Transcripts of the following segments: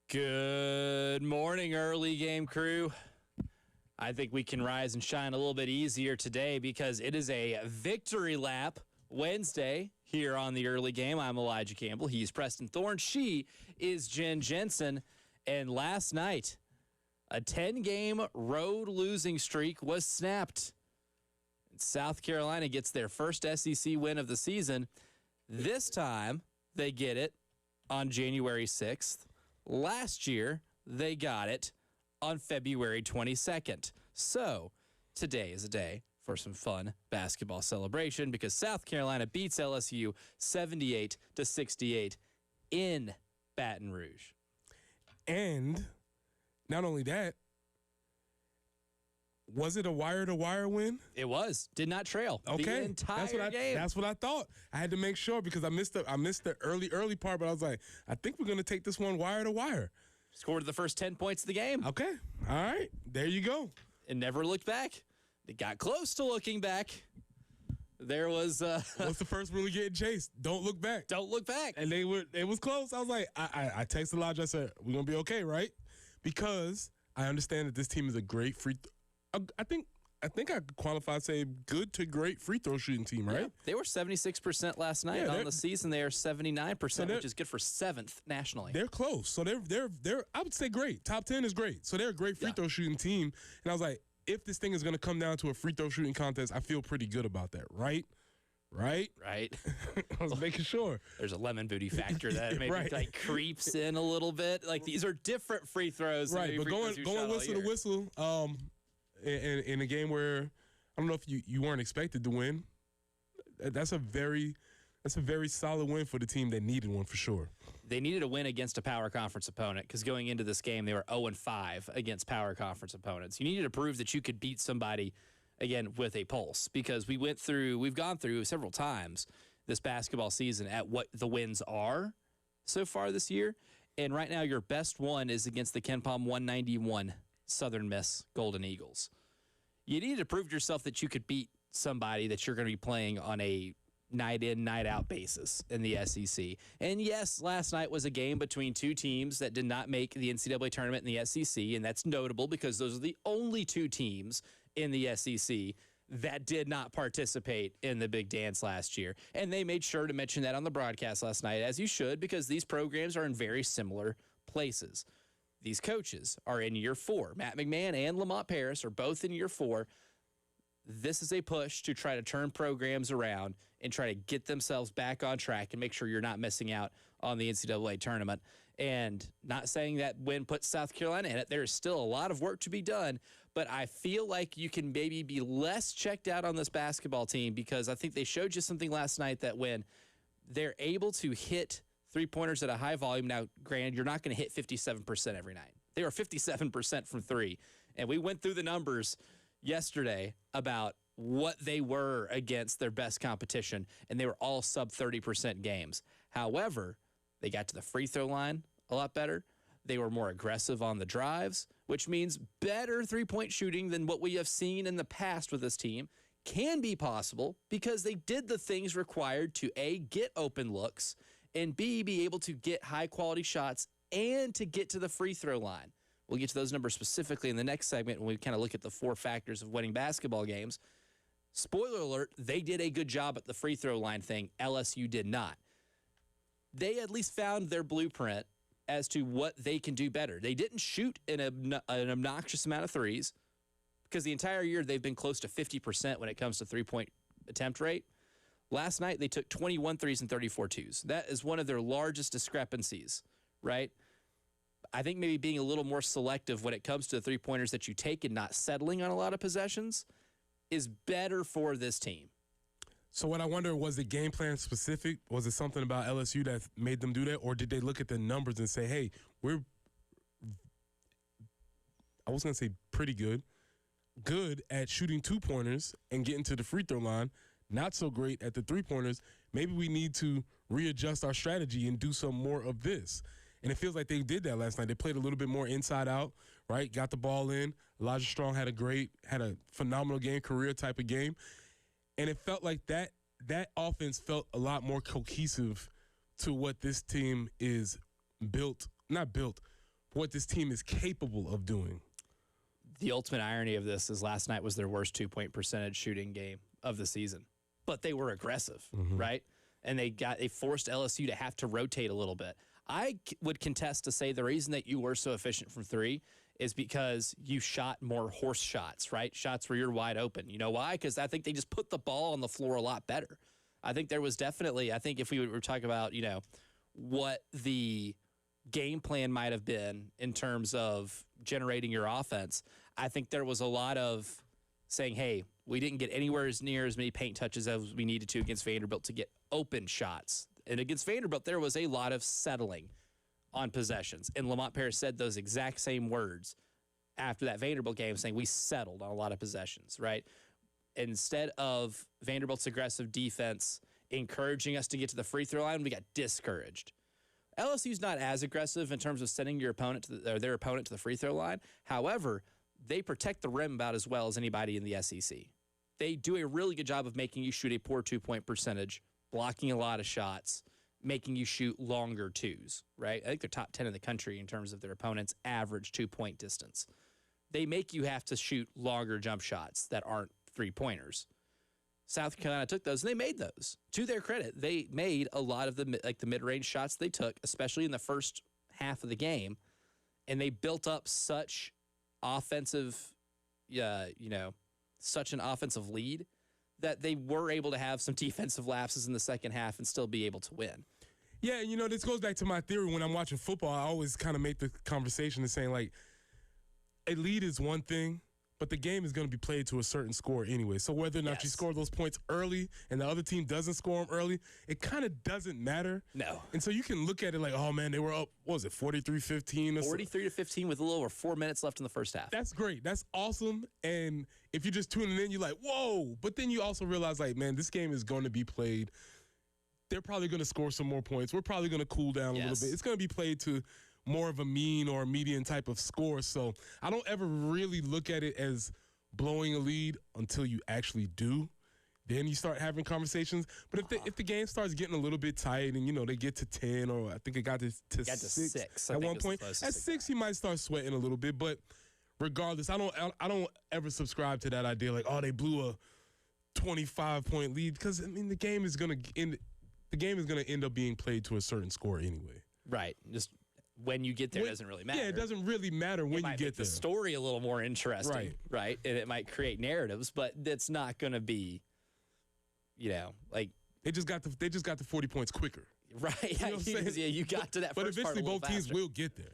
Good morning, early game crew. I think we can rise and shine a little bit easier today because it is a victory lap Wednesday here on the early game. I'm Elijah Campbell. He's Preston Thorne. She is Jen Jensen. And last night, a 10-game road losing streak was snapped. South Carolina gets their first SEC win of the season. This time, they get it on January 6th. Last year, they got it on February 22nd. So, today is a day for some fun basketball celebration because South Carolina beats LSU 78-68 in Baton Rouge. And not only that, was it a wire-to-wire win? It was. Did not trail. Okay, the entire game. That's what I thought. I had to make sure because I missed the early part, but I was like, I think we're going to take this one wire-to-wire. Scored the first 10 points of the game. Okay. All right. There you go. And never looked back. They got close to looking back. There was... What's the first rule of getting chased? Don't look back. Don't look back. And it was close. I was like, I texted Elijah. I said, we're going to be okay, right? Because I understand that this team is a great I think I could qualify, say, good to great free throw shooting team, right? Yeah, they were 76% last night. On the season, they are 79%, which is good for 7th nationally. They're close. So they're I would say great. Top 10 is great. So they're a great free throw shooting team. And I was like, if this thing is going to come down to a free throw shooting contest, I feel pretty good about that, right? Right. I was making sure. There's a lemon booty factor that maybe like creeps in a little bit. Like these are different free throws. Right, but going whistle to whistle, in a game where I don't know if you weren't expected to win, that's a very solid win for the team that needed one for sure. They needed a win against a power conference opponent because going into this game they were 0-5 against power conference opponents. You needed to prove that you could beat somebody again with a pulse because we've gone through several times this basketball season at what the wins are so far this year, and right now your best one is against the KenPom 191 Southern Miss Golden Eagles. You need to prove to yourself that you could beat somebody that you're going to be playing on a night in, night out basis in the SEC. And yes, last night was a game between two teams that did not make the NCAA tournament in the SEC, and that's notable because those are the only two teams in the SEC that did not participate in the big dance last year. And they made sure to mention that on the broadcast last night, as you should, because these programs are in very similar places. These coaches are in year 4. Matt McMahon and Lamont Paris are both in year 4. This is a push to try to turn programs around and try to get themselves back on track and make sure you're not missing out on the NCAA tournament. And not saying that win puts South Carolina in it. There is still a lot of work to be done, but I feel like you can maybe be less checked out on this basketball team because I think they showed you something last night that when they're able to hit three-pointers at a high volume. Now, granted, you're not going to hit 57% every night. They were 57% from three. And we went through the numbers yesterday about what they were against their best competition, and they were all sub 30% games. However, they got to the free throw line a lot better. They were more aggressive on the drives, which means better three-point shooting than what we have seen in the past with this team can be possible because they did the things required to, A, get open looks, and B, be able to get high-quality shots and to get to the free throw line. We'll get to those numbers specifically in the next segment when we kind of look at the 4 factors of winning basketball games. Spoiler alert, they did a good job at the free throw line thing. LSU did not. They at least found their blueprint as to what they can do better. They didn't shoot an obnoxious amount of threes because the entire year they've been close to 50% when it comes to three-point attempt rate. Last night, they took 21 threes and 34 twos. That is one of their largest discrepancies, right? I think maybe being a little more selective when it comes to the three-pointers that you take and not settling on a lot of possessions is better for this team. So what I wonder, was the game plan specific? Was it something about LSU that made them do that? Or did they look at the numbers and say, hey, I was going to say pretty good at shooting two-pointers and getting to the free throw line, not so great at the three-pointers. Maybe we need to readjust our strategy and do some more of this. And it feels like they did that last night. They played a little bit more inside out, right? Got the ball in. Elijah Strong had a phenomenal game, career type of game. And it felt like that offense felt a lot more cohesive to what this team is not built, what this team is capable of doing. The ultimate irony of this is last night was their worst 2-point percentage shooting game of the season, but they were aggressive, right? And they forced LSU to have to rotate a little bit. I would contest to say the reason that you were so efficient from three is because you shot more horse shots, right? Shots where you're wide open. You know why? Because I think they just put the ball on the floor a lot better. I think there was definitely, I think if we were talking about, you know, what the game plan might have been in terms of generating your offense, I think there was a lot of saying, hey, we didn't get anywhere as near as many paint touches as we needed to against Vanderbilt to get open shots. And against Vanderbilt, there was a lot of settling on possessions. And Lamont Paris said those exact same words after that Vanderbilt game, saying we settled on a lot of possessions, right? Instead of Vanderbilt's aggressive defense encouraging us to get to the free throw line, we got discouraged. LSU's not as aggressive in terms of sending your opponent to their opponent to the free throw line. However, they protect the rim about as well as anybody in the SEC. They do a really good job of making you shoot a poor 2-point percentage, blocking a lot of shots, making you shoot longer twos, right? I think they're top 10 in the country in terms of their opponent's average 2-point distance. They make you have to shoot longer jump shots that aren't three-pointers. South Carolina took those, and they made those. To their credit, they made a lot of the mid-range shots they took, especially in the first half of the game, and they built up such offensive, such an offensive lead that they were able to have some defensive lapses in the second half and still be able to win. Yeah, you know, this goes back to my theory. When I'm watching football, I always kind of make the conversation and saying, like, a lead is one thing, but the game is going to be played to a certain score anyway. So whether or not you score those points early and the other team doesn't score them early, it kind of doesn't matter. No. And so you can look at it like, oh, man, they were up, what was it, 43-15? 43-15 with a little over 4 minutes left in the first half. That's great. That's awesome. And if you're just tuning in, you're like, whoa. But then you also realize, like, man, this game is going to be played. They're probably going to score some more points. We're probably going to cool down a little bit. It's going to be played to more of a mean or a median type of score. So I don't ever really look at it as blowing a lead until you actually do. Then you start having conversations. But if the game starts getting a little bit tight and, you know, they get to 10 or I think it got to 6 at one point. At 6, you might start sweating a little bit. But regardless, I don't ever subscribe to that idea like, oh, they blew a 25-point lead. Because, I mean, the game is going to end up being played to a certain score anyway. Right. Just when you get there, it doesn't really matter. Yeah, it doesn't really matter when you get there. The story a little more interesting, right? And it might create narratives, but that's not going to be, you know, like they just got the 40 points quicker, right? You know you got to that. But first eventually, part both teams will get there.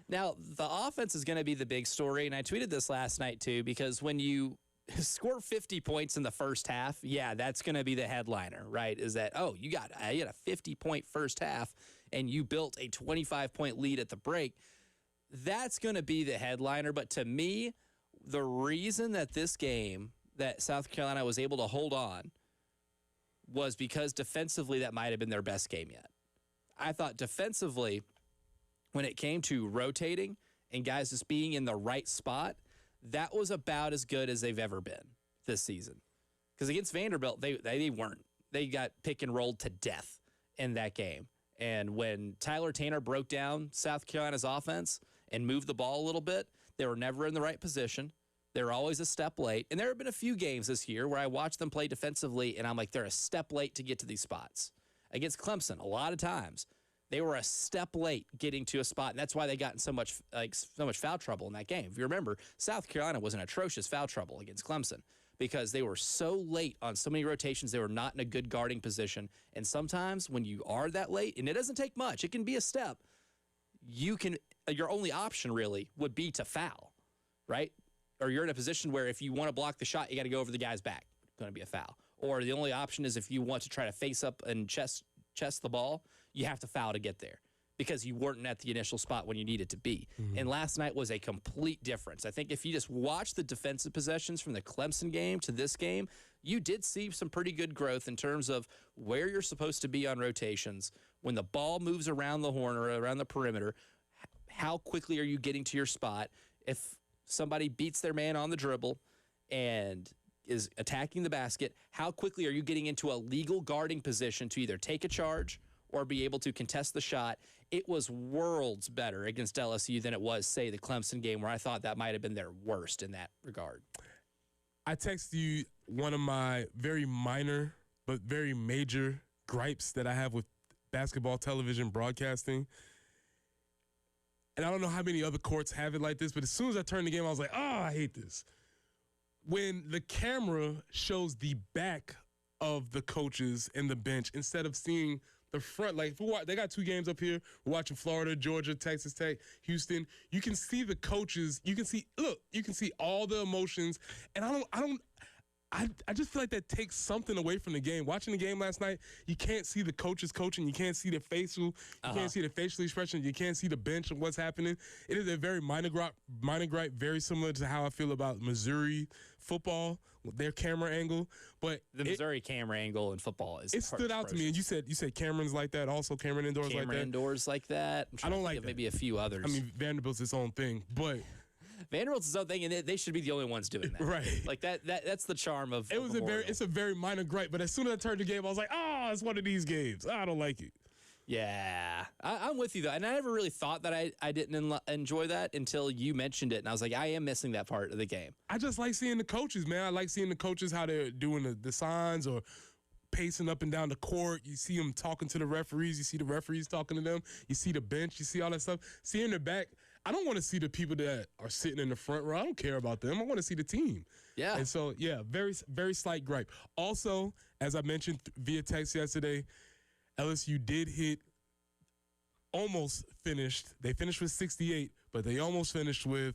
Now, the offense is going to be the big story, and I tweeted this last night too, because when you score 50 points in the first half, yeah, that's going to be the headliner, right? Is that, oh, you had a 50-point first half and you built a 25-point lead at the break. That's going to be the headliner. But to me, the reason that this game that South Carolina was able to hold on was because defensively that might have been their best game yet. I thought defensively, when it came to rotating and guys just being in the right spot, that was about as good as they've ever been this season. Because against Vanderbilt, they weren't. They got pick and rolled to death in that game. And when Tyler Tanner broke down South Carolina's offense and moved the ball a little bit, they were never in the right position. They were always a step late. And there have been a few games this year where I watched them play defensively, and I'm like, they're a step late to get to these spots. Against Clemson, a lot of times, they were a step late getting to a spot, and that's why they got in so much foul trouble in that game. If you remember, South Carolina was in atrocious foul trouble against Clemson because they were so late on so many rotations. They were not in a good guarding position. And sometimes when you are that late, and it doesn't take much, it can be a step, your only option really would be to foul, right? Or you're in a position where if you want to block the shot, you got to go over the guy's back. It's going to be a foul. Or the only option is if you want to try to face up and chest the ball, you have to foul to get there because you weren't at the initial spot when you needed to be. Mm-hmm. And last night was a complete difference. I think if you just watch the defensive possessions from the Clemson game to this game, you did see some pretty good growth in terms of where you're supposed to be on rotations. When the ball moves around the horn or around the perimeter, how quickly are you getting to your spot? If somebody beats their man on the dribble and is attacking the basket, how quickly are you getting into a legal guarding position to either take a charge or be able to contest the shot, it was worlds better against LSU than it was, say, the Clemson game, where I thought that might have been their worst in that regard. I texted you one of my very minor but very major gripes that I have with basketball television broadcasting. And I don't know how many other courts have it like this, but as soon as I turned the game, I was like, oh, I hate this. When the camera shows the back of the coaches and the bench instead of seeing the front, like they got 2 games up here. We're watching Florida, Georgia, Texas Tech, Houston. You can see the coaches. You can see all the emotions. And I just feel like that takes something away from the game. Watching the game last night, you can't see the coaches coaching. You can't see the facial. You can't see the facial expression. You can't see the bench and what's happening. It is a very minor gripe, very similar to how I feel about Missouri football, their camera angle. But the Missouri camera angle in football is. It stood out to me, and you said Cameron's like that. Also, Cameron Indoors like that. Cameron Indoors like that. I don't like that. Maybe a few others. I mean, Vanderbilt's its own thing, but. Vanderbilt's his own thing, and they should be the only ones doing that. Right. Like that's the charm of it. It's a very minor gripe, but as soon as I turned the game, I was like, oh, it's one of these games. I don't like it. Yeah. I'm with you, though. And I never really thought that I didn't enjoy that until you mentioned it, and I was like, I am missing that part of the game. I just like seeing the coaches, man. I like seeing the coaches, how they're doing the signs or pacing up and down the court. You see them talking to the referees. You see the referees talking to them. You see the bench. You see all that stuff. Seeing the back. I don't want to see the people that are sitting in the front row. I don't care about them. I want to see the team. Yeah. And so, yeah, very, very slight gripe. Also, as I mentioned via text yesterday, LSU did almost finished. They finished with 68, but they almost finished with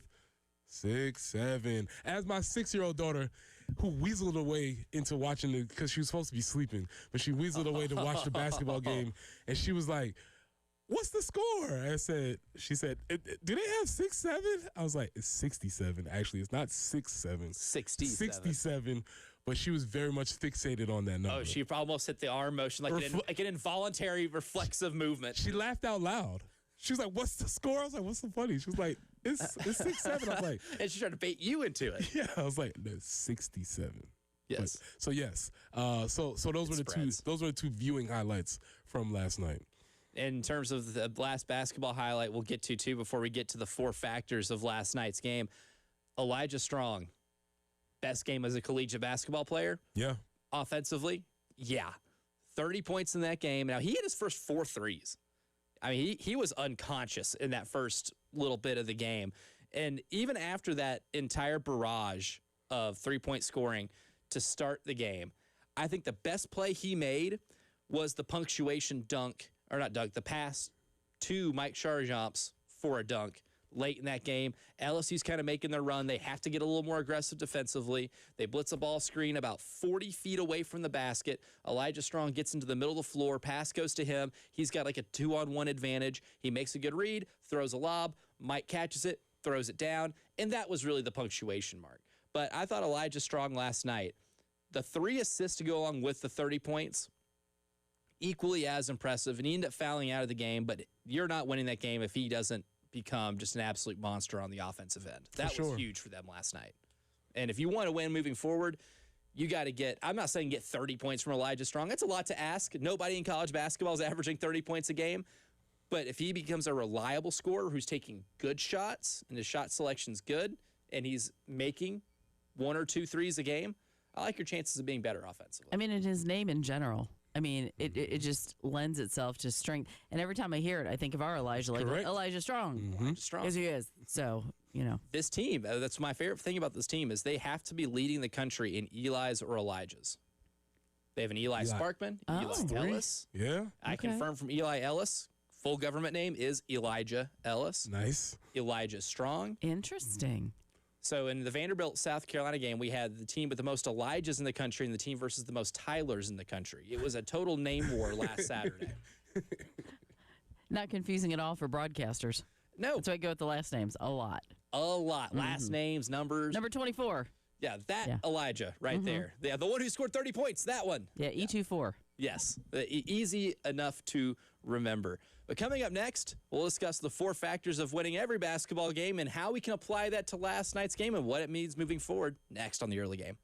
6-7. As my 6-year-old daughter, who weaseled away into watching because she was supposed to be sleeping, but she weaseled away to watch the basketball game, and she was like, what's the score? She said, do they have 6-7? I was like, it's 67. Actually, it's not 6-7. 67. But she was very much fixated on that number. Oh, she almost hit the arm motion like an involuntary reflexive movement. She laughed out loud. She was like, what's the score? I was like, what's so funny? She was like, it's 6-7. I was like. And she tried to bait you into it. Yeah, I was like, no, 67. Yes. So yes. So those were the two viewing highlights from last night. In terms of the last basketball highlight we'll get to, too, before we get to the 4 factors of last night's game, Elijah Strong, best game as a collegiate basketball player? Yeah. Offensively? Yeah. 30 points in that game. Now, he hit his first 4 threes. I mean, he was unconscious in that first little bit of the game. And even after that entire barrage of 3-point scoring to start the game, I think the best play he made was the punctuation dunk, or not dunk, the pass to Mike Charjamps for a dunk late in that game. LSU's kind of making their run. They have to get a little more aggressive defensively. They blitz a ball screen about 40 feet away from the basket. Elijah Strong gets into the middle of the floor. Pass goes to him. He's got like a 2-on-1 advantage. He makes a good read, throws a lob. Mike catches it, throws it down. And that was really the punctuation mark. But I thought Elijah Strong last night, the 3 assists to go along with the 30 points, equally as impressive, and he ended up fouling out of the game, but you're not winning that game if he doesn't become just an absolute monster on the offensive end. That was huge for them last night. And if you want to win moving forward, you got to I'm not saying get 30 points from Elijah Strong. That's a lot to ask. Nobody in college basketball is averaging 30 points a game. But if he becomes a reliable scorer who's taking good shots and his shot selection's good and he's making 1 or 2 threes a game, I like your chances of being better offensively. I mean, in his name in general. I mean, it just lends itself to strength. And every time I hear it, I think of our Elijah, like Elijah Strong. Mm-hmm. Elijah Strong. As he is. So, you know. This team, that's my favorite thing about this team, is they have to be leading the country in Eli's or Elijah's. They have an Eli Sparkman, Eli Ellis. Yeah. I confirm from Eli Ellis. Full government name is Elijah Ellis. Nice. Elijah Strong. Interesting. So in the Vanderbilt, South Carolina game, we had the team with the most Elijahs in the country and the team versus the most Tylers in the country. It was a total name war last Saturday. Not confusing at all for broadcasters. No. That's why I go with the last names a lot. A lot. Last names, numbers. Number 24. Yeah, Elijah right there. Yeah, the one who scored 30 points, that one. Yeah, E24. Yes, easy enough to remember. But coming up next, we'll discuss the 4 factors of winning every basketball game and how we can apply that to last night's game and what it means moving forward next on the early game.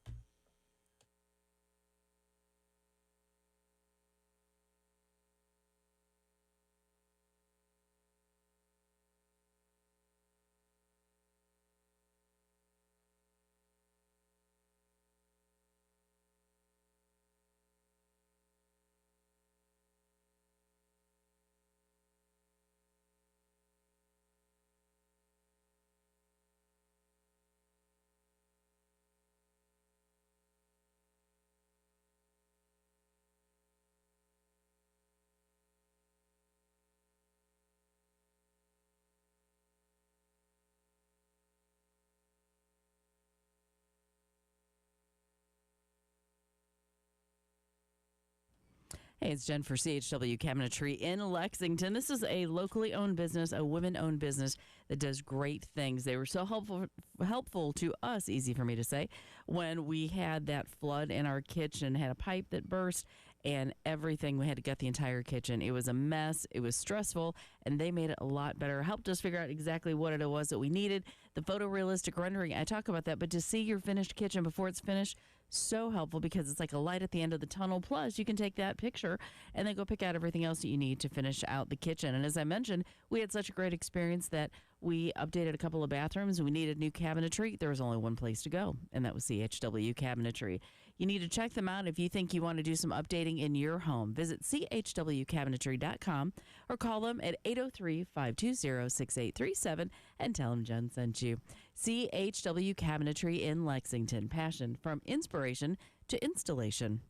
Hey, it's Jen for CHW Cabinetry in Lexington. This is a locally owned business, a women-owned business that does great things. They were so helpful to us, easy for me to say, when we had that flood in our kitchen, had a pipe that burst, and everything. We had to gut the entire kitchen. It was a mess. It was stressful, and they made it a lot better. Helped us figure out exactly what it was that we needed. The photorealistic rendering, I talk about that, but to see your finished kitchen before it's finished, so helpful because it's like a light at the end of the tunnel. Plus, you can take that picture and then go pick out everything else that you need to finish out the kitchen. And as I mentioned, we had such a great experience that we updated a couple of bathrooms. We needed new cabinetry. There was only one place to go, and that was CHW Cabinetry. You need to check them out if you think you want to do some updating in your home. Visit chwcabinetry.com or call them at 803-520-6837 and tell them Jen sent you. CHW Cabinetry in Lexington. Passion from inspiration to installation.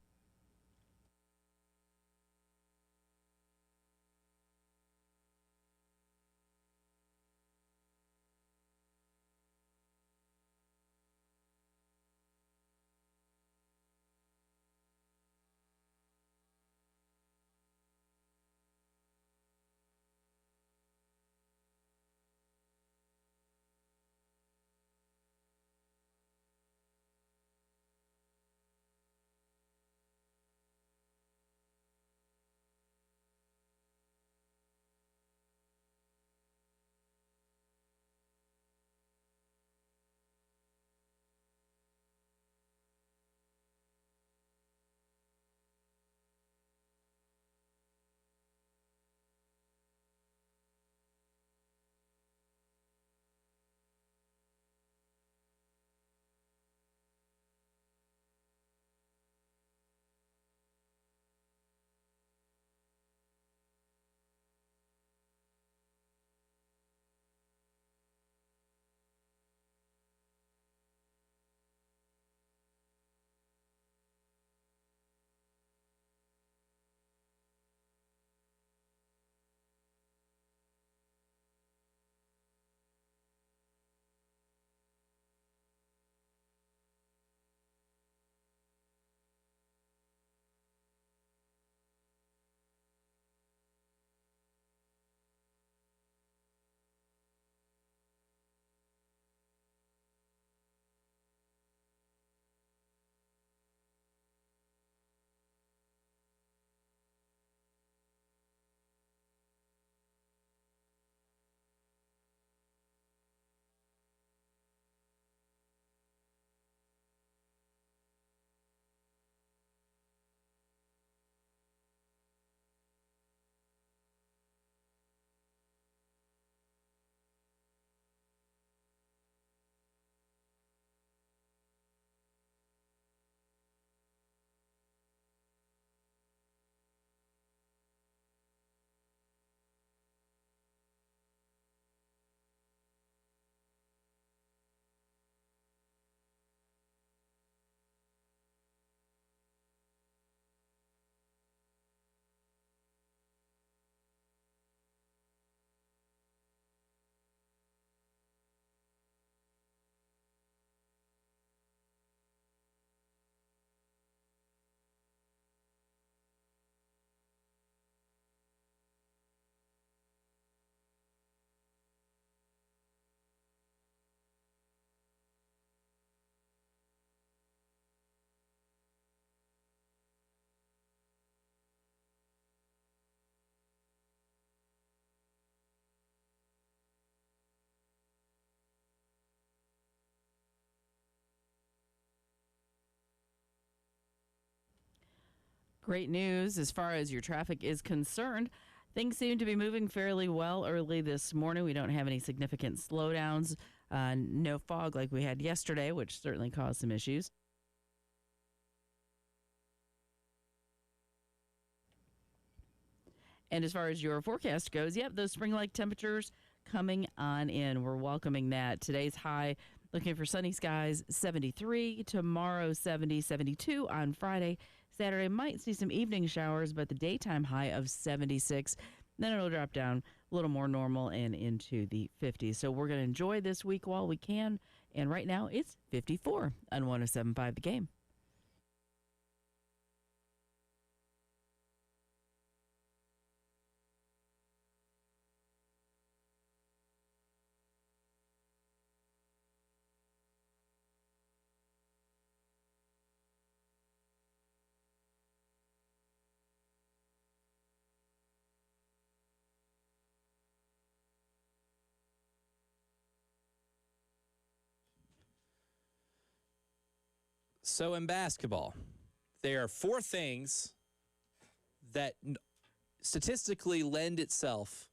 Great news as far as your traffic is concerned. Things seem to be moving fairly well early this morning. We don't have any significant slowdowns, no fog like we had yesterday, which certainly caused some issues. And as far as your forecast goes, yep, those spring-like temperatures coming on in. We're welcoming that. Today's high, looking for sunny skies, 73. Tomorrow, 70, 72 on Friday. Saturday might see some evening showers, but the daytime high of 76. Then it'll drop down a little more normal and into the 50s. So we're going to enjoy this week while we can. And right now it's 54 on 107.5 The Game. So in basketball, there are 4 things that statistically lend itself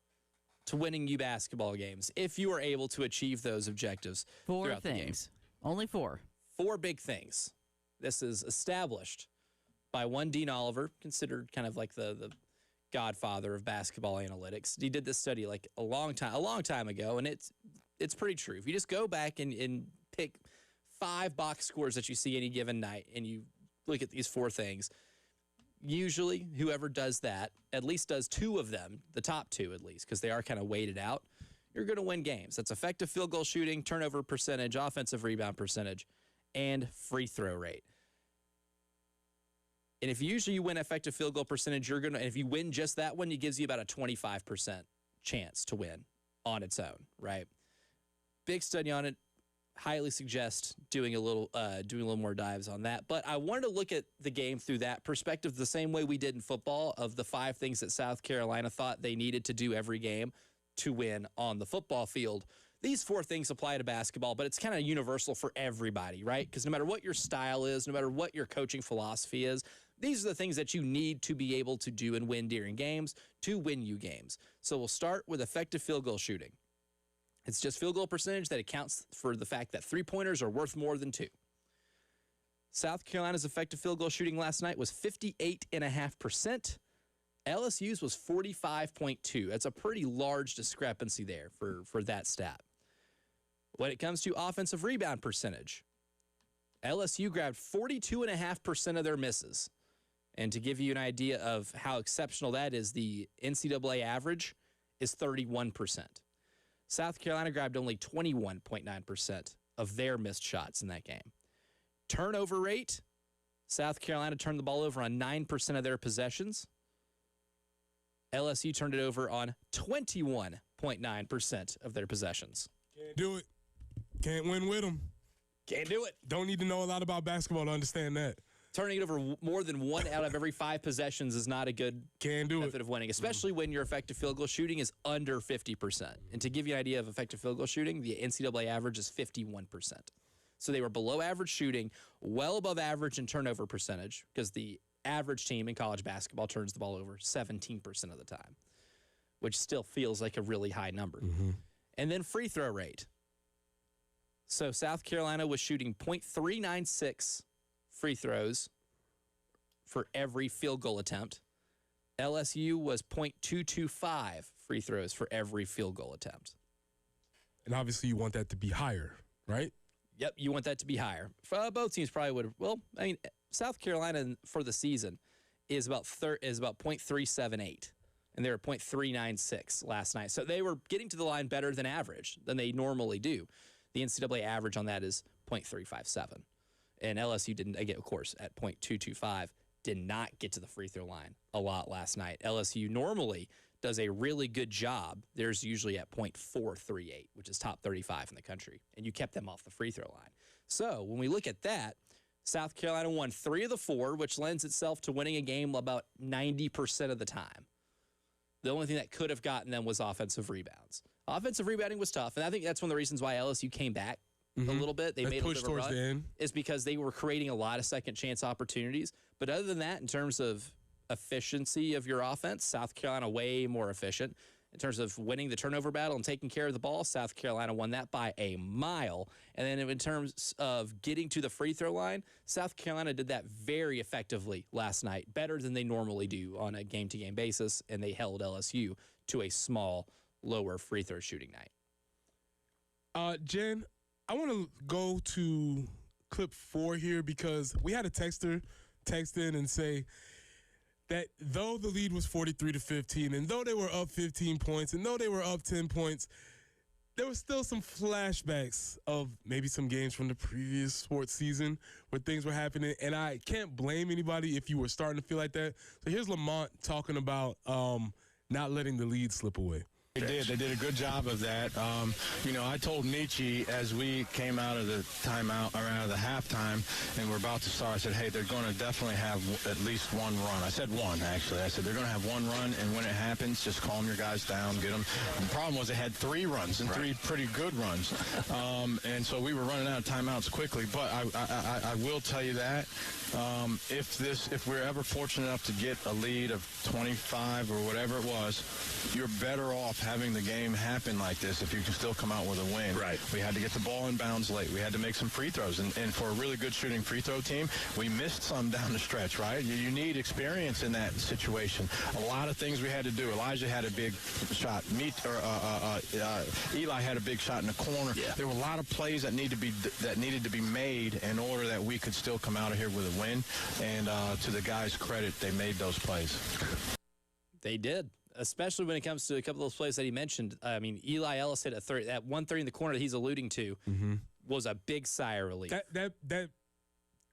to winning you basketball games if you are able to achieve those objectives 4 throughout the game. things. Only 4. 4 big things. This is established by one Dean Oliver, considered kind of like the godfather of basketball analytics. He did this study like a long time ago, and it's pretty true. If you just go back and pick 5 box scores that you see any given night, and you look at these 4 things, usually whoever does that at least does 2 of them, the top 2 at least, because they are kind of weighted out, you're going to win games. That's effective field goal shooting, turnover percentage, offensive rebound percentage, and free throw rate. And if usually you win effective field goal percentage, and if you win just that one, it gives you about a 25% chance to win on its own, right? Big study on it. Highly suggest doing a little more dives on that. But I wanted to look at the game through that perspective, the same way we did in football, of the 5 things that South Carolina thought they needed to do every game to win on the football field. These 4 things apply to basketball, but it's kind of universal for everybody, right? Because no matter what your style is, no matter what your coaching philosophy is, these are the things that you need to be able to do and win during games to win you games. So we'll start with effective field goal shooting. It's just field goal percentage that accounts for the fact that 3-pointers are worth more than 2. South Carolina's effective field goal shooting last night was 58.5%. LSU's was 45.2. That's a pretty large discrepancy there for that stat. When it comes to offensive rebound percentage, LSU grabbed 42.5% of their misses. And to give you an idea of how exceptional that is, the NCAA average is 31%. South Carolina grabbed only 21.9% of their missed shots in that game. Turnover rate, South Carolina turned the ball over on 9% of their possessions. LSU turned it over on 21.9% of their possessions. Can't do it. Can't win with them. Can't do it. Don't need to know a lot about basketball to understand that. Turning it over more than 1 out of every 5 possessions is not a good method of winning, especially when your effective field goal shooting is under 50%. And to give you an idea of effective field goal shooting, the NCAA average is 51%. So they were below average shooting, well above average in turnover percentage, because the average team in college basketball turns the ball over 17% of the time, which still feels like a really high number. Mm-hmm. And then free throw rate. So South Carolina was shooting .396 free throws for every field goal attempt. LSU was .225 free throws for every field goal attempt. And obviously you want that to be higher, right? Yep, you want that to be higher. Both teams probably would have. Well, I mean, South Carolina for the season is about .378, and they were .396 last night. So they were getting to the line better than average, than they normally do. The NCAA average on that is .357. And LSU didn't, again, of course, at .225, did not get to the free throw line a lot last night. LSU normally does a really good job. There's usually at .438, which is top 35 in the country. And you kept them off the free throw line. So when we look at that, South Carolina won 3 of the 4, which lends itself to winning a game about 90% of the time. The only thing that could have gotten them was offensive rebounds. Offensive rebounding was tough, and I think that's one of the reasons why LSU came back a little bit. They made a little bit of a run, is because they were creating a lot of second chance opportunities. But other than that, in terms of efficiency of your offense, South Carolina way more efficient. In terms of winning the turnover battle and taking care of the ball, South Carolina won that by a mile. And then in terms of getting to the free throw line, South Carolina did that very effectively last night, better than they normally do on a game-to-game basis, and they held LSU to a small, lower free throw shooting night. Jen, I want to go to clip 4 here because we had a texter text in and say that though the lead was 43-15, and though they were up 15 points, and though they were up 10 points, there were still some flashbacks of maybe some games from the previous sports season where things were happening, and I can't blame anybody if you were starting to feel like that. So here's Lamont talking about not letting the lead slip away. They did. They did a good job of that. I told Nietzsche as we came out of the timeout, or out of the halftime, and we're about to start, I said, hey, they're going to definitely have at least one run. I said one, actually. I said, they're going to have one run, and when it happens, just calm your guys down, get them. And the problem was they had 3 runs, and 3 pretty good runs. And so we were running out of timeouts quickly. But I will tell you that if we're ever fortunate enough to get a lead of 25 or whatever it was, you're better off having the game happen like this if you can still come out with a win. Right. We had to get the ball in bounds late. We had to make some free throws. And for a really good shooting free throw team, we missed some down the stretch, right? You need experience in that situation. A lot of things we had to do. Elijah had a big shot. Eli had a big shot in the corner. Yeah. There were a lot of plays that needed to be made in order that we could still come out of here with a win. And to the guys' credit, they made those plays. They did, especially when it comes to a couple of those plays that he mentioned. I mean, Eli Ellis hit a 30, that 130 in the corner that he's alluding to was a big sigh of relief. That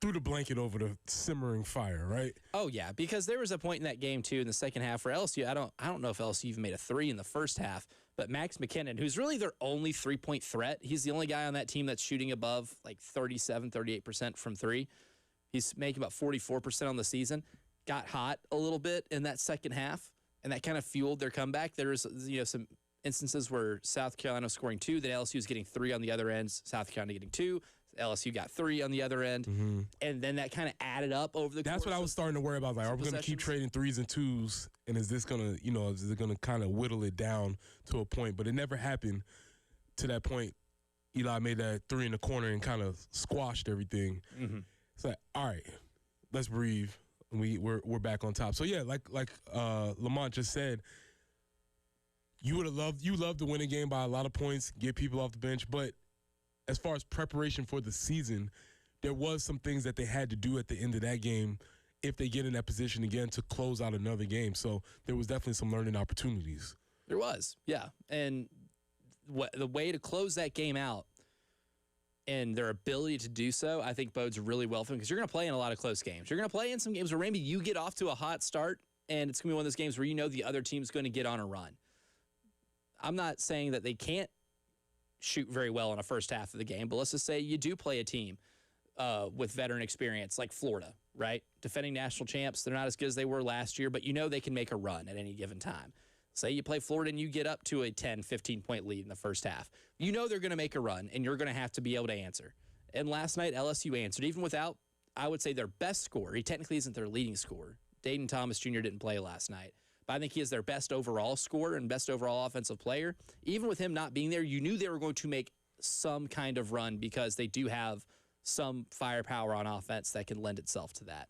threw the blanket over the simmering fire, right? Oh yeah, because there was a point in that game too in the second half where LSU, I don't know if LSU even made a 3 in the first half, but Max McKinnon, who's really their only 3-point threat, he's the only guy on that team that's shooting above like 38% from 3. He's making about 44% on the season. Got hot a little bit in that second half, and that kind of fueled their comeback. There was some instances where South Carolina was scoring 2, then LSU was getting 3 on the other end, South Carolina getting 2, LSU got 3 on the other end, and then that kind of added up over the course. That's what I was starting to worry about. Like, are we going to keep trading 3s and 2s, and is this going to, is it going to kind of whittle it down to a point? But it never happened to that point. Eli made that 3 in the corner and kind of squashed everything. It's like, all right, let's breathe. We're back on top. So yeah, like Lamont just said, you loved to win a game by a lot of points, get people off the bench. But as far as preparation for the season, there was some things that they had to do at the end of that game if they get in that position again to close out another game. So there was definitely some learning opportunities. There was, yeah. And the way to close that game out and their ability to do so, I think bodes really well for them because you're going to play in a lot of close games. You're going to play in some games where maybe you get off to a hot start and it's going to be one of those games where the other team's going to get on a run. I'm not saying that they can't shoot very well in a first half of the game, but let's just say you do play a team with veteran experience like Florida, right? Defending national champs, they're not as good as they were last year, but they can make a run at any given time. Say you play Florida and you get up to a 10, 15-point lead in the first half. They're going to make a run, and you're going to have to be able to answer. And last night, LSU answered, even without, I would say, their best scorer. He technically isn't their leading scorer. Dayton Thomas Jr. didn't play last night. But I think he is their best overall scorer and best overall offensive player. Even with him not being there, you knew they were going to make some kind of run because they do have some firepower on offense that can lend itself to that.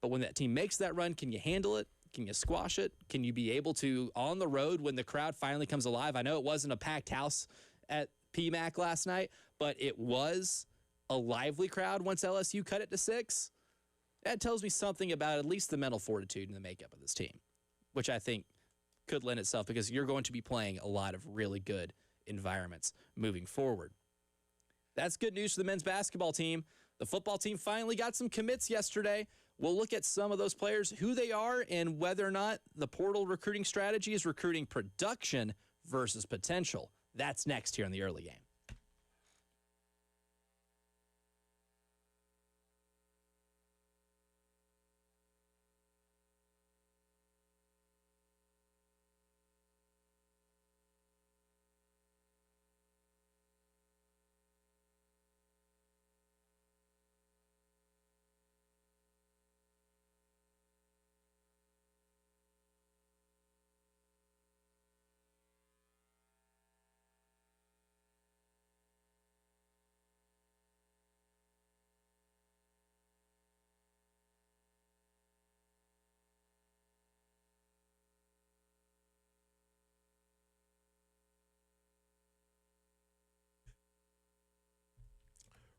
But when that team makes that run, can you handle it? Can you squash it? Can you be able to, on the road, when the crowd finally comes alive? I know it wasn't a packed house at PMAC last night, but it was a lively crowd once LSU cut it to 6. That tells me something about at least the mental fortitude and the makeup of this team, which I think could lend itself because you're going to be playing a lot of really good environments moving forward. That's good news for the men's basketball team. The football team finally got some commits yesterday. We'll look at some of those players, who they are, and whether or not the portal recruiting strategy is recruiting production versus potential. That's next here in the early game.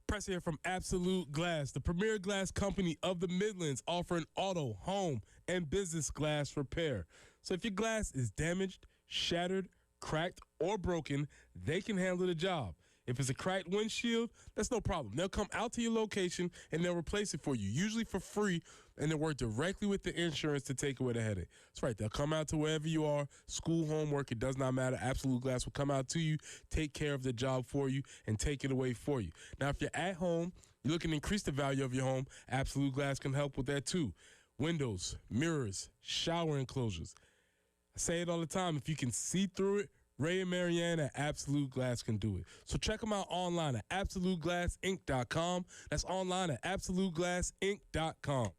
Press here from Absolute Glass, the premier glass company of the Midlands, offering auto, home, and business glass repair. So if your glass is damaged, shattered, cracked, or broken, they can handle the job. If it's a cracked windshield, that's no problem. They'll come out to your location and they'll replace it for you, usually for free, and they'll work directly with the insurance to take away the headache. That's right. They'll come out to wherever you are, school, homework, it does not matter. Absolute Glass will come out to you, take care of the job for you, and take it away for you. Now, if you're at home, you're looking to increase the value of your home, Absolute Glass can help with that too. Windows, mirrors, shower enclosures. I say it all the time. If you can see through it, Ray and Marianne at Absolute Glass can do it. So check them out online at AbsoluteGlassInc.com. That's online at AbsoluteGlassInc.com.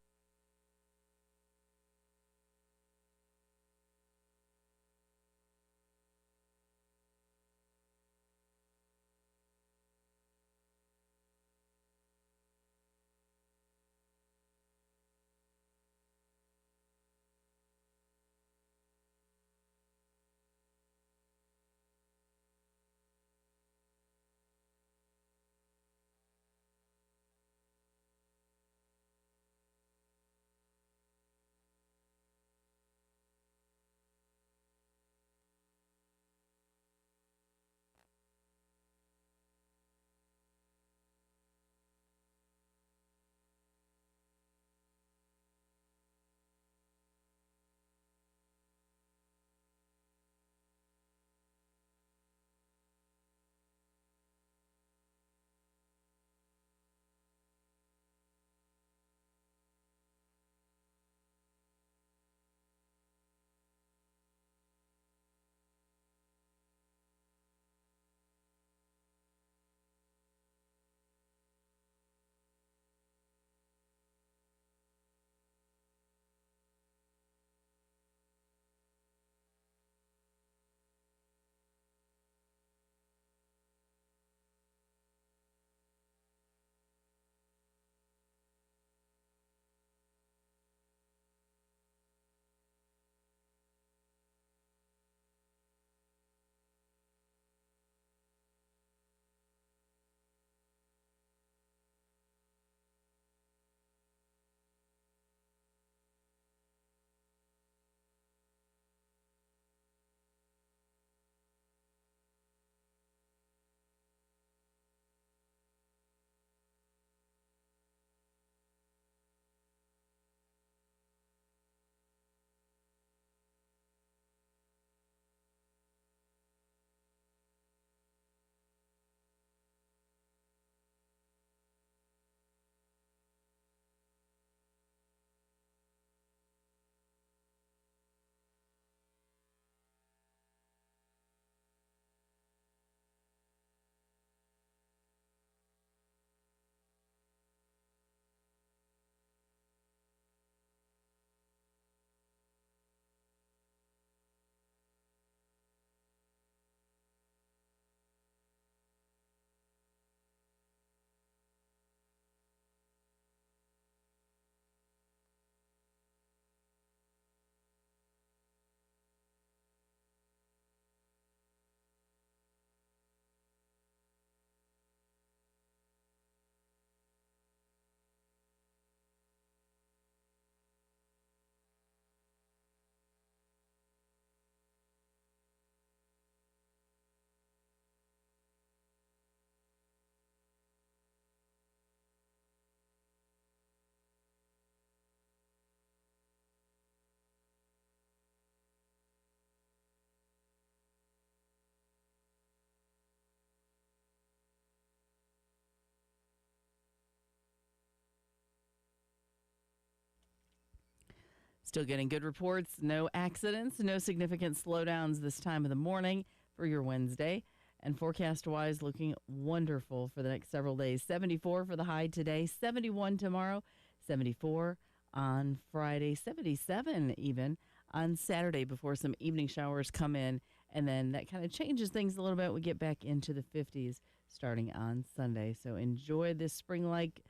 Still getting good reports. No accidents, no significant slowdowns this time of the morning for your Wednesday. And forecast-wise, looking wonderful for the next several days. 74 for the high today, 71 tomorrow, 74 on Friday, 77 even on Saturday before some evening showers come in. And then that kind of changes things a little bit. We get back into the 50s starting on Sunday. So enjoy this spring-like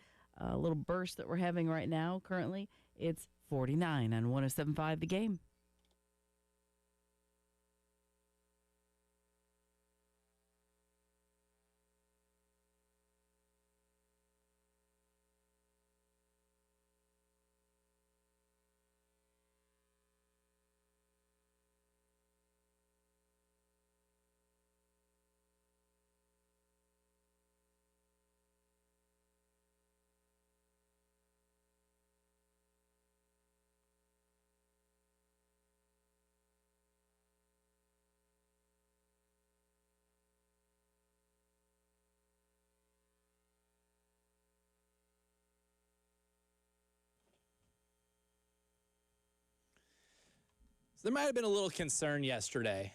little burst that we're having right now. Currently, it's 49 on 107.5 The Game. there might have been a little concern yesterday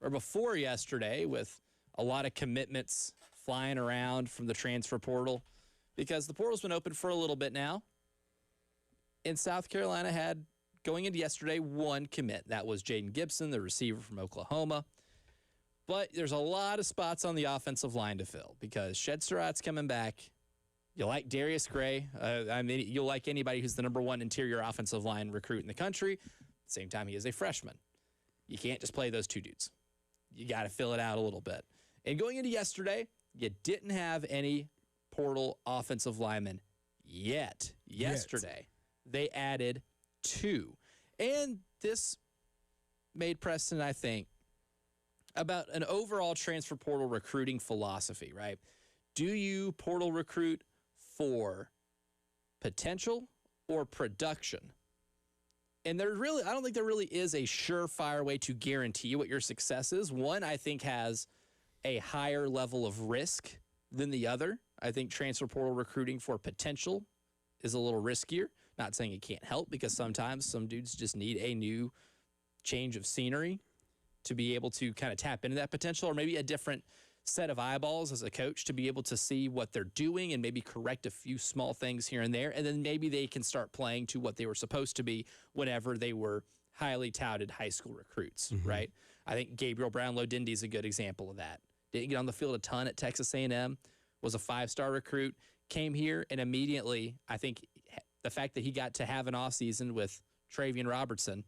or before yesterday with a lot of commitments flying around from the transfer portal because the portal's been open for a little bit now. And South Carolina had, going into yesterday, one commit. That was Jaden Gibson, the receiver from Oklahoma. But there's a lot of spots on the offensive line to fill because Shed Surratt's coming back. You like Darius Gray. You'll like anybody who's the number one interior offensive line recruit in the country. At the same time, he is a freshman. You can't just play those two dudes. You got to fill it out a little bit. And going into yesterday, you didn't have any portal offensive linemen yet. Yesterday, they added 2. And this made Preston, I think, about an overall transfer portal recruiting philosophy, right? Do you portal recruit for potential or production? And I don't think there really is a surefire way to guarantee what your success is. One, I think, has a higher level of risk than the other. I think transfer portal recruiting for potential is a little riskier. Not saying it can't help, because sometimes some dudes just need a new change of scenery to be able to kind of tap into that potential, or maybe a different set of eyeballs as a coach to be able to see what they're doing and maybe correct a few small things here and there. And then maybe they can start playing to what they were supposed to be whenever they were highly touted high school recruits, right? I think Gabriel Brownlow-Dindy is a good example of that. Didn't get on the field a ton at Texas A&M, was a 5-star recruit, came here, and immediately, I think the fact that he got to have an offseason with Travian Robertson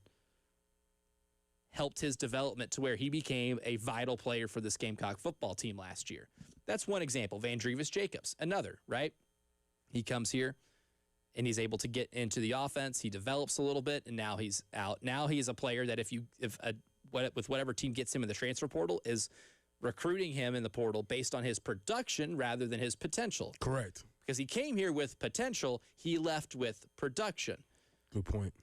helped his development to where he became a vital player for this Gamecock football team last year. That's one example. Vandrevis Jacobs, another, right? He comes here, and he's able to get into the offense. He develops a little bit, and now he's out. Now he's a player that with whatever team gets him in the transfer portal is recruiting him in the portal based on his production rather than his potential. Correct. Because he came here with potential, he left with production. Good point.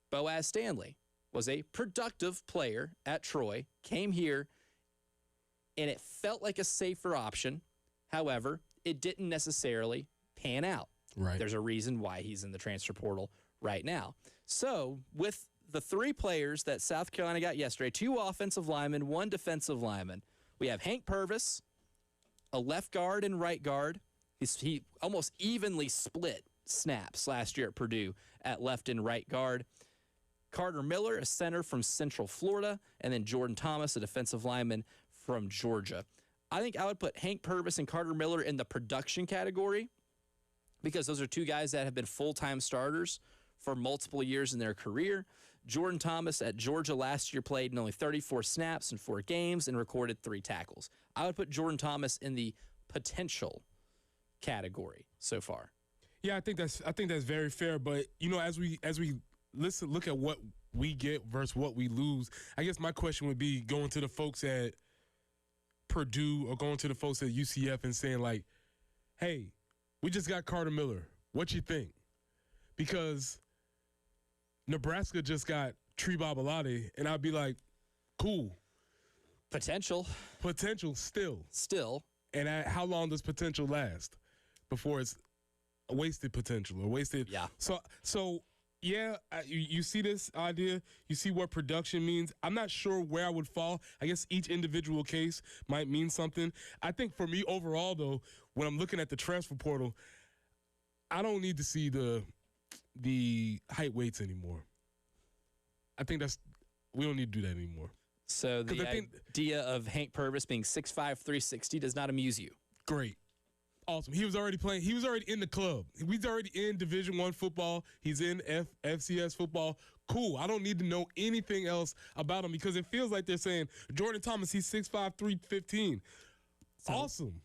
Boaz Stanley was a productive player at Troy, came here, and it felt like a safer option. However, it didn't necessarily pan out. Right. There's a reason why he's in the transfer portal right now. So with the 3 players that South Carolina got yesterday, 2 offensive linemen, 1 defensive lineman, we have Hank Purvis, a left guard and right guard. He almost evenly split snaps last year at Purdue at left and right guard. Carter Miller, a center from Central Florida, and then Jordan Thomas, a defensive lineman from Georgia. I think I would put Hank Purvis and Carter Miller in the production category because those are 2 guys that have been full-time starters for multiple years in their career. Jordan Thomas at Georgia last year played in only 34 snaps in 4 games and recorded 3 tackles. I would put Jordan Thomas in the potential category so far. Yeah, I think that's very fair. But as we look at what we get versus what we lose, I guess my question would be going to the folks at Purdue or going to the folks at UCF and saying like, "Hey, we just got Carter Miller. What you think?" Because Nebraska just got Tree Babalade, and I'd be like, "Cool, potential still." And how long does potential last before it's a wasted potential or wasted? Yeah. So yeah, you see this idea. You see what production means. I'm not sure where I would fall. I guess each individual case might mean something. I think for me overall, though, when I'm looking at the transfer portal, I don't need to see the height weights anymore. I think we don't need to do that anymore. So the idea of Hank Purvis being 6'5", 360 does not amuse you. Great. Awesome. He was already playing. He was already in the club. He's already in Division I football. He's in FCS football. Cool. I don't need to know anything else about him because it feels like they're saying, Jordan Thomas, he's 6'5", 315. Awesome.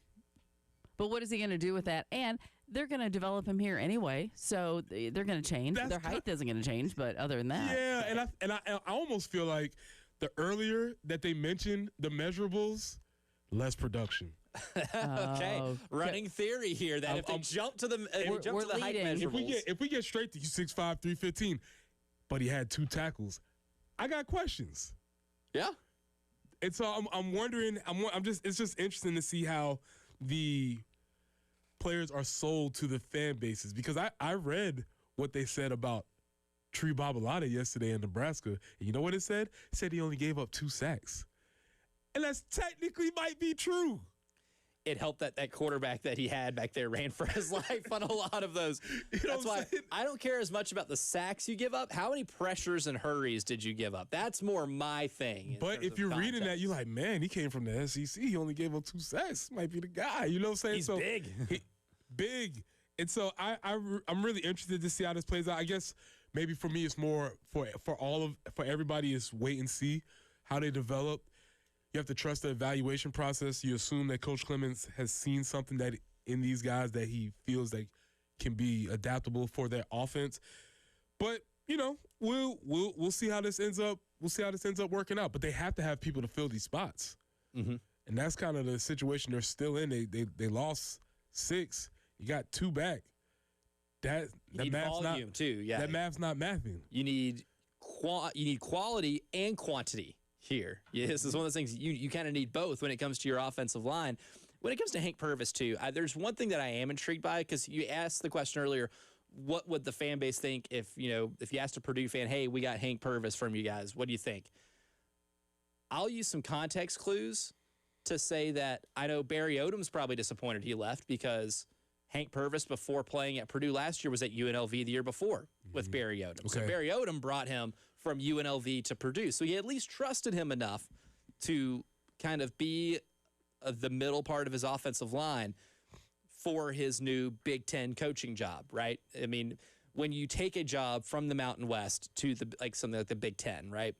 But what is he going to do with that? And they're going to develop him here anyway, so they're going to change. Their height isn't going to change, but other than that. Yeah, and I almost feel like the earlier that they mention the measurables, less production. Okay, running theory here that if they jump to the height measurables, if we get straight to 6'5", 315, but he had 2 tackles, I got questions. Yeah, and so I'm wondering. It's just interesting to see how the players are sold to the fan bases because I read what they said about Tree Babalata yesterday in Nebraska. And you know what it said? It said he only gave up 2 sacks. And that's technically might be true. It helped that quarterback that he had back there ran for his life on a lot of those. That's why I don't care as much about the sacks you give up. How many pressures and hurries did you give up? That's more my thing. But if you're reading that, you're like, man, he came from the SEC. He only gave up 2 sacks. Might be the guy. You know what I'm saying? He's big. Big. And so I'm really interested to see how this plays out. I guess maybe for me it's more for everybody is wait and see how they develop. You have to trust the evaluation process. You assume that Coach Clemens has seen something that in these guys that he feels that can be adaptable for their offense. But you know, we'll see how this ends up. We'll see how this ends up working out. But they have to have people to fill these spots, and that's kind of the situation they're still in. They lost 6. You got 2 back. That math's volume not too. Yeah, that math's not mathing. You need quality and quantity here. Yeah, this is one of those things you kind of need both when it comes to your offensive line. When it comes to Hank Purvis too, there's one thing that I am intrigued by, because you asked the question earlier, what would the fan base think if you asked a Purdue fan, hey, we got Hank Purvis from you guys, what do you think? I'll use some context clues to say that I know Barry Odom's probably disappointed he left, because Hank Purvis, before playing at Purdue last year, was at UNLV the year before with Barry Odom. Okay. So Barry Odom brought him from UNLV to Purdue. So he at least trusted him enough to kind of be the middle part of his offensive line for his new Big Ten coaching job, right? I mean, when you take a job from the Mountain West to something like the Big Ten, right,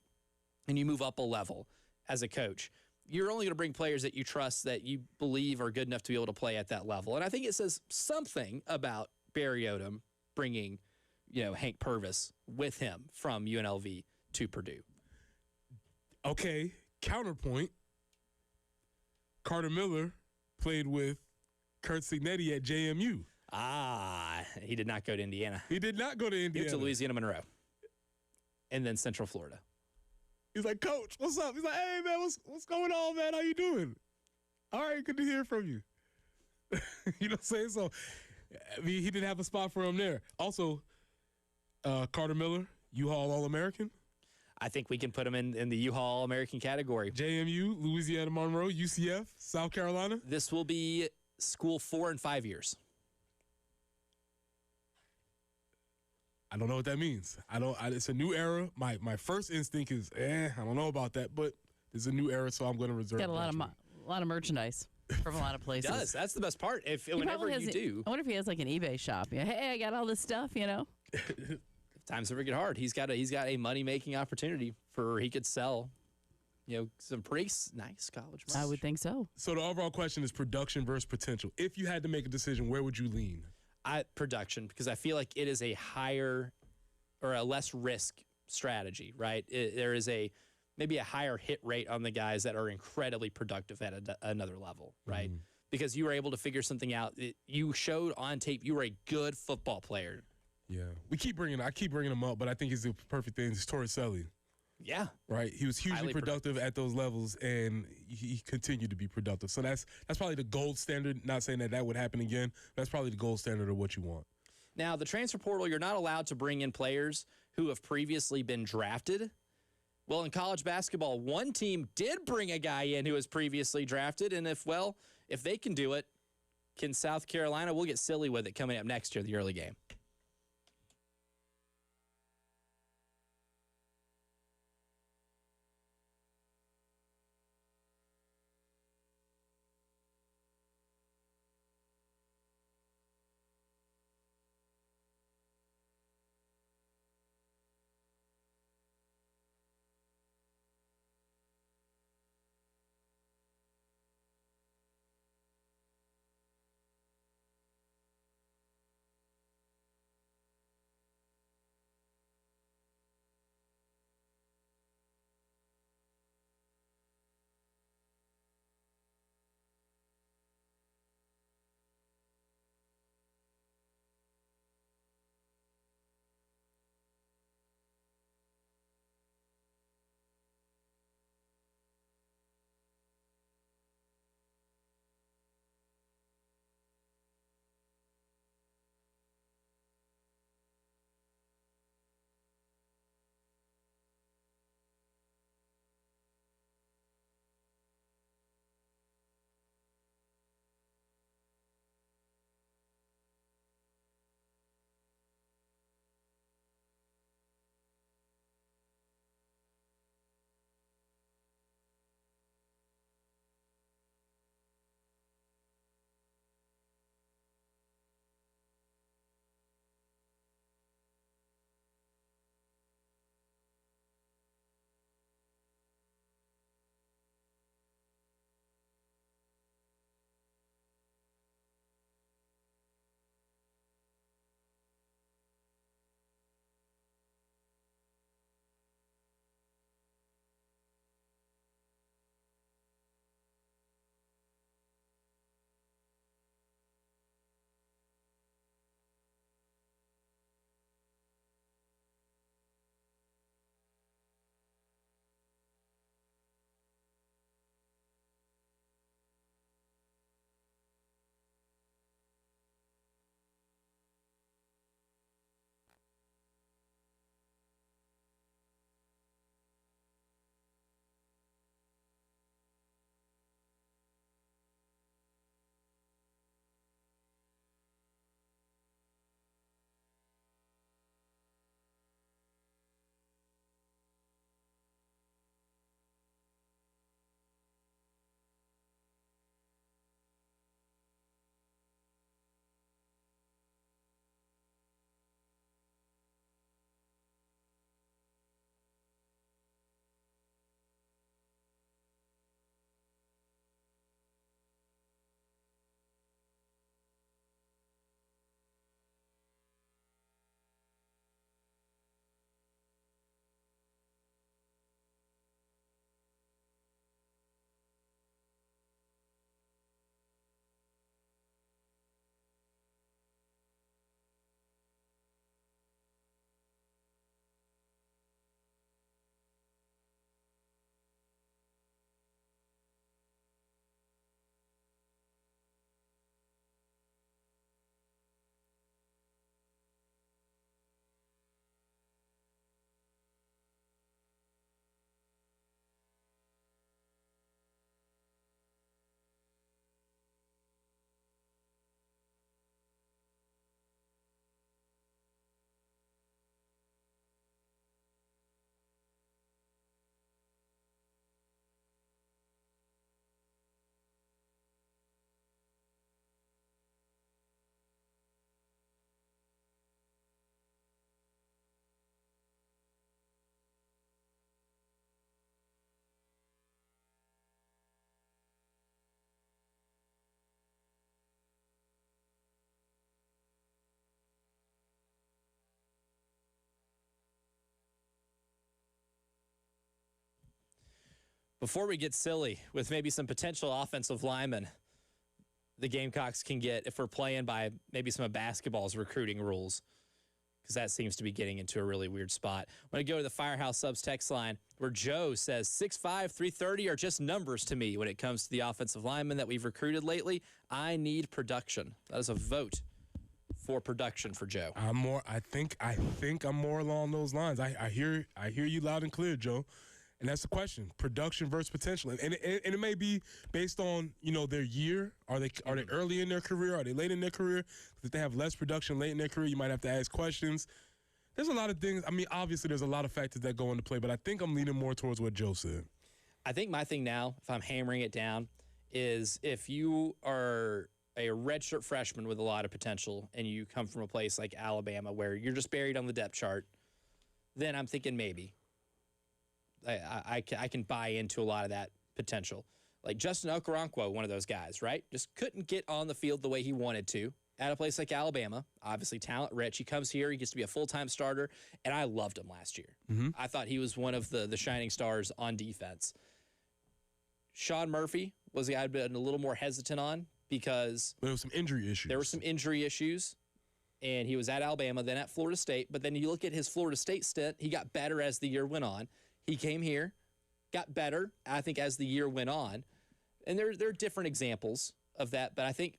and you move up a level as a coach, you're only going to bring players that you trust, that you believe are good enough to be able to play at that level. And I think it says something about Barry Odom bringing, Hank Purvis with him from UNLV to Purdue. Okay, counterpoint. Carter Miller played with Kurt Signetti at JMU. He did not go to Indiana. He did not go to Indiana. He went to Louisiana Monroe. And then Central Florida. He's like, Coach, what's up? He's like, hey, man, what's going on, man? How you doing? All right, good to hear from you. You know what I'm saying? So, I mean, he didn't have a spot for him there. Also, Carter Miller, U-Haul All-American. I think we can put him in the U-Haul All-American category. JMU, Louisiana Monroe, UCF, South Carolina. This will be school 4 and 5 years. I don't know what that means. It's a new era. My first instinct is, I don't know about that, but it's a new era, so I'm going to reserve. Got a lot of merchandise from a lot of places. It does. That's the best part. Whenever you do. I wonder if he has like an eBay shop. Hey, I got all this stuff, If times ever get hard, he's got a money-making opportunity he could sell, some pretty nice college merch. I would think so. So the overall question is production versus potential. If you had to make a decision, where would you lean? Production, because I feel like it is a higher or a less risk strategy, right? There is maybe a higher hit rate on the guys that are incredibly productive at another level, right? Because you were able to figure something out. You showed on tape you were a good football player. Yeah, I keep bringing him up, but I think he's the perfect thing. It's Torricelli. Yeah, right. He was hugely productive at those levels, and he continued to be productive. So that's probably the gold standard. Not saying that would happen again. That's probably the gold standard of what you want. Now, the transfer portal, you're not allowed to bring in players who have previously been drafted. Well, in college basketball, one team did bring a guy in who was previously drafted, and if they can do it, can South Carolina? We'll get silly with it coming up next year, the early game. Before we get silly with maybe some potential offensive linemen the Gamecocks can get if we're playing by maybe some of basketball's recruiting rules, because that seems to be getting into a really weird spot. I'm going to go to the Firehouse Subs text line where Joe says 6'5", 330 are just numbers to me when it comes to the offensive linemen that we've recruited lately. I need production. That is a vote for production for Joe. I think I'm more along those lines. I hear you loud and clear, Joe. And that's the question: production versus potential, and it may be based on their year. Are they early in their career? Are they late in their career? If they have less production late in their career, you might have to ask questions. There's a lot of things. I mean, obviously, there's a lot of factors that go into play, but I think I'm leaning more towards what Joe said. I think my thing now, if I'm hammering it down, is if you are a redshirt freshman with a lot of potential and you come from a place like Alabama where you're just buried on the depth chart, then I'm thinking maybe. I can buy into a lot of that potential. Like Justin Okoronkwo, one of those guys, right? Just couldn't get on the field the way he wanted to at a place like Alabama. Obviously talent rich. He comes here, he gets to be a full-time starter, and I loved him last year. Mm-hmm. I thought he was one of the shining stars on defense. Sean Murphy was the guy I'd been a little more hesitant on because there was some injury issues. There were some injury issues, and he was at Alabama, then at Florida State. But then you look at his Florida State stint, he got better as the year went on. He came here, got better, I think, as the year went on. And there are different examples of that. But I think,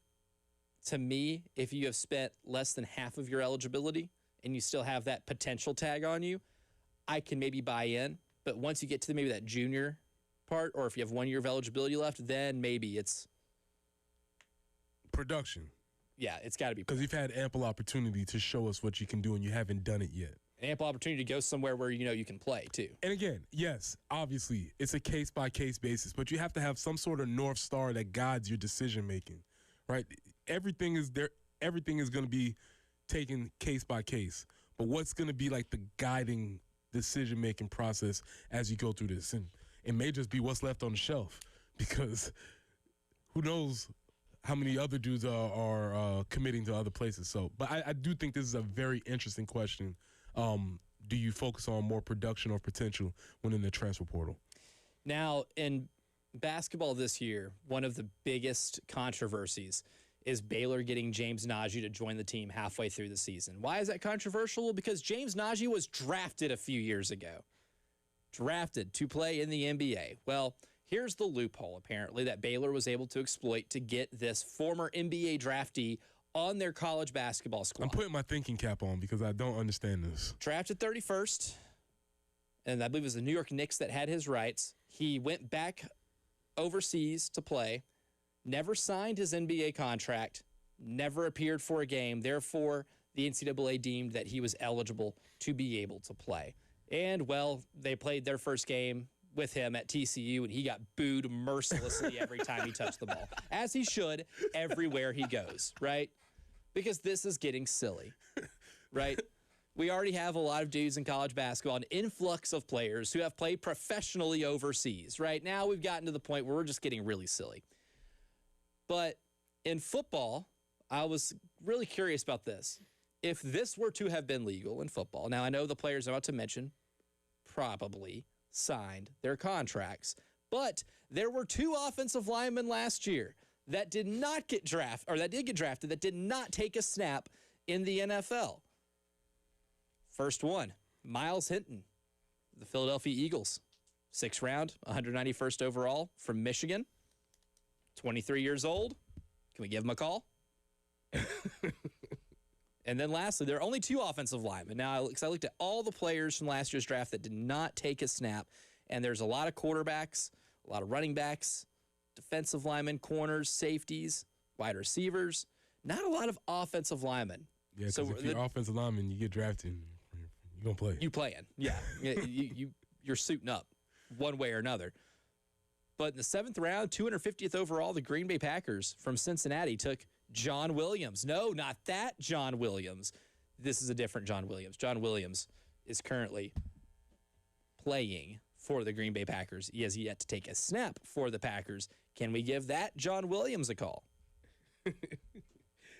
to me, if you have spent less than half of your eligibility and you still have that potential tag on you, I can maybe buy in. But once you get to maybe that junior part, or if you have 1 year of eligibility left, then maybe it's production. Yeah, it's got to be. Because you've had ample opportunity to show us what you can do, and you haven't done it yet. An ample opportunity to go somewhere where you can play too. And again, yes, obviously it's a case by case basis, but you have to have some sort of North Star that guides your decision making, right? Everything is there. Everything is going to be taken case by case, but what's going to be like the guiding decision making process as you go through this? And it may just be what's left on the shelf, because who knows how many other dudes are committing to other places. So, but I do think this is a very interesting question. Do you focus on more production or potential when in the transfer portal? Now, in basketball this year, one of the biggest controversies is Baylor getting James Najee to join the team halfway through the season. Why is that controversial? Because James Najee was drafted a few years ago. Drafted to play in the NBA. Well, here's the loophole, apparently, that Baylor was able to exploit to get this former NBA draftee on their college basketball squad. I'm putting my thinking cap on because I don't understand this. Drafted 31st, and I believe it was the New York Knicks that had his rights. He went back overseas to play, never signed his NBA contract, never appeared for a game. Therefore, the NCAA deemed that he was eligible to be able to play. And, well, they played their first game with him at TCU, and he got booed mercilessly every time he touched the ball, as he should everywhere he goes, right? Because this is getting silly, right? We already have a lot of dudes in college basketball, an influx of players who have played professionally overseas, right? Now we've gotten to the point where we're just getting really silly. But in football, I was really curious about this. If this were to have been legal in football, now I know the players I'm about to mention probably signed their contracts, but there were 2 offensive linemen last year that did not get drafted, or that did get drafted, that did not take a snap in the NFL. First one, Miles Hinton, the Philadelphia Eagles, 6th round, 191st overall from Michigan, 23 years old. Can we give him a call? And then lastly, there are only 2 offensive linemen. Now, I looked at all the players from last year's draft that did not take a snap, and there's a lot of quarterbacks, a lot of running backs, defensive linemen, corners, safeties, wide receivers, not a lot of offensive linemen. Yeah, because if you're offensive lineman, you get drafted, you're going to play. You playing, yeah. You're suiting up one way or another. But in the 7th round, 250th overall, the Green Bay Packers from Cincinnati took John Williams. No, not that John Williams. This is a different John Williams. John Williams is currently playing for the Green Bay Packers. He has yet to take a snap for the Packers. Can we give that John Williams a call?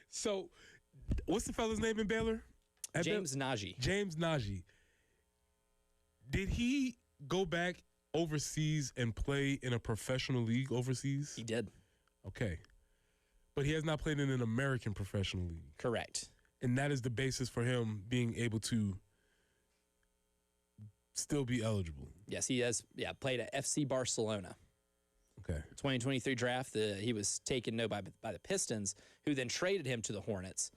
So, what's the fella's name in Baylor? James Najee. James Najee. Did he go back overseas and play in a professional league overseas? He did. Okay. But he has not played in an American professional league. Correct. And that is the basis for him being able to still be eligible. Yes, he has played at FC Barcelona. Okay. 2023 draft, he was taken by the Pistons, who then traded him to the Hornets.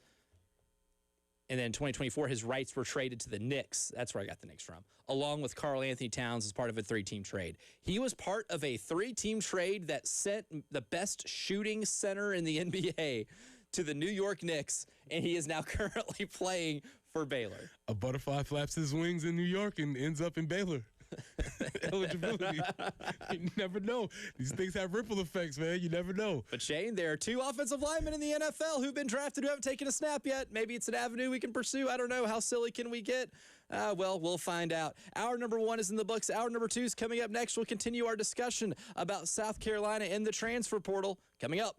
And then 2024, his rights were traded to the Knicks. That's where I got the Knicks from, along with Karl Anthony Towns as part of a 3-team trade. He was part of a 3-team trade that sent the best shooting center in the NBA to the New York Knicks, and he is now currently playing for Baylor. A butterfly flaps his wings in New York and ends up in Baylor. Eligibility. You never know. These things have ripple effects, man. You never know. But Shane, there are 2 offensive linemen in the NFL who've been drafted who haven't taken a snap yet. Maybe it's an avenue we can pursue. I don't know. How silly can we get? Well, we'll find out. Hour number 1 is in the books. Hour number 2 is coming up next. We'll continue our discussion about South Carolina and the transfer portal coming up.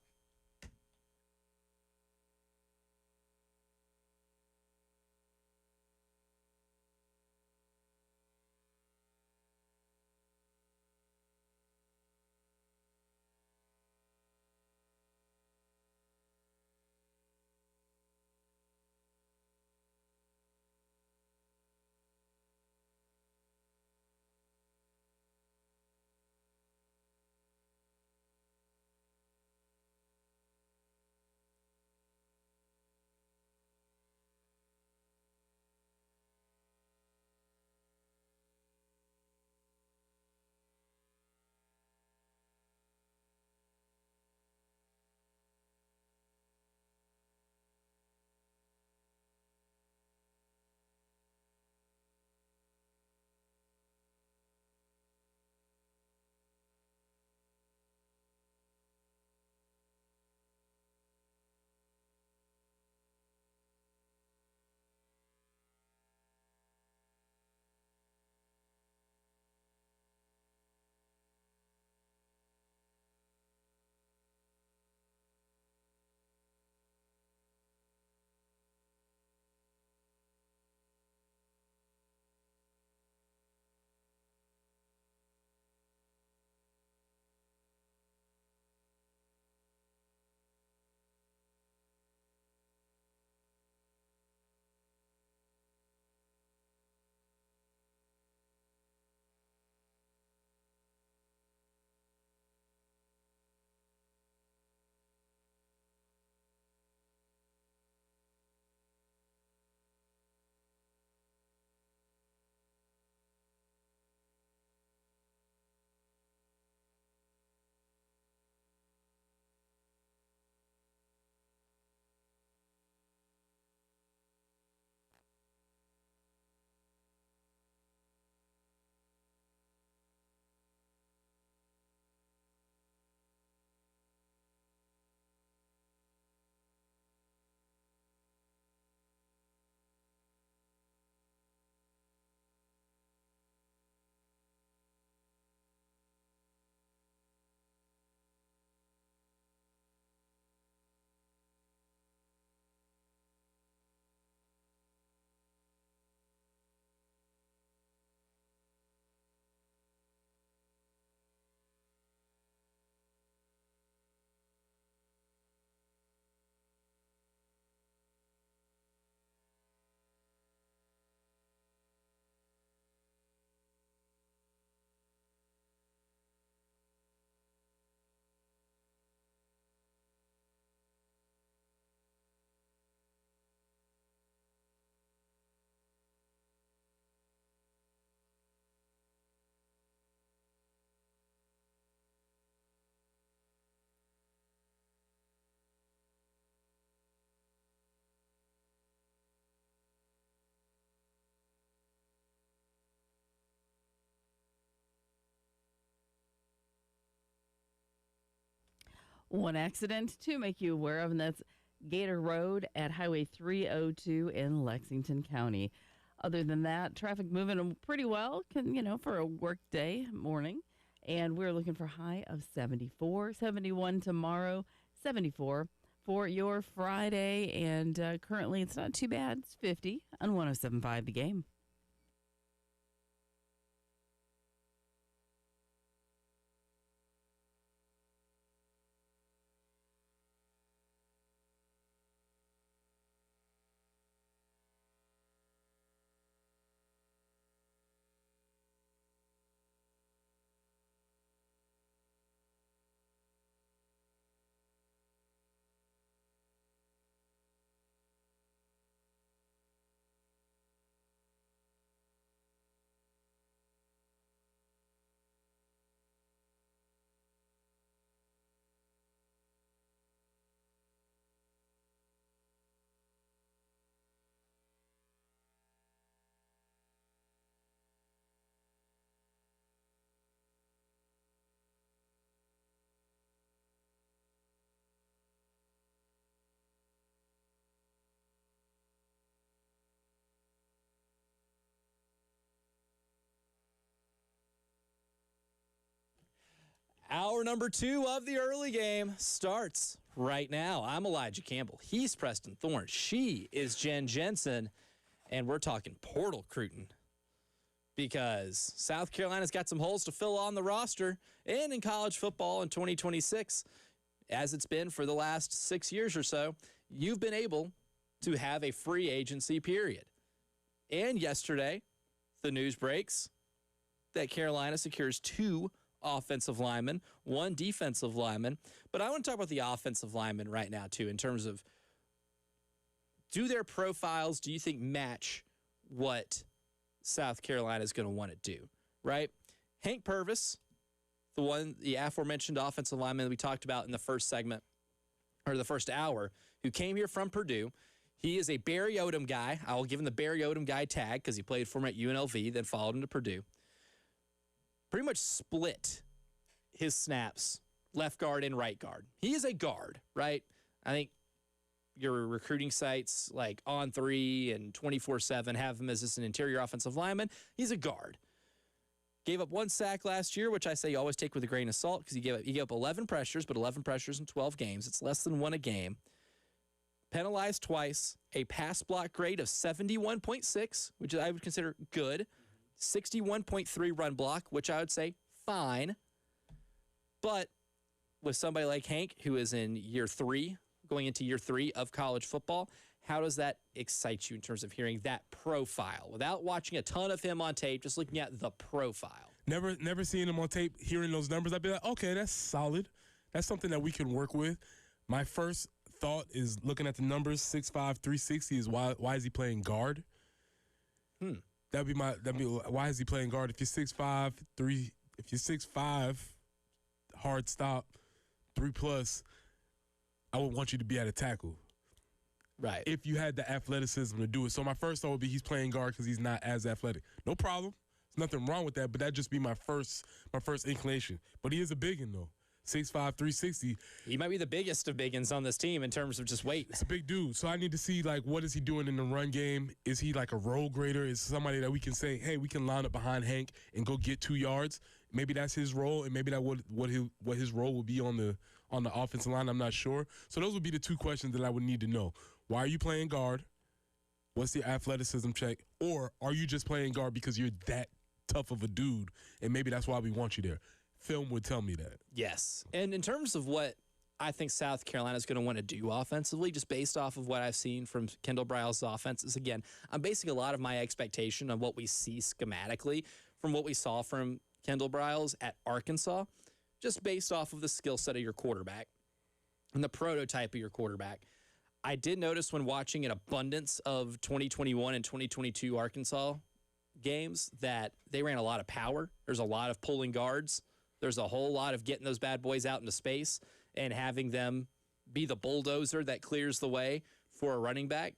One accident to make you aware of, and that's Gator Road at Highway 302 in Lexington County. Other than that, traffic moving pretty well, for a work day morning. And we're looking for a high of 74, 71 tomorrow, 74 for your Friday. And currently it's not too bad. It's 50 on 107.5 The Game. Hour number 2 of the early game starts right now. I'm Elijah Campbell. He's Preston Thorne. She is Jen Jensen. And we're talking portal recruiting because South Carolina's got some holes to fill on the roster and in college football in 2026, as it's been for the last 6 years or so. You've been able to have a free agency period. And yesterday, the news breaks that Carolina secures 2 offensive linemen, 1 defensive lineman. But I want to talk about the offensive linemen right now, too, in terms of, do their profiles, do you think, match what South Carolina is going to want to do, right? Hank Purvis, the aforementioned offensive lineman that we talked about in the first segment, or the first hour, who came here from Purdue. He is a Barry Odom guy. I will give him the Barry Odom guy tag because he played for him at UNLV, then followed him to Purdue. Pretty much split his snaps, left guard and right guard. He is a guard, right? I think your recruiting sites like On3 and 24/7 have him as just an interior offensive lineman. He's a guard. Gave up 1 sack last year, which I say you always take with a grain of salt because he gave up 11 pressures, but 11 pressures in 12 games. It's less than 1 a game. Penalized twice, a pass block grade of 71.6, which I would consider good. 61.3 run block, which I would say fine. But with somebody like Hank, who is in year 3, going into year 3 of college football, how does that excite you in terms of hearing that profile without watching a ton of him on tape, just looking at the profile? Never seeing him on tape, hearing those numbers, I'd be like, okay, that's solid. That's something that we can work with. My first thought is looking at the numbers, 6'5", 360 is why is he playing guard? That'd be why is he playing guard? If you're 6'5", hard stop, 3+, I would want you to be at a tackle. Right. If you had the athleticism to do it. So my first thought would be he's playing guard because he's not as athletic. No problem. There's nothing wrong with that, but that'd just be my first inclination. But he is a biggin, though. 6'5", 360. He might be the biggest of biggins on this team in terms of just weight. It's a big dude. So I need to see, like, what is he doing in the run game? Is he like a roll grader? Is somebody that we can say, hey, we can line up behind Hank and go get 2 yards? Maybe that's his role, and maybe that what his role would be on the offensive line. I'm not sure. So those would be the 2 questions that I would need to know. Why are you playing guard? What's the athleticism check? Or are you just playing guard because you're that tough of a dude, and maybe that's why we want you there? Film would tell me that. Yes. And in terms of what I think South Carolina is going to want to do offensively, just based off of what I've seen from Kendall Briles' offenses, again, I'm basing a lot of my expectation on what we see schematically from what we saw from Kendall Briles at Arkansas, just based off of the skill set of your quarterback and the prototype of your quarterback. I did notice when watching an abundance of 2021 and 2022 Arkansas games that they ran a lot of power. There's a lot of pulling guards. There's a whole lot of getting those bad boys out into space and having them be the bulldozer that clears the way for a running back.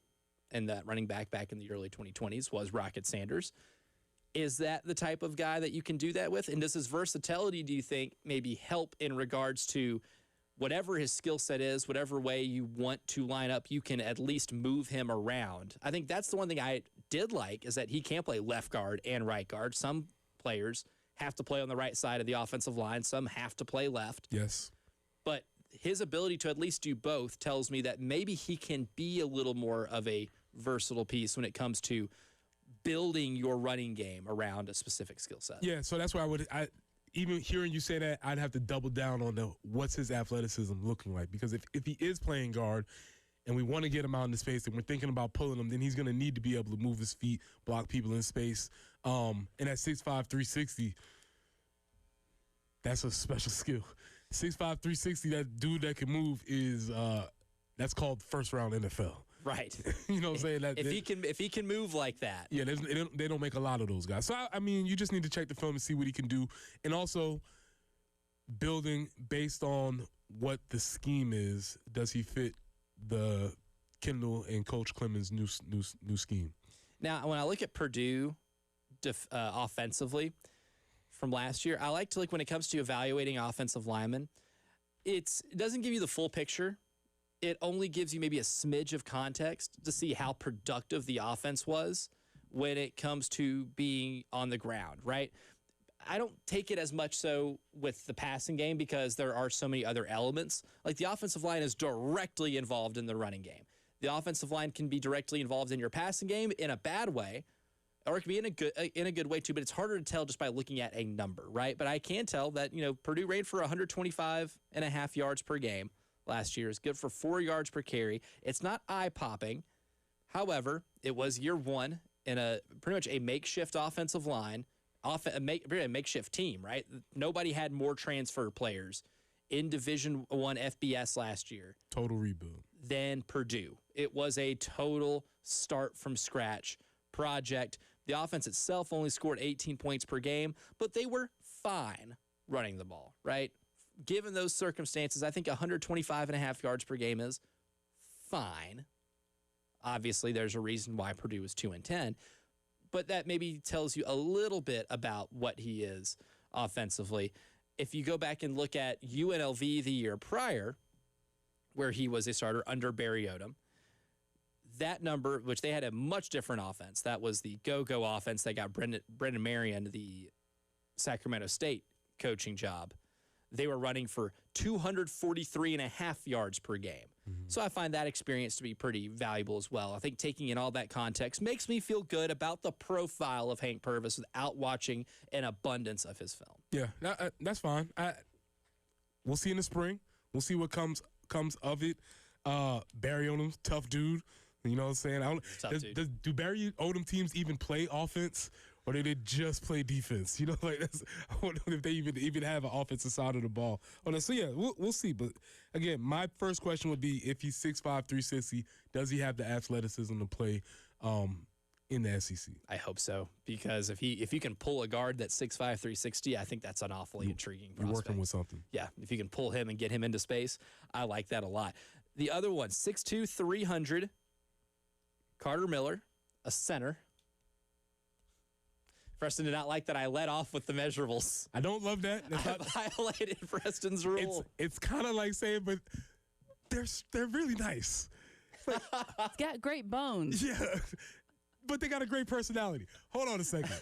And that running back in the early 2020s was Rocket Sanders. Is that the type of guy that you can do that with? And does his versatility, do you think, maybe help in regards to whatever his skill set is, whatever way you want to line up, you can at least move him around? I think that's the one thing I did like, is that he can play left guard and right guard. Some players have to play on the right side of the offensive line. Some have to play left. Yes. But his ability to at least do both tells me that maybe he can be a little more of a versatile piece when it comes to building your running game around a specific skill set. Yeah, so that's why even hearing you say that, I'd have to double down on what's his athleticism looking like. Because if he is playing guard and we want to get him out into space and we're thinking about pulling him, then he's going to need to be able to move his feet, block people in space. And at 6'5", 360, that's a special skill. 6'5", 360, that dude that can move is that's called first round NFL. Right. You know what I'm saying? If he can move like that. Yeah, they don't make a lot of those guys. So, I mean, you just need to check the film and see what he can do. And also, building based on what the scheme is, does he fit the Kendall and Coach Clemens' new scheme? Now, when I look at Purdue offensively from last year, I like to look when it comes to evaluating offensive linemen. It doesn't give you the full picture. It only gives you maybe a smidge of context to see how productive the offense was when it comes to being on the ground, right? I don't take it as much so with the passing game because there are so many other elements. Like the offensive line is directly involved in the running game. The offensive line can be directly involved in your passing game in a bad way, or it can be in a good way too, but it's harder to tell just by looking at a number, right? But I can tell that, Purdue ran for 125.5 yards per game last year. It's good for 4 yards per carry. It's not eye-popping. However, it was year one in a pretty much a makeshift offensive line, a makeshift team, right? Nobody had more transfer players in Division I FBS last year. Total rebuild. Than Purdue. It was a total start from scratch project. The offense itself only scored 18 points per game, but they were fine running the ball, right? Given those circumstances, I think 125.5 yards per game is fine. Obviously, there's a reason why Purdue is 2-10, but that maybe tells you a little bit about what he is offensively. If you go back and look at UNLV the year prior, where he was a starter under Barry Odom, that number, which they had a much different offense, that was the go-go offense that got Brendan Marion the Sacramento State coaching job. They were running for 243.5 yards per game. Mm-hmm. So I find that experience to be pretty valuable as well. I think taking in all that context makes me feel good about the profile of Hank Purvis without watching an abundance of his film. Yeah, that's fine. We'll see in the spring. We'll see what comes of it. Barry Odom, tough dude. You know what I'm saying? Do Barry Odom teams even play offense, or do they just play defense? I wonder if they even have an offensive side of the ball. So yeah, we'll see. But again, my first question would be, if he's 6'5", 360, does he have the athleticism to play in the SEC? I hope so, because if you can pull a guard that's 6'5", 360, I think that's an awfully intriguing prospect. You're working with something. Yeah, if you can pull him and get him into space, I like that a lot. The other one, 6'2", 300, Carter Miller, a center. Preston did not like that I led off with the measurables. I don't love that. I violated Preston's rule. It's kind of like saying, but they're really nice. It's got great bones. Yeah. But they got a great personality. Hold on a second.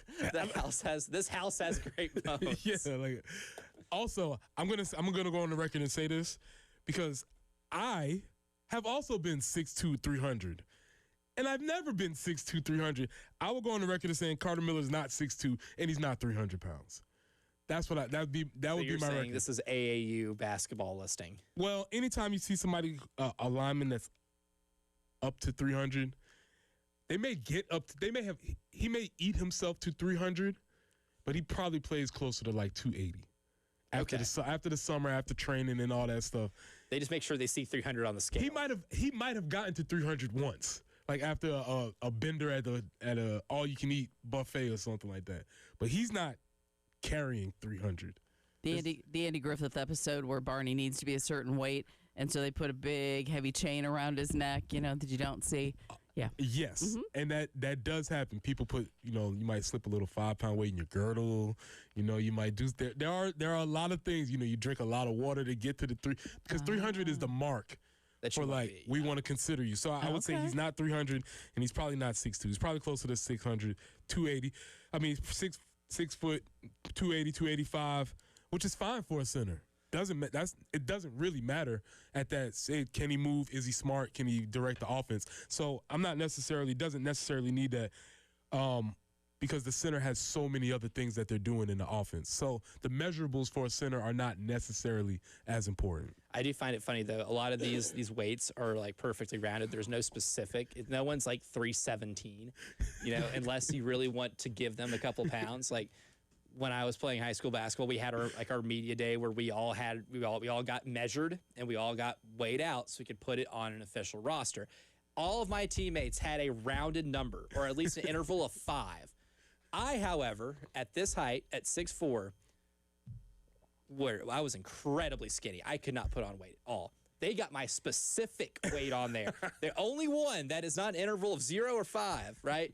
This house has great bones. Yeah. Also, I'm gonna go on the record and say this, because I have also been 6'2", 300. And I've never been 6'2", 300. I will go on the record as saying Carter Miller is not 6'2", and he's not 300 pounds. That would be my record. This is AAU basketball listing. Well, anytime you see somebody, a lineman that's up to 300, he may eat himself to 300, but he probably plays closer to like 280. After the summer, after training and all that stuff. They just make sure they see 300 on the scale. He might have gotten to 300 once, like after a bender at a all-you-can-eat buffet or something like that. But he's not carrying 300. The Andy Griffith episode where Barney needs to be a certain weight, and so they put a big, heavy chain around his neck, that you don't see. Yeah. Yes. Mm-hmm. And that does happen. People put, you might slip a little 5-pound weight in your girdle. You might do, there are a lot of things, you drink a lot of water to get to the 300, because 300 is the mark for we want to consider you. So I would say he's not 300, and he's probably not 6'2". He's probably closer to 600, 280. I mean, 6 foot, 280, 285, which is fine for a center. It doesn't really matter at that. Say, can he move? Is he smart? Can he direct the offense? So doesn't necessarily need that, because the center has so many other things that they're doing in the offense. So the measurables for a center are not necessarily as important. I do find it funny though. A lot of these weights are like perfectly rounded. There's no specific. No one's like 317, unless you really want to give them a couple pounds. Like, when I was playing high school basketball, we had our media day where we all got measured and we all got weighed out so we could put it on an official roster. All of my teammates had a rounded number, or at least an interval of 5. I, however, at this height, at 6'4", where I was incredibly skinny. I could not put on weight at all. They got my specific weight on there. The only one that is not an interval of 0 or 5, right?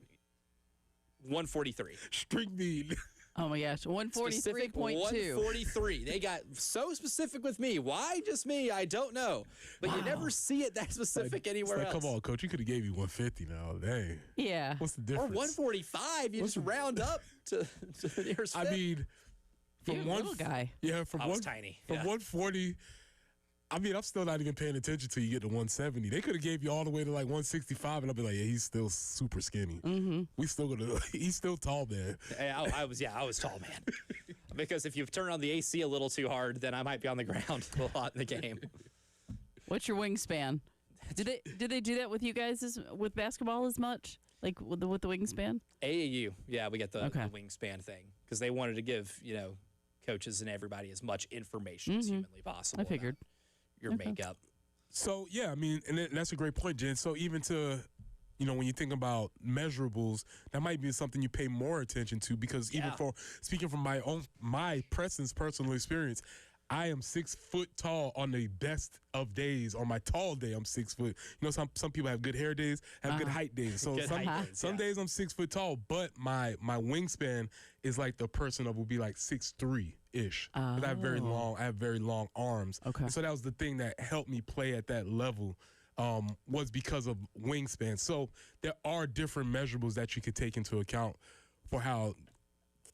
143. String mean. Oh my gosh, 143.2. 143. They got so specific with me. Why just me? I don't know. But you never see it that specific anywhere else. Come on, Coach. You could have gave me 150 now. Dang. Yeah. What's the difference? Or 145. You just round up to the nearest I mean, You little guy. Yeah, from I was tiny. From Yeah. 140. I mean, I'm still not even paying attention till you get to 170. They could have gave you all the way to like 165, and I'll be like, yeah, he's still super skinny. Mm-hmm. He's still tall, man. I was tall, man. Because if you turn on the AC a little too hard, then I might be on the ground a lot in the game. What's your wingspan? Did they do that with you guys with basketball as much? Like with the wingspan? AAU, yeah, we got the Okay. wingspan thing because they wanted to give coaches and everybody as much information as humanly possible. I figured. about your makeup. So yeah, I mean, and that's a great point, Jen. So even to, when you think about measurables, that might be something you pay more attention to because even for speaking from my personal experience, I am 6 foot tall on the best of days. On my tall day, I'm 6 foot. Some people have good hair days, have good height days. So Good height days, some days I'm 6 foot tall, but my wingspan is like the person that will be like 6'3" ish. I have very long arms. Okay. And so that was the thing that helped me play at that level. Was because of wingspan. So there are different measurables that you could take into account for how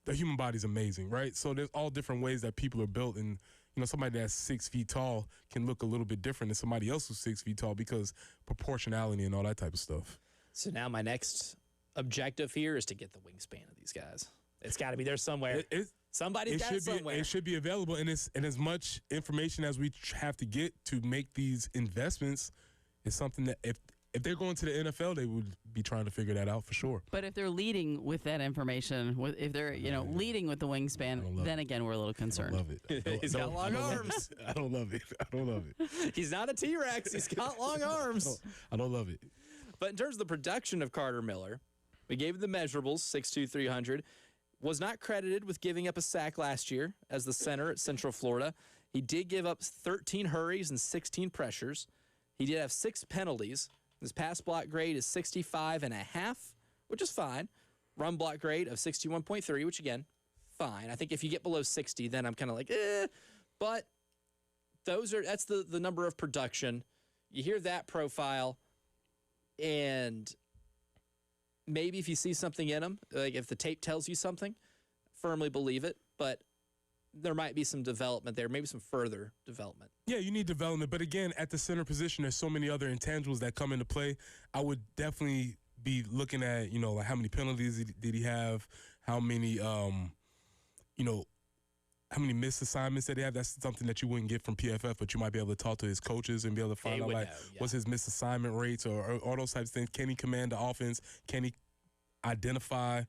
the human body is amazing, right? So there's all different ways that people are built, and somebody that's 6 feet tall can look a little bit different than somebody else who's 6 feet tall because proportionality and all that type of stuff. So now my next objective here is to get the wingspan of these guys. It's got to be there somewhere. Somebody's got it somewhere. It should be available, and as much information as we have to get to make these investments is something that if they're going to the NFL, they would be trying to figure that out for sure. But if they're leading with that information, if they're leading with the wingspan, then again we're a little concerned. I love it. He's got long arms. I don't love it. He's not a T-Rex. He's got long arms. I don't love it. But in terms of the production of Carter Miller, we gave the measurables, 6'2", 300. Was not credited with giving up a sack last year as the center at Central Florida. He did give up 13 hurries and 16 pressures. He did have 6 penalties. His pass block grade is 65.5, which is fine. Run block grade of 61.3, which again, fine. I think if you get below 60, then I'm kind of like, But that's the number of production. You hear that profile, and maybe if you see something in him, like if the tape tells you something, firmly believe it. But there might be some development there, maybe some further development. Yeah, you need development. But again, at the center position, there's so many other intangibles that come into play. I would definitely be looking at, like how many penalties did he have? How many, how many missed assignments did he have? That's something that you wouldn't get from PFF, but you might be able to talk to his coaches and be able to find out, what's his missed assignment rates or all those types of things. Can he command the offense? Can he identify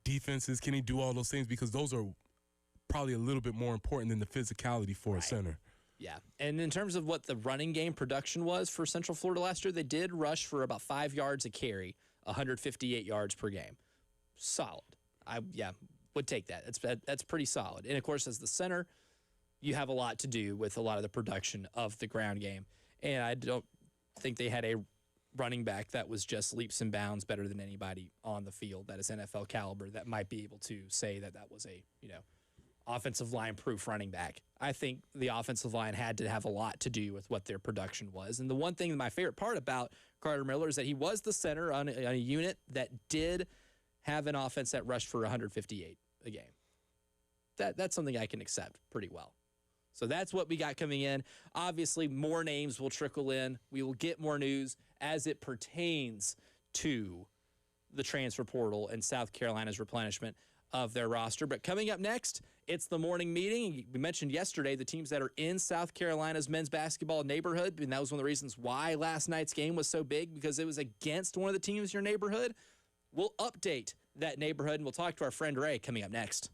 defenses? Can he do all those things? Because those are probably a little bit more important than the physicality for a center. Yeah, and in terms of what the running game production was for Central Florida last year, they did rush for about 5 yards a carry, 158 yards per game. Solid. I would take that. That's pretty solid. And, of course, as the center, you have a lot to do with a lot of the production of the ground game. And I don't think they had a running back that was just leaps and bounds better than anybody on the field that is NFL caliber that might be able to say that was a, offensive line proof running back. I think the offensive line had to have a lot to do with what their production was. And the one thing, my favorite part about Carter Miller is that he was the center on a unit that did have an offense that rushed for 158 a game. That's something I can accept pretty well. So that's what we got coming in. Obviously, more names will trickle in. We will get more news as it pertains to the transfer portal and South Carolina's replenishment of their roster. But coming up next, it's the morning meeting. We mentioned yesterday the teams that are in South Carolina's men's basketball neighborhood, and that was one of the reasons why last night's game was so big, because it was against one of the teams in your neighborhood. We'll update that neighborhood, and we'll talk to our friend Ray coming up next.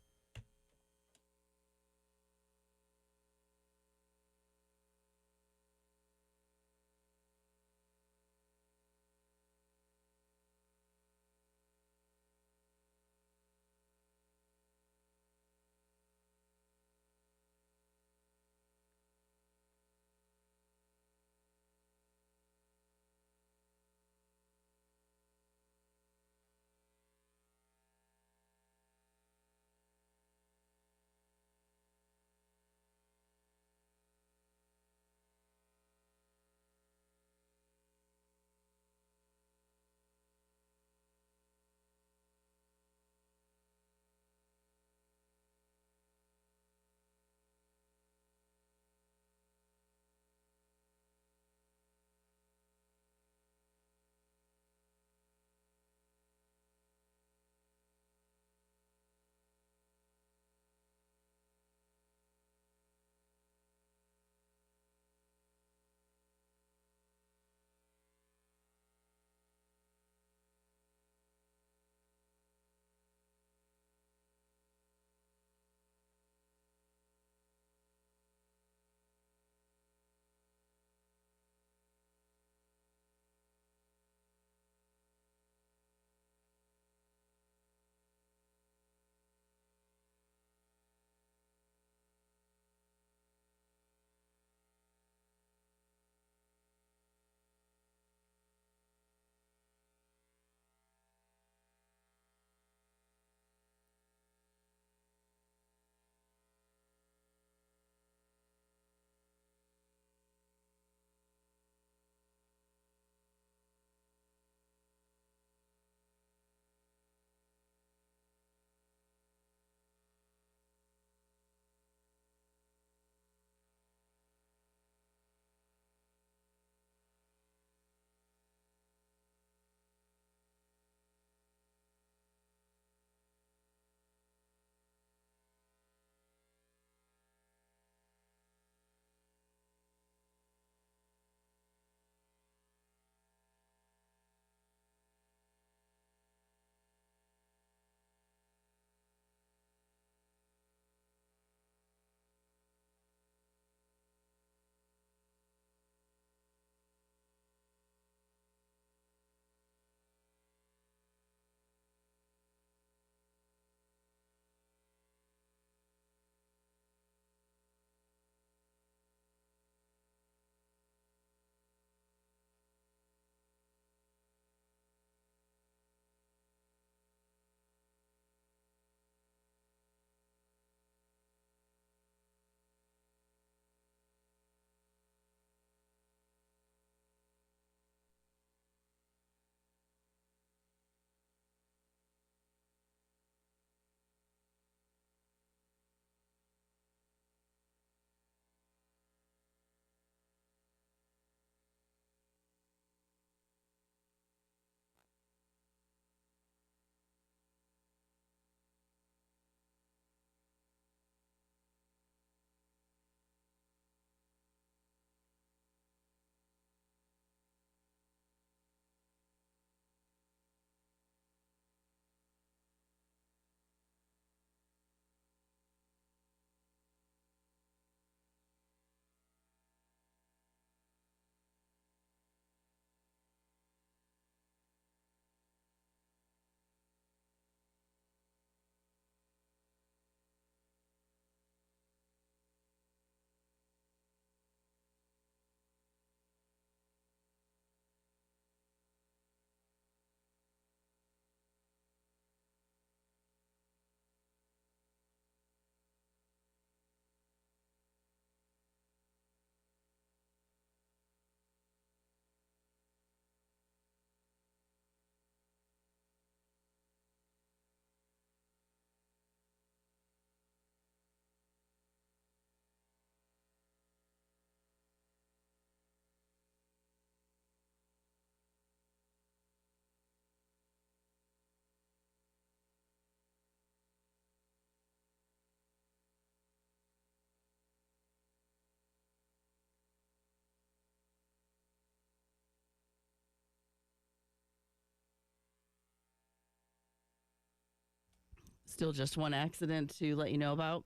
Still just one accident to let you know about.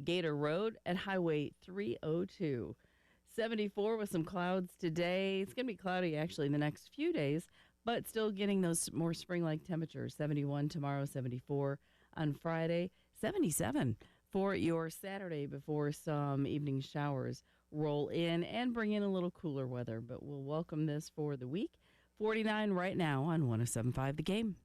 Gator Road at Highway 302. 74 with some clouds today. It's going to be cloudy actually the next few days, but still getting those more spring-like temperatures. 71 tomorrow, 74 on Friday, 77 for your Saturday before some evening showers roll in and bring in a little cooler weather. But we'll welcome this for the week. 49 right now on 107.5 The Game.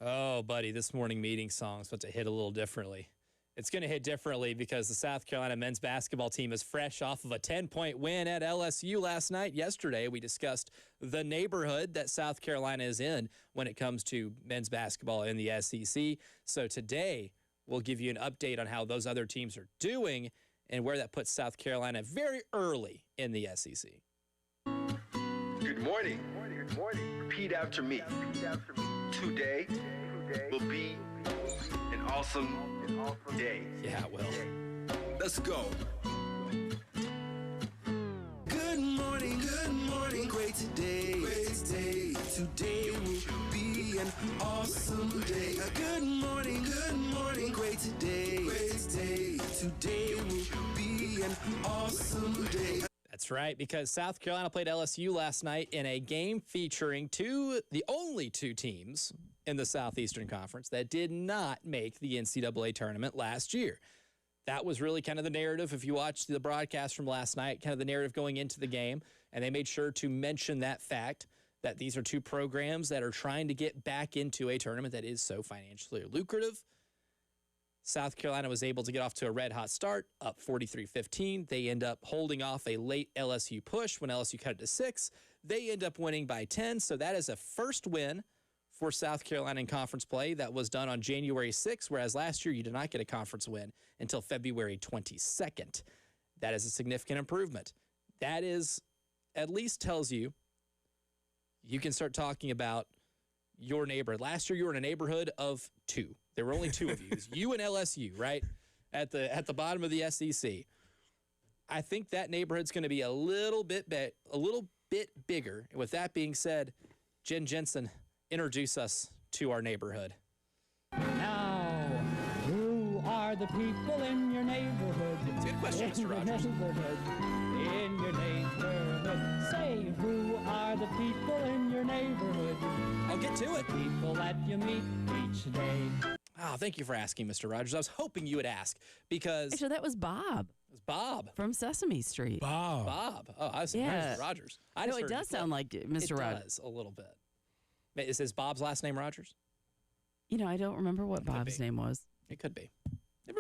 Oh, buddy, this morning meeting song's about to hit a little differently. It's going to hit differently because the South Carolina men's basketball team is fresh off of a 10-point win at LSU last night. Yesterday, we discussed the neighborhood that South Carolina is in when it comes to men's basketball in the SEC. So today, we'll give you an update on how those other teams are doing and where that puts South Carolina very early in the SEC. Good morning. Good morning. Repeat after me. Today will be an awesome day. Yeah, it will. Let's go. Good morning, great today. Today will be an awesome day. Good morning, great today. Today will be an awesome day. That's right, because South Carolina played LSU last night in a game featuring the only two teams in the Southeastern Conference that did not make the NCAA tournament last year. That was really kind of the narrative. If you watched the broadcast from last night, kind of the narrative going into the game, and they made sure to mention that fact that these are two programs that are trying to get back into a tournament that is so financially lucrative. South Carolina was able to get off to a red-hot start, up 43-15. They end up holding off a late LSU push when LSU cut it to 6. They end up winning by 10, so that is a first win for South Carolina in conference play. That was done on January 6th, whereas last year you did not get a conference win until February 22nd. That is a significant improvement. That is, at least tells you, you can start talking about your neighborhood. Last year you were in a neighborhood of 2. There were only 2 of you. It was you and LSU, right? At the bottom of the SEC. I think that neighborhood's going to be a little bit bigger. And with that being said, Jen Jensen, introduce us to our neighborhood. Now, who are the people in your neighborhood? It's a good question, Mr. Rogers. In your neighborhood. Say, who are the people in your neighborhood? I'll get to it. People that you meet each day. Oh, thank you for asking, Mr. Rogers. I was hoping you would ask because Actually, that was Bob it was Bob. from Sesame Street. Bob. Oh, I was Yeah. Mr. Rogers. I No, just it heard you does play. sound like Mr. It Rogers. does a little bit. Is Bob's last name Rogers? You know, I don't remember what Bob's be. name was. It could be. Maybe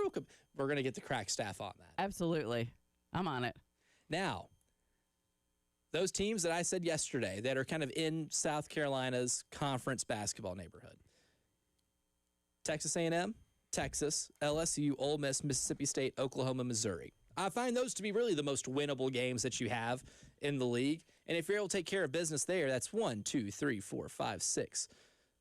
we're going to get the crack staff on that. Absolutely. I'm on it. Now, those teams that I said yesterday that are kind of in South Carolina's conference basketball neighborhood. Texas A&M, Texas, LSU, Ole Miss, Mississippi State, Oklahoma, Missouri. I find those to be really the most winnable games that you have in the league. And if you're able to take care of business there, that's 1, 2, 3, 4, 5, 6.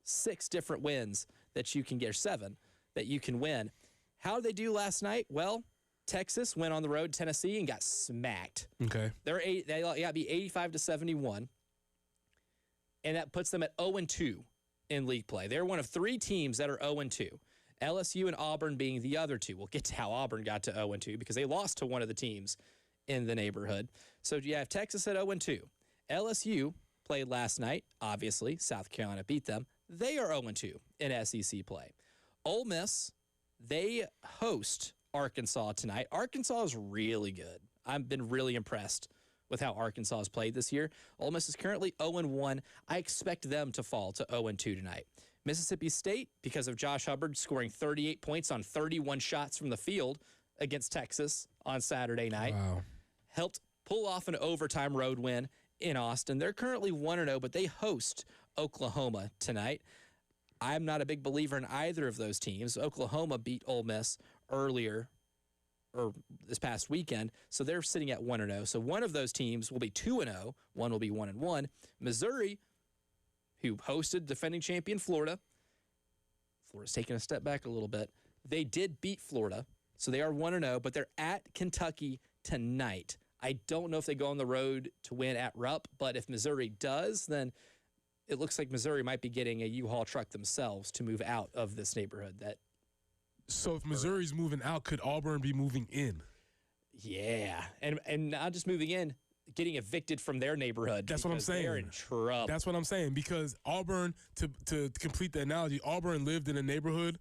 6 different wins that you can get, or 7 that you can win. How did they do last night? Well, Texas went on the road to Tennessee and got smacked. Okay. They got beat 85-71, and that puts them at 0-2 in league play. They're one of 3 teams that are 0-2. LSU and Auburn being the other 2. We'll get to how Auburn got to 0-2 because they lost to one of the teams in the neighborhood. So you have Texas at 0-2. LSU played last night. Obviously, South Carolina beat them. They are 0-2 in SEC play. Ole Miss, they host Arkansas tonight. Arkansas is really good. I've been really impressed with how Arkansas has played this year. Ole Miss is currently 0-1. I expect them to fall to 0-2 tonight. Mississippi State, because of Josh Hubbard scoring 38 points on 31 shots from the field against Texas on Saturday night, helped pull off an overtime road win in Austin. They're currently 1-0, but they host Oklahoma tonight. I'm not a big believer in either of those teams. Oklahoma beat Ole Miss earlier, or this past weekend, so they're sitting at 1-0. So one of those teams will be 2-0, one will be 1-1. Missouri, who hosted defending champion Florida's taking a step back a little bit. They did beat Florida, so they are 1-0, but they're at Kentucky tonight. I don't know if they go on the road to win at Rupp, but if Missouri does, then it looks like Missouri might be getting a U-Haul truck themselves to move out of this neighborhood. So if Missouri's moving out, could Auburn be moving in? Yeah, and not just moving in, getting evicted from their neighborhood. That's what I'm saying. They're in trouble. That's what I'm saying, because Auburn, to complete the analogy, Auburn lived in a neighborhood.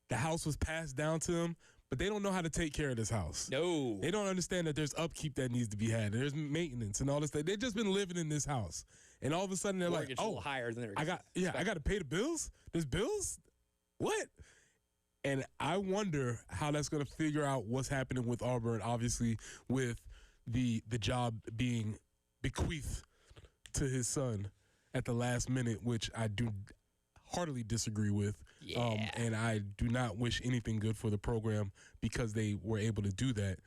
The house was passed down to them, but they don't know how to take care of this house. No. They don't understand that there's upkeep that needs to be had. There's maintenance and all this stuff. They've just been living in this house. And all of a sudden they're Mortgage like, a little higher than I got to pay the bills? There's bills? What? And I wonder how that's going to figure out what's happening with Auburn, obviously, with the job being bequeathed to his son at the last minute, which I do heartily disagree with. Yeah. And I do not wish anything good for the program because they were able to do that.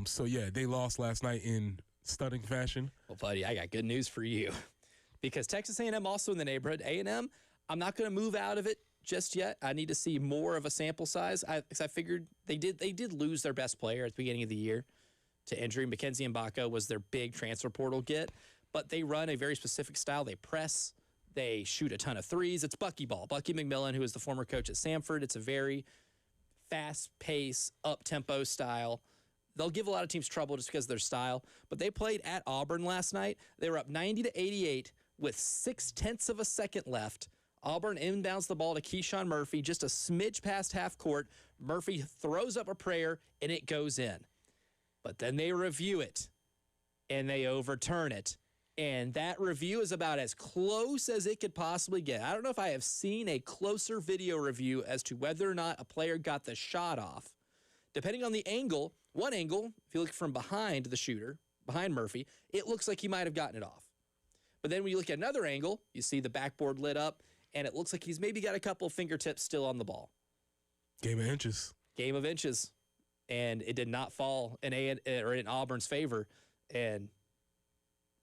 So, yeah, they lost last night in stunning fashion. Well, buddy, I got good news for you. Because Texas A&M also in the neighborhood. A&M, I'm not going to move out of it just yet. I need to see more of a sample size. Because I figured they did lose their best player at the beginning of the year to injury. Mackenzie Mbaka was their big transfer portal get. But they run a very specific style. They press. They shoot a ton of threes. It's Bucky ball. Bucky McMillan, who is the former coach at Samford. It's a very fast-paced, up-tempo style. They'll give a lot of teams trouble just because of their style. But they played at Auburn last night. They were up 90-88 with 0.6 of a second left. Auburn inbounds the ball to Keyshawn Murphy, just a smidge past half court. Murphy throws up a prayer, and it goes in. But then they review it, and they overturn it. And that review is about as close as it could possibly get. I don't know if I have seen a closer video review as to whether or not a player got the shot off. Depending on the angle, one angle, if you look from behind the shooter, behind Murphy, it looks like he might have gotten it off. But then when you look at another angle, you see the backboard lit up, and it looks like he's maybe got a couple of fingertips still on the ball. Game of inches. Game of inches. And it did not fall in Auburn's favor. And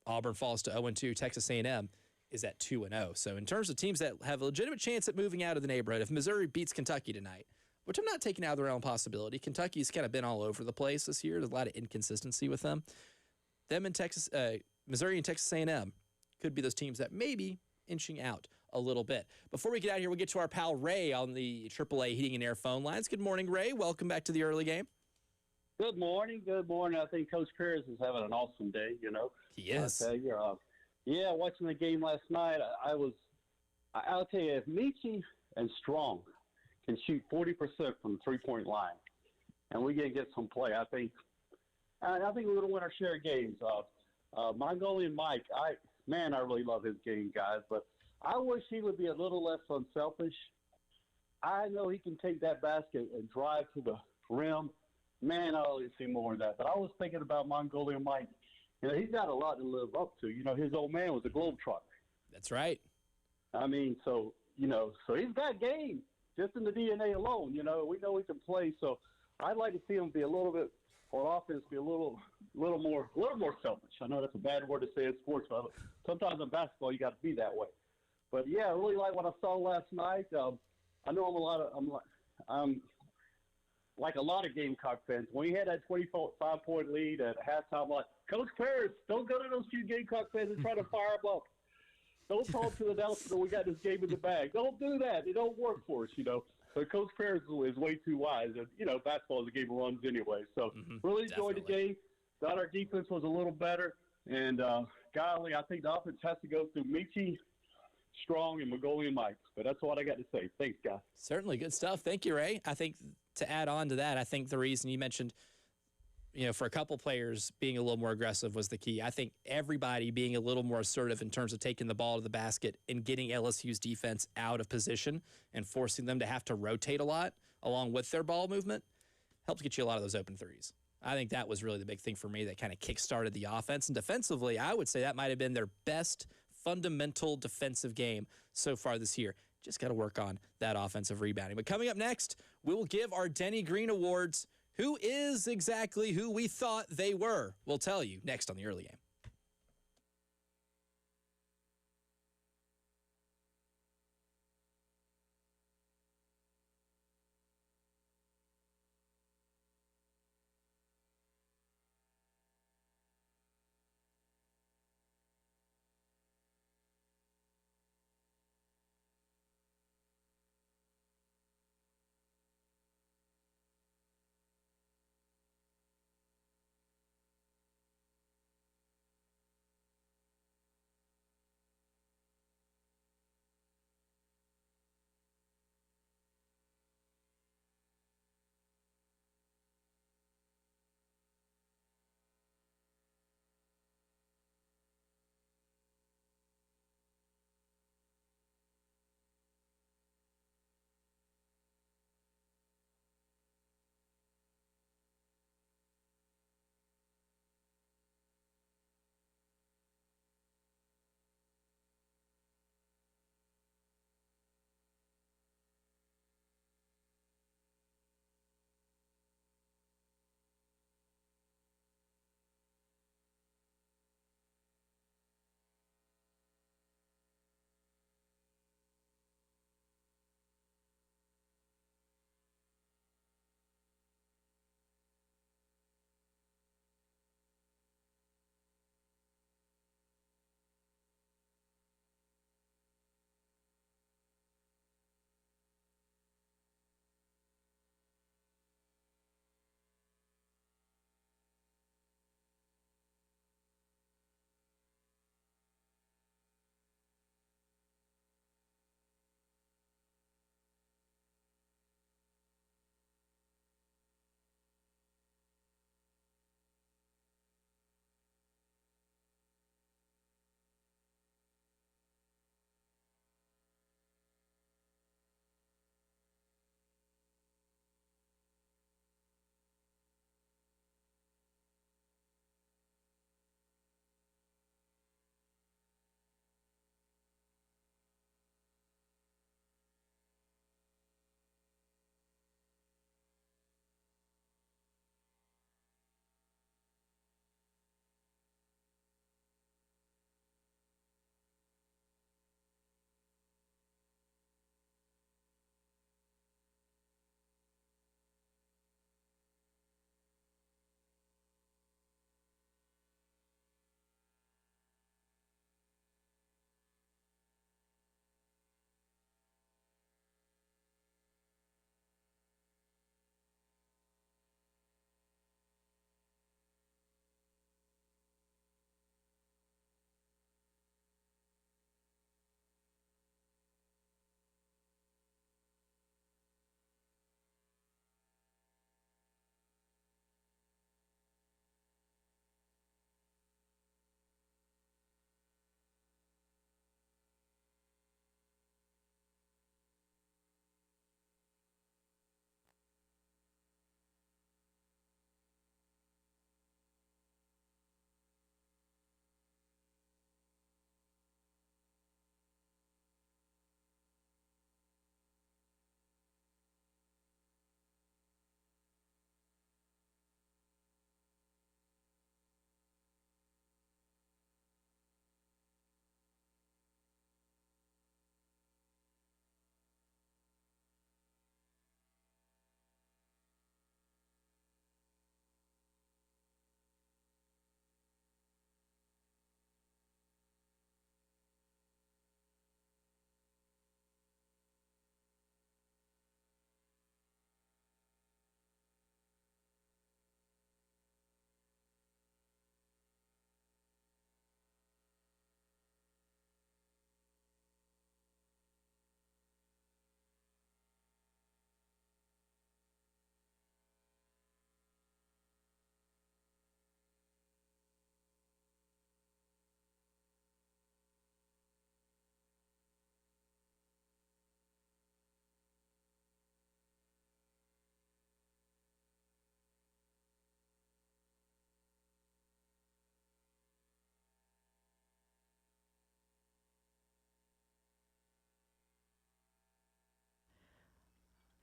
Auburn falls to 0-2. Texas A&M is at 2-0. So in terms of teams that have a legitimate chance at moving out of the neighborhood, if Missouri beats Kentucky tonight, which I'm not taking out of the realm of possibility, Kentucky's kind of been all over the place this year. There's a lot of inconsistency with them. Them and Missouri and Texas A&M could be those teams that may be inching out a little bit. Before we get out of here, we'll get to our pal Ray on the AAA Heating and Air phone lines. Good morning, Ray. Welcome back to the early game. Good morning. Good morning. I think Coach Pierce is having an awesome day, you know. He is. I'll tell you, watching the game last night, I'll tell you, if Michi and Strong can shoot 40% from the three-point line and we can get some play, I think we're going to win our share of games. Mongolian Mike, I really love his game, guys, but I wish he would be a little less unselfish. I know he can take that basket and drive to the rim. Man, I always see more of that. But I was thinking about Mongolian Mike. You know, he's got a lot to live up to. You know, his old man was a globetrotter. That's right. I mean, so he's got game just in the DNA alone. You know, we know he can play. So I'd like to see him be a little bit on offense, be a little more selfish. I know that's a bad word to say in sports, but sometimes in basketball you got to be that way. But yeah, I really like what I saw last night. I know I'm like a lot of Gamecock fans. When we had that 25-point lead at halftime, I'm like, Coach Pierce, don't go to those few Gamecock fans and try to fire them up. Don't talk to the announcer that we got this game in the bag. Don't do that. It don't work for us, you know. But Coach Pierce is way too wise. And, you know, basketball is a game of runs anyway. So really enjoyed the game. Thought our defense was a little better. And, golly, I think the offense has to go through Michi, Strong, and Mongolian Mike. But that's what I got to say. Thanks, guys. Certainly good stuff. Thank you, Ray. I think to add on to that, I think the reason you mentioned, for a couple players, being a little more aggressive was the key. I think everybody being a little more assertive in terms of taking the ball to the basket and getting LSU's defense out of position and forcing them to have to rotate a lot along with their ball movement helps get you a lot of those open threes. I think that was really the big thing for me that kind of kick-started the offense. And defensively, I would say that might have been their best fundamental defensive game so far this year. Just got to work on that offensive rebounding. But coming up next, we will give our Denny Green Awards. Who is exactly who we thought they were? We'll tell you next on the early game.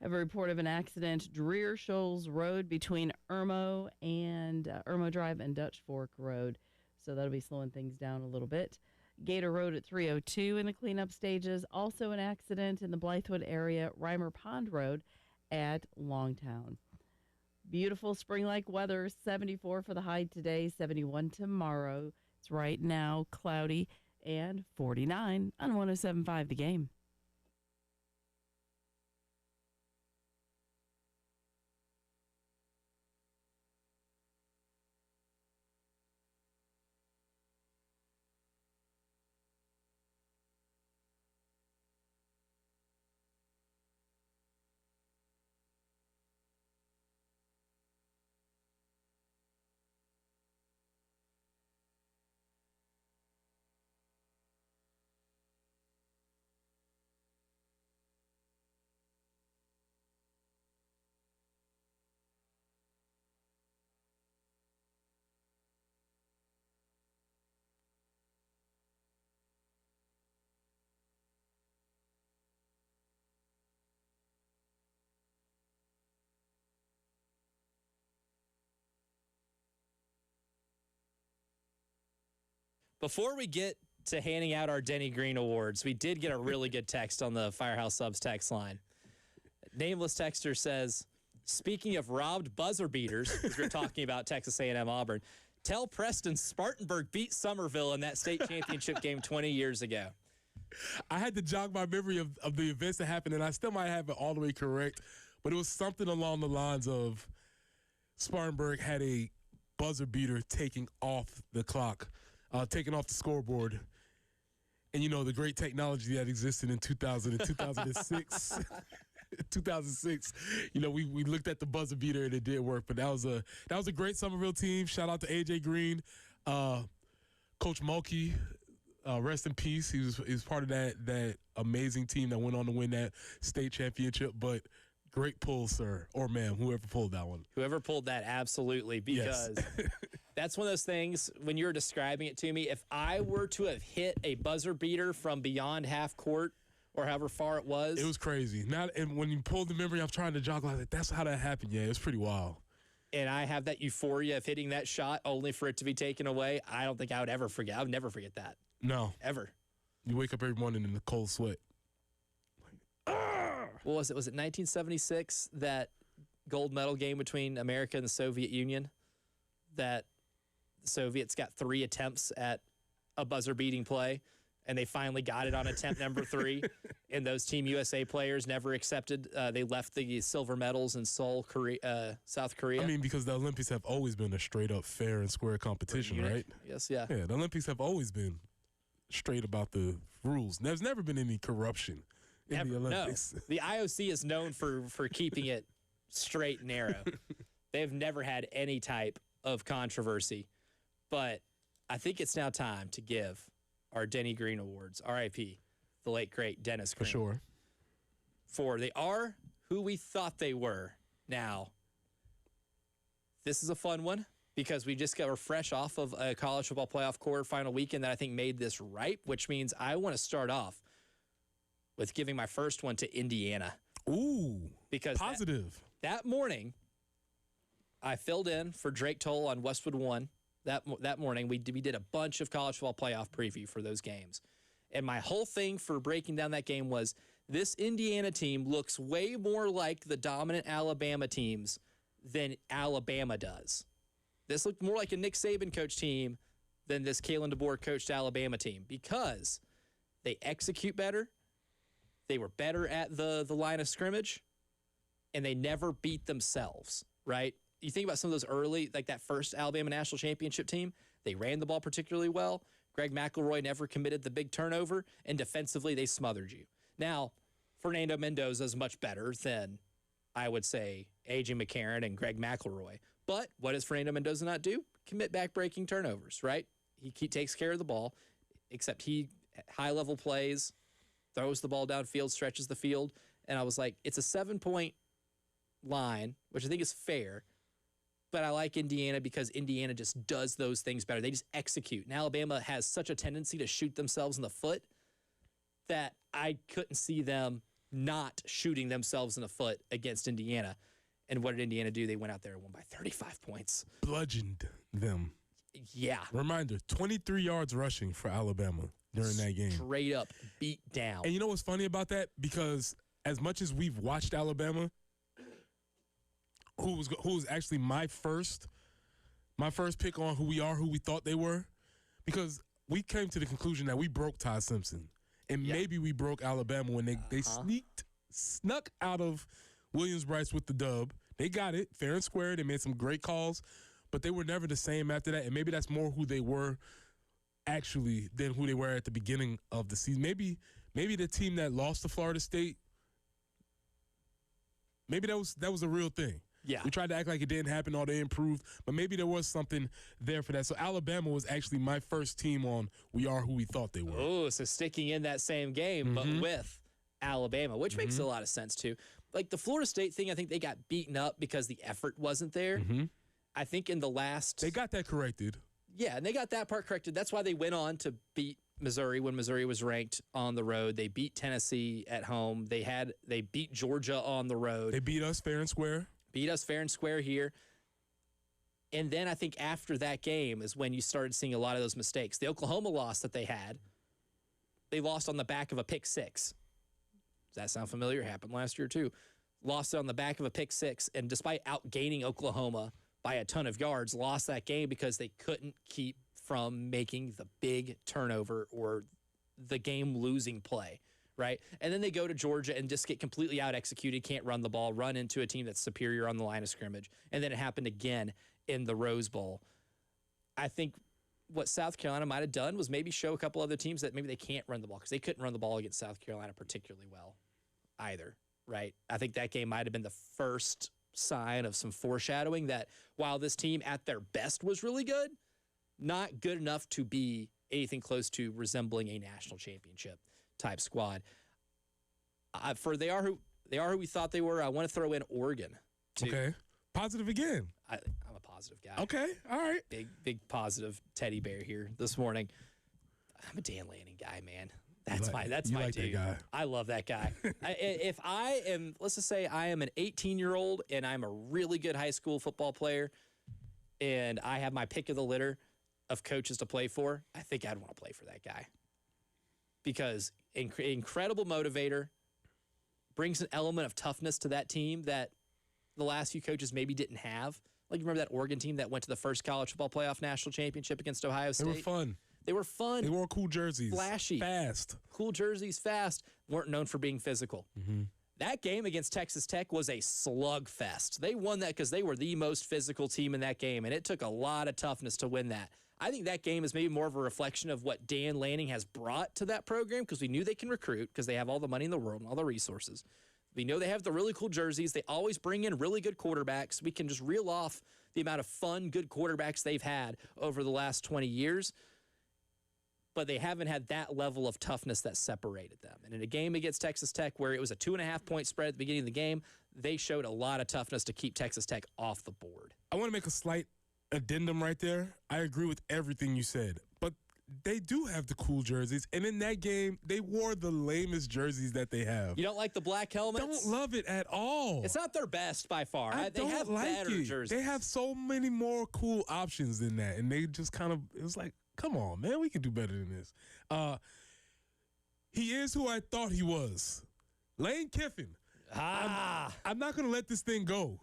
have a report of an accident, Dreer Shoals Road between Irmo and Irmo Drive and Dutch Fork Road. So that'll be slowing things down a little bit. Gator Road at 302 in the cleanup stages. Also an accident in the Blythewood area, Reimer Pond Road at Longtown. Beautiful spring-like weather, 74 for the high today, 71 tomorrow. It's right now cloudy and 49 on 107.5 The Game. Before we get to handing out our Denny Green Awards, we did get a really good text on the Firehouse Subs text line. Nameless texter says, speaking of robbed buzzer beaters, as we're talking about Texas A&M Auburn, tell Preston Spartanburg beat Somerville in that state championship game 20 years ago. I had to jog my memory of the events that happened, and I still might have it all the way correct, but it was something along the lines of Spartanburg had a buzzer beater taking off the clock, taking off the scoreboard. And, you know, the great technology that existed in 2000 and 2006. 2006, you know, we looked at the buzzer beater and it did work. But that was a great Somerville team. Shout out to AJ Green, Coach Mulkey, rest in peace. He was part of that amazing team that went on to win that state championship. But great pull, sir, or ma'am, whoever pulled that one. Whoever pulled that, absolutely, because yes. That's one of those things, when you're describing it to me, if I were to have hit a buzzer beater from beyond half court or however far it was crazy. And when you pulled the memory, I'm trying to jog, like, that's how that happened. Yeah, it was pretty wild. And I have that euphoria of hitting that shot only for it to be taken away. I don't think I would ever forget. I would never forget that. No. Ever. You wake up every morning in the cold sweat. What was it? Was it 1976, that gold medal game between America and the Soviet Union, that the Soviets got 3 attempts at a buzzer-beating play, and they finally got it on attempt number 3, and those Team USA players never accepted. They left the silver medals in Seoul, South Korea. I mean, because the Olympics have always been a straight-up fair and square competition, right? Yes, yeah. Yeah, the Olympics have always been straight about the rules. There's never been any corruption in the Olympics. No. The IOC is known for keeping it straight and narrow. They've never had any type of controversy. But I think it's now time to give our Denny Green Awards, R.I.P., the late, great Dennis Green. For sure. For they are who we thought they were. Now, this is a fun one because we just got fresh off of a college football playoff quarterfinal weekend that I think made this ripe, which means I want to start off with giving my first one to Indiana. Ooh, because positive. That morning, I filled in for Drake Toll on Westwood One. That morning, we did a bunch of college football playoff preview for those games. And my whole thing for breaking down that game was this Indiana team looks way more like the dominant Alabama teams than Alabama does. This looked more like a Nick Saban coach team than this Kalen DeBoer coached Alabama team because they execute better. They were better at the line of scrimmage, and they never beat themselves, right? You think about some of those early, like that first Alabama national championship team, they ran the ball particularly well. Greg McElroy never committed the big turnover, and defensively they smothered you. Now, Fernando Mendoza is much better than, I would say, A.J. McCarron and Greg McElroy. But what does Fernando Mendoza not do? Commit back-breaking turnovers, right? He takes care of the ball, except he high-level plays, throws the ball downfield, stretches the field. And I was like, it's a 7-point line, which I think is fair. But I like Indiana because Indiana just does those things better. They just execute. And Alabama has such a tendency to shoot themselves in the foot that I couldn't see them not shooting themselves in the foot against Indiana. And what did Indiana do? They went out there and won by 35 points. Bludgeoned them. Yeah. Reminder, 23 yards rushing for Alabama during that game. Straight up beat down. And you know what's funny about that? Because as much as we've watched Alabama, who was actually my first pick on who we thought they were, because we came to the conclusion that we broke Ty Simpson. And maybe we broke Alabama when they snuck out of Williams-Brice with the dub. They got it fair and square. They made some great calls, but they were never the same after that. And maybe that's more who they were actually than who they were at the beginning of the season. Maybe the team that lost to Florida State, maybe that was a real thing. Yeah. We tried to act like it didn't happen or they improved, but maybe there was something there for that. So Alabama was actually my first team on we are who we thought they were. Oh, so sticking in that same game, but with Alabama, which makes a lot of sense too. Like the Florida State thing, I think they got beaten up because the effort wasn't there. I think in the last... They got that corrected. Yeah, and they got that part corrected. That's why they went on to beat Missouri when Missouri was ranked on the road. They beat Tennessee at home. They beat Georgia on the road. They beat us fair and square. Beat us fair and square here. And then I think after that game is when you started seeing a lot of those mistakes. The Oklahoma loss that they had, they lost on the back of a pick six. Does that sound familiar? Happened last year too. Lost on the back of a pick six, and despite outgaining Oklahoma by a ton of yards, lost that game because they couldn't keep from making the big turnover or the game-losing play, right? And then they go to Georgia and just get completely out-executed, can't run the ball, run into a team that's superior on the line of scrimmage. And then it happened again in the Rose Bowl. I think what South Carolina might have done was maybe show a couple other teams that maybe they can't run the ball because they couldn't run the ball against South Carolina particularly well either, right? I think that game might have been the first sign of some foreshadowing that while this team at their best was really good, not good enough to be anything close to resembling a national championship type squad. For they are who we thought they were. I want to throw in Oregon too. Okay, positive again. I'm a positive guy. Okay, all right. Big positive teddy bear here this morning. I'm a Dan Lanning guy, man. That's my like dude. that guy. I love that guy. If I am, let's just say I am an 18-year-old and I'm a really good high school football player, and I have my pick of the litter of coaches to play for, I think I'd want to play for that guy because incredible motivator, brings an element of toughness to that team that the last few coaches maybe didn't have. Like, you remember that Oregon team that went to the first college football playoff national championship against Ohio State? They were fun. They were fun. They wore cool jerseys. Flashy. Fast. Cool jerseys, fast. Weren't known for being physical. That game against Texas Tech was a slugfest. They won that because they were the most physical team in that game, and it took a lot of toughness to win that. I think that game is maybe more of a reflection of what Dan Lanning has brought to that program because we knew they can recruit because they have all the money in the world and all the resources. We know they have the really cool jerseys. They always bring in really good quarterbacks. We can just reel off the amount of fun, good quarterbacks they've had over the last 20 years. But they haven't had that level of toughness that separated them. And in a game against Texas Tech where it was a 2.5-point spread at the beginning of the game, they showed a lot of toughness to keep Texas Tech off the board. I want to make a slight addendum right there. I agree with everything you said, but they do have the cool jerseys. And in that game, they wore the lamest jerseys that they have. You don't like the black helmets? Don't love it at all. It's not their best by far. I They don't have like better it. jerseys. They have so many more cool options than that. And they just kind of, it was like, come on, man, we can do better than this. He is who I thought he was. Lane Kiffin. I'm not going to let this thing go.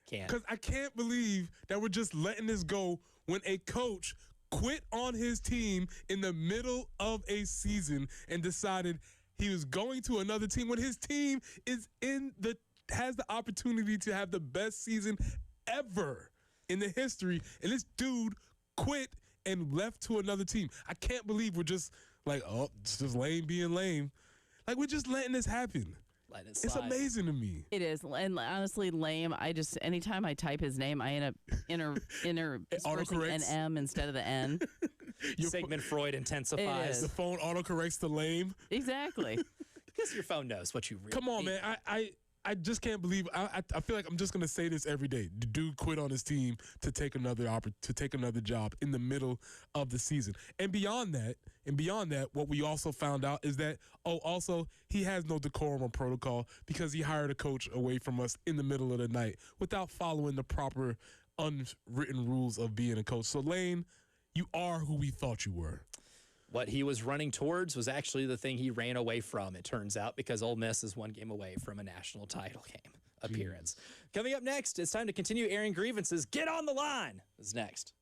Can't. Because I can't believe that we're just letting this go when a coach quit on his team in the middle of a season and decided he was going to another team when his team is has the opportunity to have the best season ever in the history, and this dude quit and left to another team. I can't believe we're just like, oh, it's just lame being lame. Like, we're just letting this happen. Let it It's slide. amazing to me. It is, and honestly, lame. Anytime I type his name, I end up interspersing an M instead of the N. Sigmund Freud intensifies. It is. The phone autocorrects to lame. Exactly. Because your phone knows what you really Come on, mean. man. I just can't believe. I feel like I'm just gonna say this every day. The dude quit on his team to take another job in the middle of the season. And beyond that, what we also found out is that also he has no decorum or protocol because he hired a coach away from us in the middle of the night without following the proper unwritten rules of being a coach. So Lane, you are who we thought you were. What he was running towards was actually the thing he ran away from, it turns out, because Ole Miss is one game away from a national title game appearance. Coming up next, it's time to continue airing grievances. Get on the line is next.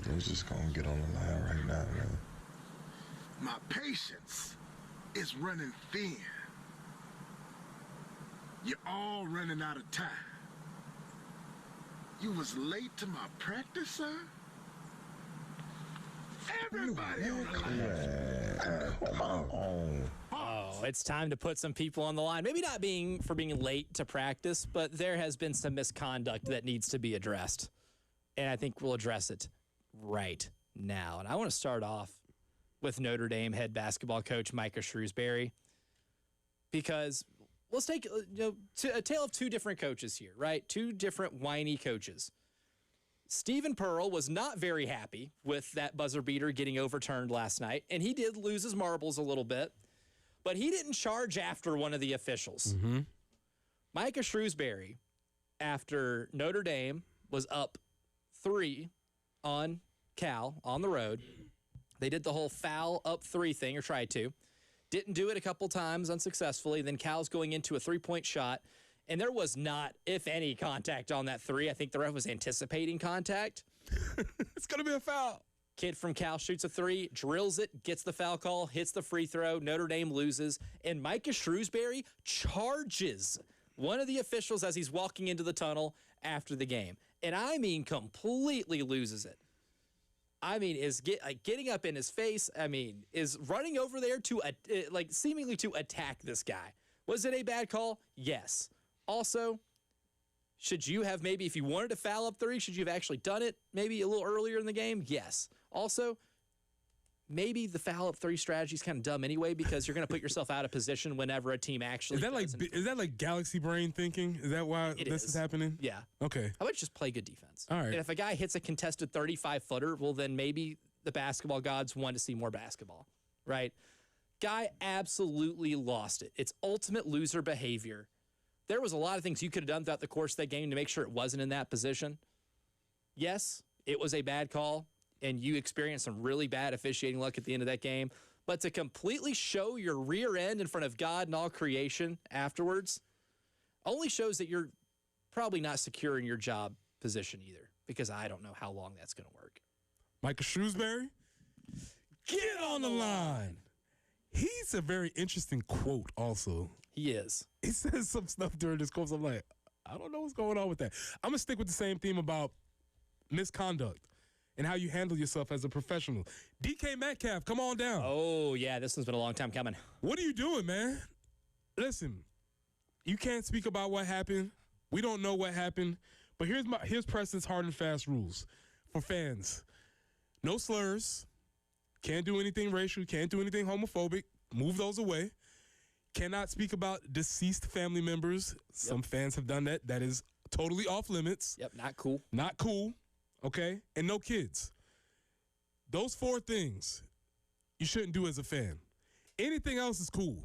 let's just go and get on the line right now, man. My patience is running thin. You're all running out of time. You was late to my practice, sir? Everybody on the line. Come on. Oh, it's time to put some people on the line. Maybe not being late to practice, but there has been some misconduct that needs to be addressed. And I think we'll address it right now. And I want to start off with Notre Dame head basketball coach Micah Shrewsbury, because let's take a tale of two different coaches here, right? Two different whiny coaches. Stephen Pearl was not very happy with that buzzer beater getting overturned last night, and he did lose his marbles a little bit, but he didn't charge after one of the officials. Mm-hmm. Micah Shrewsbury, after Notre Dame was up 3 on Cal on the road, they did the whole foul up 3 thing, or tried to. Didn't do it a couple times unsuccessfully. Then Cal's going into a 3-point shot, and there was not, if any, contact on that 3. I think the ref was anticipating contact. It's going to be a foul. Kid from Cal shoots a 3, drills it, gets the foul call, hits the free throw. Notre Dame loses, and Micah Shrewsbury charges one of the officials as he's walking into the tunnel after the game. And I mean completely loses it. I mean, is getting up in his face. I mean, is running over there to seemingly to attack this guy. Was it a bad call? Yes. Also, should you have maybe, if you wanted to foul up 3, should you have actually done it maybe a little earlier in the game? Yes. Also, maybe the foul up 3 strategy is kind of dumb anyway, because you're going to put yourself out of position whenever a team actually. Is that like galaxy brain thinking? Is that why this is happening? Yeah. Okay. How about just play good defense? All right. And if a guy hits a contested 35-footer, well, then maybe the basketball gods want to see more basketball, right? Guy absolutely lost it. It's ultimate loser behavior. There was a lot of things you could have done throughout the course of that game to make sure it wasn't in that position. Yes, it was a bad call, and you experienced some really bad officiating luck at the end of that game. But to completely show your rear end in front of God and all creation afterwards only shows that you're probably not secure in your job position either, because I don't know how long that's going to work. Micah Shrewsbury, get on the line. He's a very interesting quote also. He is. He says some stuff during this course. I'm like, I don't know what's going on with that. I'm going to stick with the same theme about misconduct and how you handle yourself as a professional. DK Metcalf, come on down. Oh, yeah, this one's been a long time coming. What are you doing, man? Listen, you can't speak about what happened. We don't know what happened. But here's Preston's hard and fast rules for fans. No slurs. Can't do anything racial. Can't do anything homophobic. Move those away. Cannot speak about deceased family members. Some fans have done that. That is totally off limits. Yep, not cool. Not cool. Okay? And no kids. Those 4 things you shouldn't do as a fan. Anything else is cool.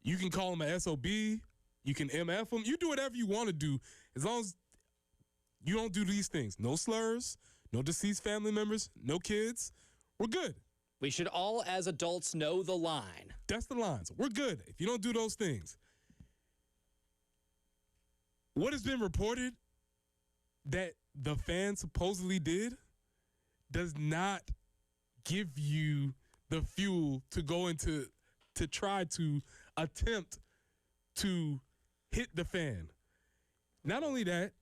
You can call them an SOB. You can MF them. You do whatever you want to do as long as you don't do these things. No slurs, no deceased family members, no kids. We're good. We should all, as adults, know the line. That's the lines. We're good if you don't do those things. What has been reported that the fan supposedly did does not give you the fuel to go into to try to attempt to hit the fan. Not only that,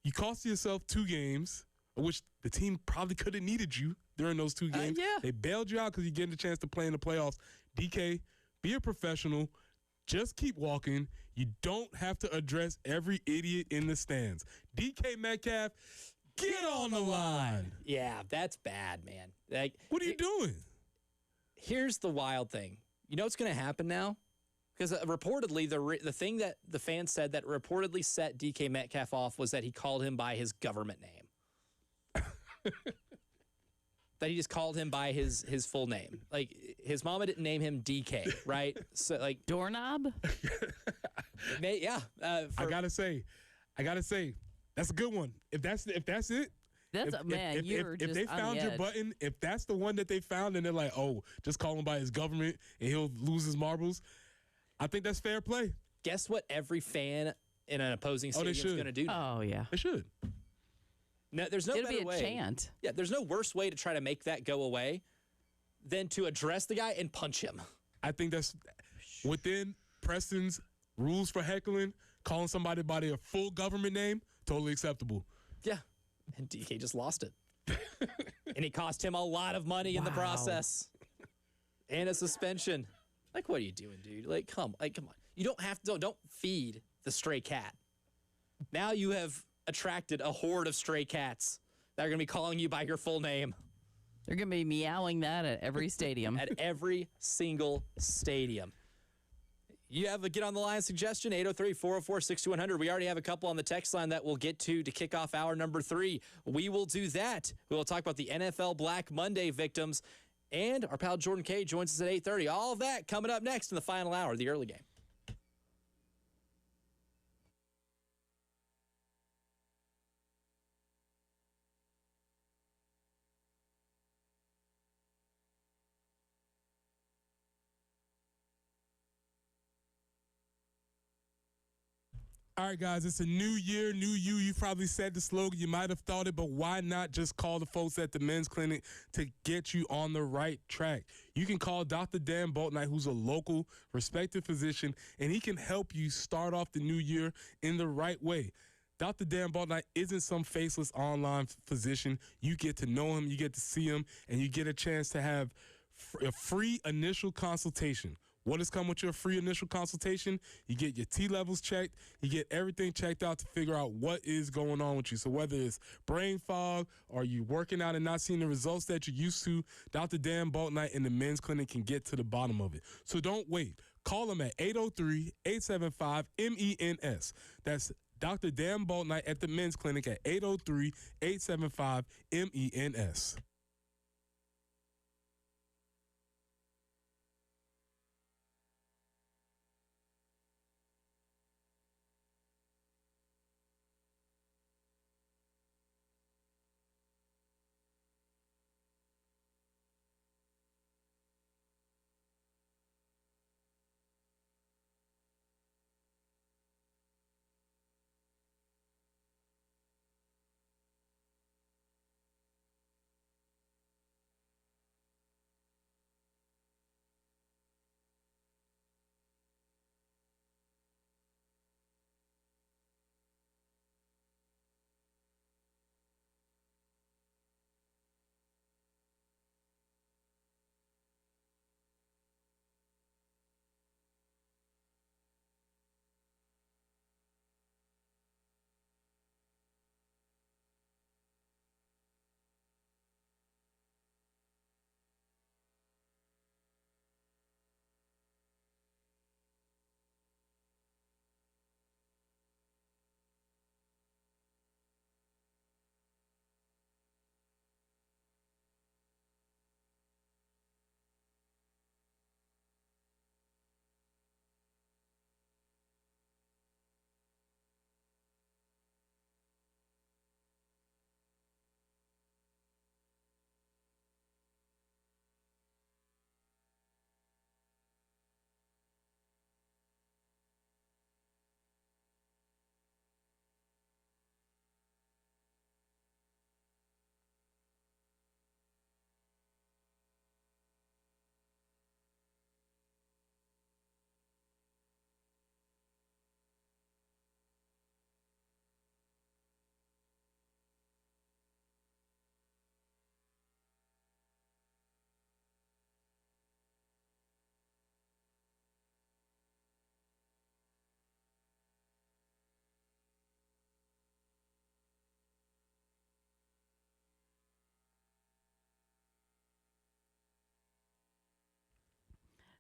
you cost yourself 2 games, which the team probably could have needed you during those 2 games. Yeah. They bailed you out because you're getting a chance to play in the playoffs. DK, be a professional. Just keep walking. You don't have to address every idiot in the stands. DK Metcalf, get on the line. Yeah, that's bad, man. Like, what are you doing? Here's the wild thing. You know what's going to happen now? Because reportedly, the thing that the fans said that reportedly set DK Metcalf off was that he called him by his government name. That he just called him by his full name. Like, his mama didn't name him DK, right? So, like, Doorknob? Yeah. I gotta say, that's a good one. If that's it, if they found your button, if that's the one that they found, and they're like, oh, just call him by his government and he'll lose his marbles, I think that's fair play. Guess what every fan in an opposing stadium is going to do now? Oh, yeah. They should. No, there's no It'll better be a way. chant. Yeah, there's no worse way to try to make that go away than to address the guy and punch him. I think that's within Preston's rules for heckling. Calling somebody by their full government name, totally acceptable. Yeah, and DK just lost it. And it cost him a lot of money in the process. And a suspension. Like, what are you doing, dude? Like, come on. You don't have to, don't feed the stray cat. Now you have attracted a horde of stray cats that are going to be calling you by your full name. They're going to be meowing that at every stadium. At every single stadium. You have a get on the line suggestion, 803-404-6100. We already have a couple on the text line that we'll get to kick off hour number 3. We will do that. We will talk about the NFL Black Monday victims. And our pal Jordan K joins us at 8:30. All of that coming up next in the final hour of the early game. All right, guys, it's a new year, new you. You probably said the slogan. You might have thought it, but why not just call the folks at the men's clinic to get you on the right track? You can call Dr. Dan Boltnight, who's a local, respected physician, and he can help you start off the new year in the right way. Dr. Dan Boltnight isn't some faceless online physician. You get to know him, you get to see him, and you get a chance to have a free initial consultation. What has come with your free initial consultation? You get your T levels checked. You get everything checked out to figure out what is going on with you. So whether it's brain fog or you working out and not seeing the results that you're used to, Dr. Dan Boltnight in the men's clinic can get to the bottom of it. So don't wait. Call him at 803-875-MENS. That's Dr. Dan Boltnight at the men's clinic at 803-875-MENS.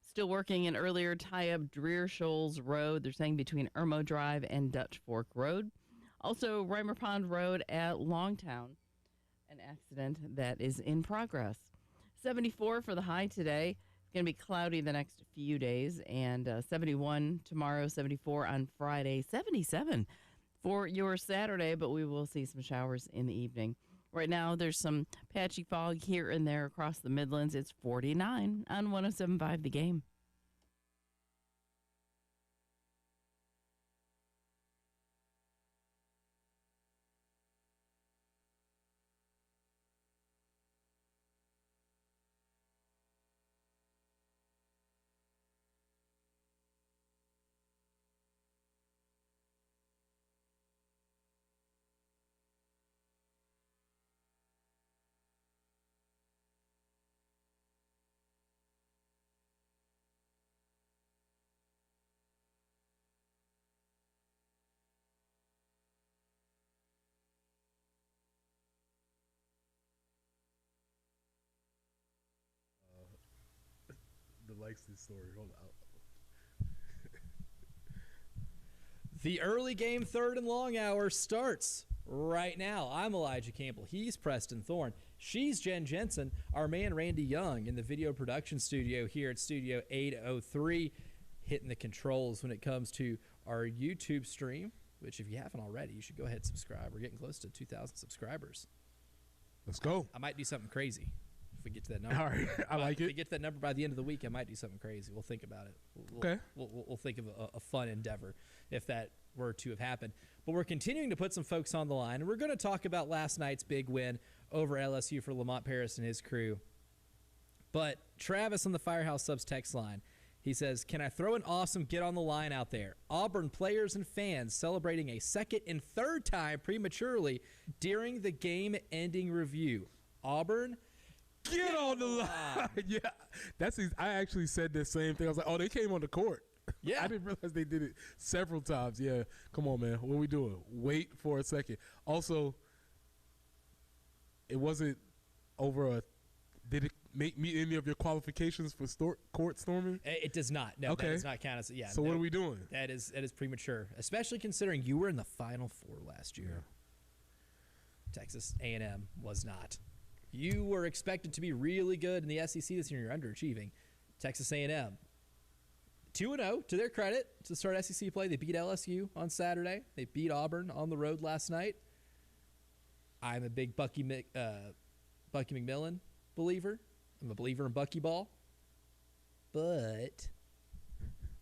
Still working an earlier tie-up Dreer Shoals Road. They're saying between Irmo Drive and Dutch Fork Road. Also, Reimer Pond Road at Longtown. An accident that is in progress. 74 for the high today. It's going to be cloudy the next few days. And 71 tomorrow, 74 on Friday, 77 for your Saturday. But we will see some showers in the evening. Right now, there's some patchy fog here and there across the Midlands. It's 49 on 107.5 The Game. likes this story. Hold on. The early game third and long hour starts right now. I'm Elijah Campbell. He's Preston Thorne. She's Jen Jensen. Our man Randy Young in the video production studio here at Studio 803, hitting the controls when it comes to our YouTube stream, which if you haven't already, you should go ahead and subscribe. We're getting close to 2,000 subscribers. Let's go. I might do something crazy if we get to that number. All right. I like If we it. get to that number by the end of the week, I might do something crazy. We'll think about it. Okay. We'll think of a fun endeavor if that were to have happened. But we're continuing to put some folks on the line, and we're going to talk about last night's big win over LSU for Lamont Paris and his crew. But Travis on the Firehouse Subs text line, he says, can I throw an awesome get on the line out there? Auburn players and fans celebrating a second and third time prematurely during the game-ending review. Auburn, Get on the line. Yeah. I actually said the same thing. I was like, oh, they came on the court. Yeah. I didn't realize they did it several times. Yeah. Come on, man. What are we doing? Wait for a second. Also, it wasn't over did it meet any of your qualifications for court storming? It does not. No, Okay. that does not count as yeah. So no, what are we doing? That is premature, especially considering you were in the Final Four last year. Texas A&M was not. You were expected to be really good in the SEC this year. You're underachieving. Texas A&M, 2-0 to their credit to start SEC play. They beat LSU on Saturday. They beat Auburn on the road last night. I'm a big Bucky McMillan believer. I'm a believer in Bucky ball. But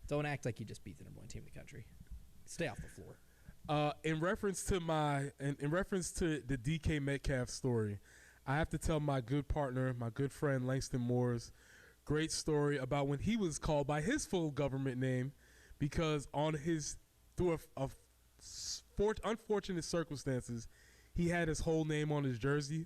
don't act like you just beat the number one team in the country. Stay off the floor. In reference to the DK Metcalf story, I have to tell my good partner, my good friend Langston Moore's great story about when he was called by his full government name because through unfortunate circumstances, he had his whole name on his jersey.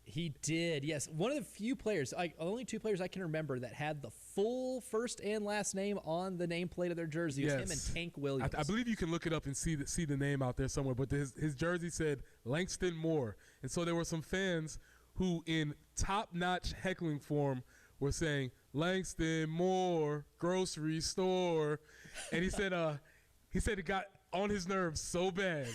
He did, yes. One of the few players, only two players I can remember that had the full first and last name on the nameplate of their jersey. It was him and Tank Williams. I believe you can look it up and see the name out there somewhere, but his jersey said Langston Moore. And so there were some fans who, in top-notch heckling form, were saying, Langston Moore, grocery store. And he said it got on his nerves so bad.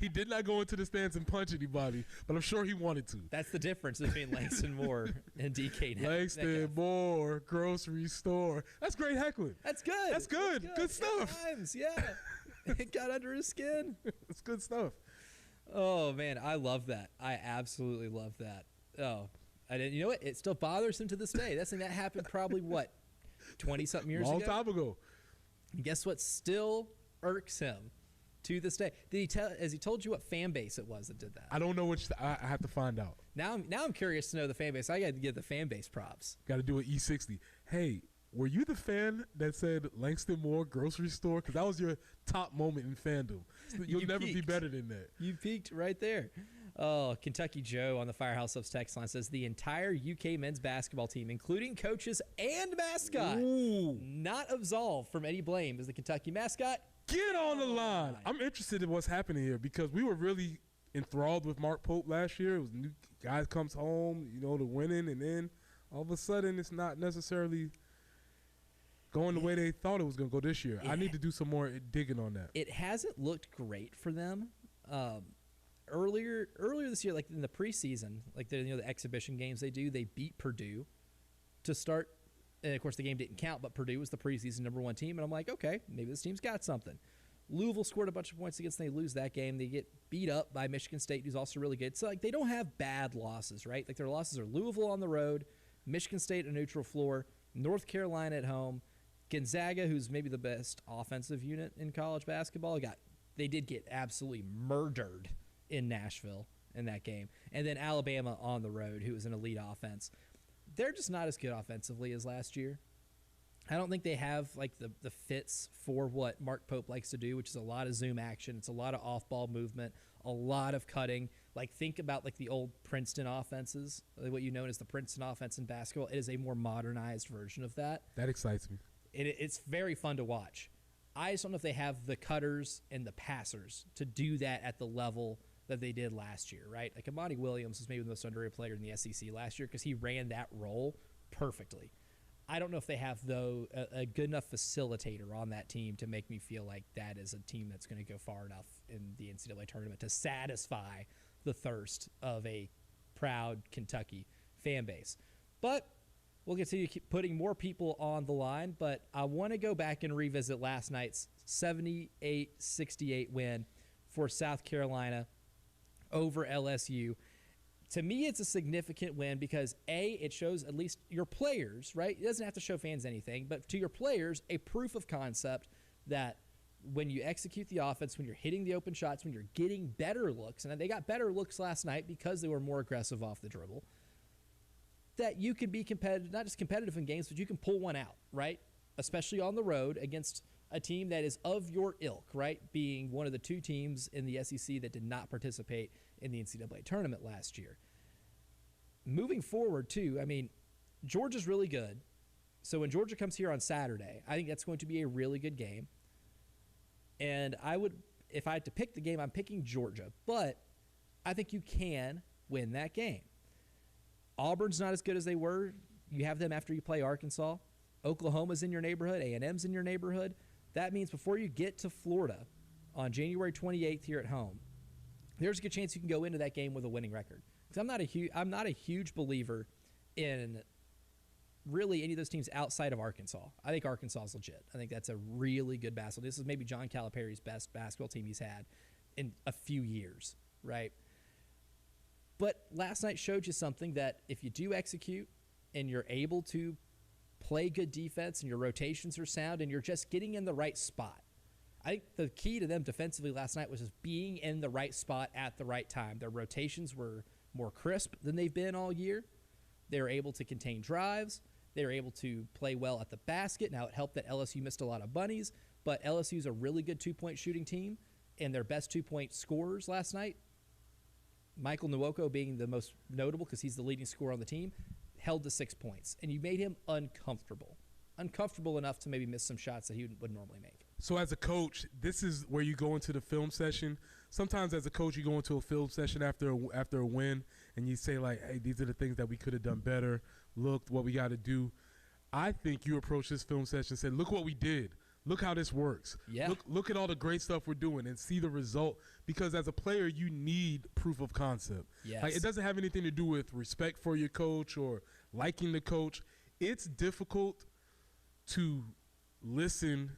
He did not go into the stands and punch anybody, but I'm sure he wanted to. That's the difference between Langston Moore and DK. Langston Moore, grocery store. That's great heckling. That's good. That's good. Good stuff. At times, yeah. It got under his skin. It's good stuff. Oh, man, I love that. I absolutely love that. Oh, I didn't. You know what? It still bothers him to this day. That happened probably, 20-something years ago? Long time ago. And guess what still irks him to this day? Has he told you what fan base it was that did that? I don't know which. I have to find out. Now I'm curious to know the fan base. I got to give the fan base props. Got to do an E60. Hey, were you the fan that said Langston Moore grocery store? Because that was your top moment in fandom. You'll never be better than that. You peaked right there. Oh, Kentucky Joe on the Firehouse Subs text line says the entire UK men's basketball team, including coaches and mascot, not absolved from any blame as the Kentucky mascot. Get on the line. I'm interested in what's happening here because we were really enthralled with Mark Pope last year. It was new guy comes home, the winning, and then all of a sudden it's not necessarily going the way they thought it was going to go this year. I need to do some more digging on that. It hasn't looked great for them. Earlier this year, like in the preseason, like the exhibition games they beat Purdue to start. And of course, the game didn't count, but Purdue was the preseason number one team. And I'm like, okay, maybe this team's got something. Louisville scored a bunch of points against them. They lose that game. They get beat up by Michigan State, who's also really good. So like they don't have bad losses, right? Like their losses are Louisville on the road, Michigan State a neutral floor, North Carolina at home, Gonzaga, who's maybe the best offensive unit in college basketball. They did get absolutely murdered in Nashville in that game. And then Alabama on the road, who is an elite offense. They're just not as good offensively as last year. I don't think they have like the fits for what Mark Pope likes to do, which is a lot of zoom action. It's a lot of off-ball movement, a lot of cutting. Like think about like the old Princeton offenses, what you know as the Princeton offense in basketball. It is a more modernized version of that. That excites me. It's very fun to watch. I just don't know if they have the cutters and the passers to do that at the level that they did last year, right? Like Amani Williams was maybe the most underrated player in the SEC last year because he ran that role perfectly. I don't know if they have, though, a good enough facilitator on that team to make me feel like that is a team that's going to go far enough in the NCAA tournament to satisfy the thirst of a proud Kentucky fan base. But we'll continue to keep putting more people on the line. But I want to go back and revisit last night's 78-68 win for South Carolina over LSU. To me, it's a significant win because, A, it shows at least your players, right? It doesn't have to show fans anything, but to your players, a proof of concept that when you execute the offense, when you're hitting the open shots, when you're getting better looks, and they got better looks last night because they were more aggressive off the dribble, that you can be competitive, not just competitive in games, but you can pull one out, right? Especially on the road against a team that is of your ilk, right? Being one of the two teams in the SEC that did not participate in the NCAA tournament last year. Moving forward, too, I mean, Georgia's really good. So when Georgia comes here on Saturday, I think that's going to be a really good game. And I would, if I had to pick the game, I'm picking Georgia. But I think you can win that game. Auburn's not as good as they were. You have them after you play Arkansas. Oklahoma's in your neighborhood. A&M's in your neighborhood. That means before you get to Florida on January 28th here at home, there's a good chance you can go into that game with a winning record. Because I'm not a huge believer in really any of those teams outside of Arkansas. I think Arkansas is legit. I think that's a really good basketball. This is maybe John Calipari's best basketball team he's had in a few years, right? But last night showed you something that if you do execute and you're able to play good defense and your rotations are sound and you're just getting in the right spot. I think the key to them defensively last night was just being in the right spot at the right time. Their rotations were more crisp than they've been all year. They were able to contain drives. They were able to play well at the basket. Now, it helped that LSU missed a lot of bunnies, but LSU's a really good two-point shooting team, and their best two-point scorers last night, Michael Nwoko being the most notable because he's the leading scorer on the team, held to 6 points, and you made him uncomfortable enough to maybe miss some shots that he would normally make. So as a coach, this is where you go into the film session. Sometimes as a coach, you go into a film session after a win, and you say, like, hey, these are the things that we could have done better. Look what we got to do. I think you approach this film session and say, look what we did. Look how this works. Yeah. Look at all the great stuff we're doing and see the result. Because as a player, you need proof of concept. Yes. Like, it doesn't have anything to do with respect for your coach or liking the coach. It's difficult to listen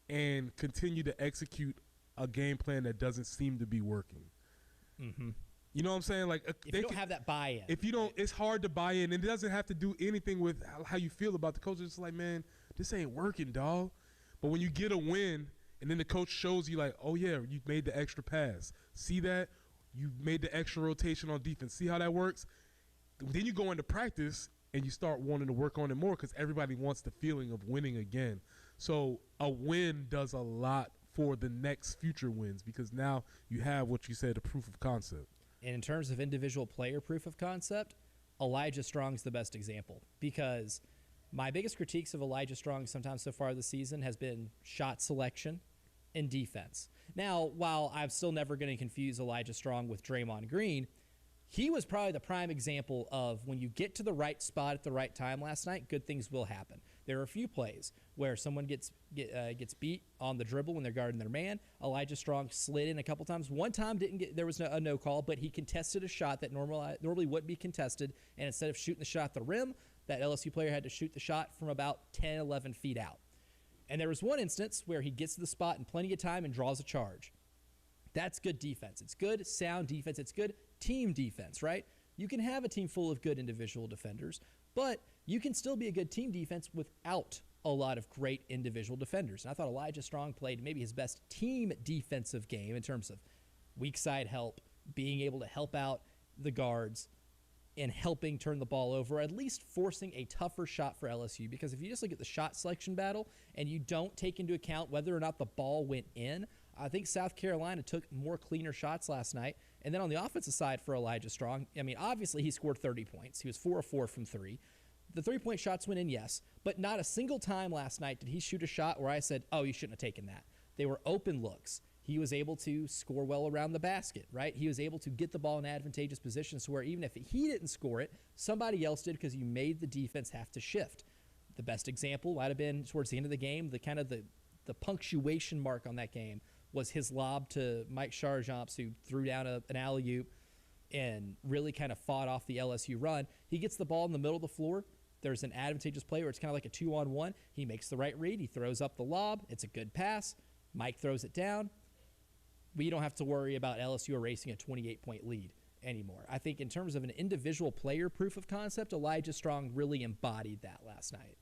and continue to execute a game plan that doesn't seem to be working. Mm-hmm. You know what I'm saying? Like, if you don't have that buy-in. If you don't, it's hard to buy in. And it doesn't have to do anything with how you feel about the coach. It's like, man, this ain't working, dog. But when you get a win and then the coach shows you, like, oh, yeah, you made the extra pass. See that? You made the extra rotation on defense. See how that works? Then you go into practice and you start wanting to work on it more because everybody wants the feeling of winning again. So a win does a lot for the next future wins because now you have what you said, the proof of concept. And in terms of individual player proof of concept, Elijah Strong's the best example because my biggest critiques of Elijah Strong sometimes so far this season has been shot selection and defense. Now, while I'm still never going to confuse Elijah Strong with Draymond Green, he was probably the prime example of when you get to the right spot at the right time last night, good things will happen. There are a few plays where someone gets beat on the dribble when they're guarding their man. Elijah Strong slid in a couple times. One time there was a no call, but he contested a shot that normally wouldn't be contested, and instead of shooting the shot at the rim, that LSU player had to shoot the shot from about 10, 11 feet out. And there was one instance where he gets to the spot in plenty of time and draws a charge. That's good defense. It's good, sound defense. It's good team defense, right? You can have a team full of good individual defenders, but you can still be a good team defense without a lot of great individual defenders. And I thought Elijah Strong played maybe his best team defensive game in terms of weak side help, being able to help out the guards, and helping turn the ball over, at least forcing a tougher shot for LSU. Because if you just look at the shot selection battle and you don't take into account whether or not the ball went in, I think South Carolina took more cleaner shots last night. And then on the offensive side for Elijah Strong, I mean, obviously he scored 30 points. He was 4 of 4 from 3. The three-point shots went in, yes, but not a single time last night did he shoot a shot where I said, oh, you shouldn't have taken that. They were open looks. He was able to score well around the basket, right? He was able to get the ball in advantageous positions where even if he didn't score it, somebody else did because you made the defense have to shift. The best example might have been towards the end of the game. The punctuation mark on that game was his lob to Mike Charjamps, who threw down an alley-oop and really kind of fought off the LSU run. He gets the ball in the middle of the floor. There's an advantageous play where it's kind of like a 2-on-1. He makes the right read. He throws up the lob. It's a good pass. Mike throws it down. We don't have to worry about LSU erasing a 28-point lead anymore. I think in terms of an individual player proof of concept, Elijah Strong really embodied that last night.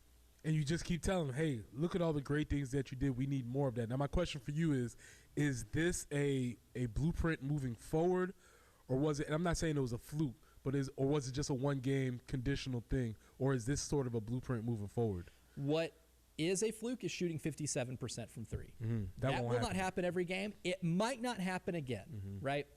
And you just keep telling them, hey, look at all the great things that you did. We need more of that. Now, my question for you is this a blueprint moving forward, or was it, and I'm not saying it was a fluke, but was it just a one-game conditional thing, or is this sort of a blueprint moving forward? What is a fluke is shooting 57% from three. Mm-hmm. That will not happen every game. It might not happen again, right?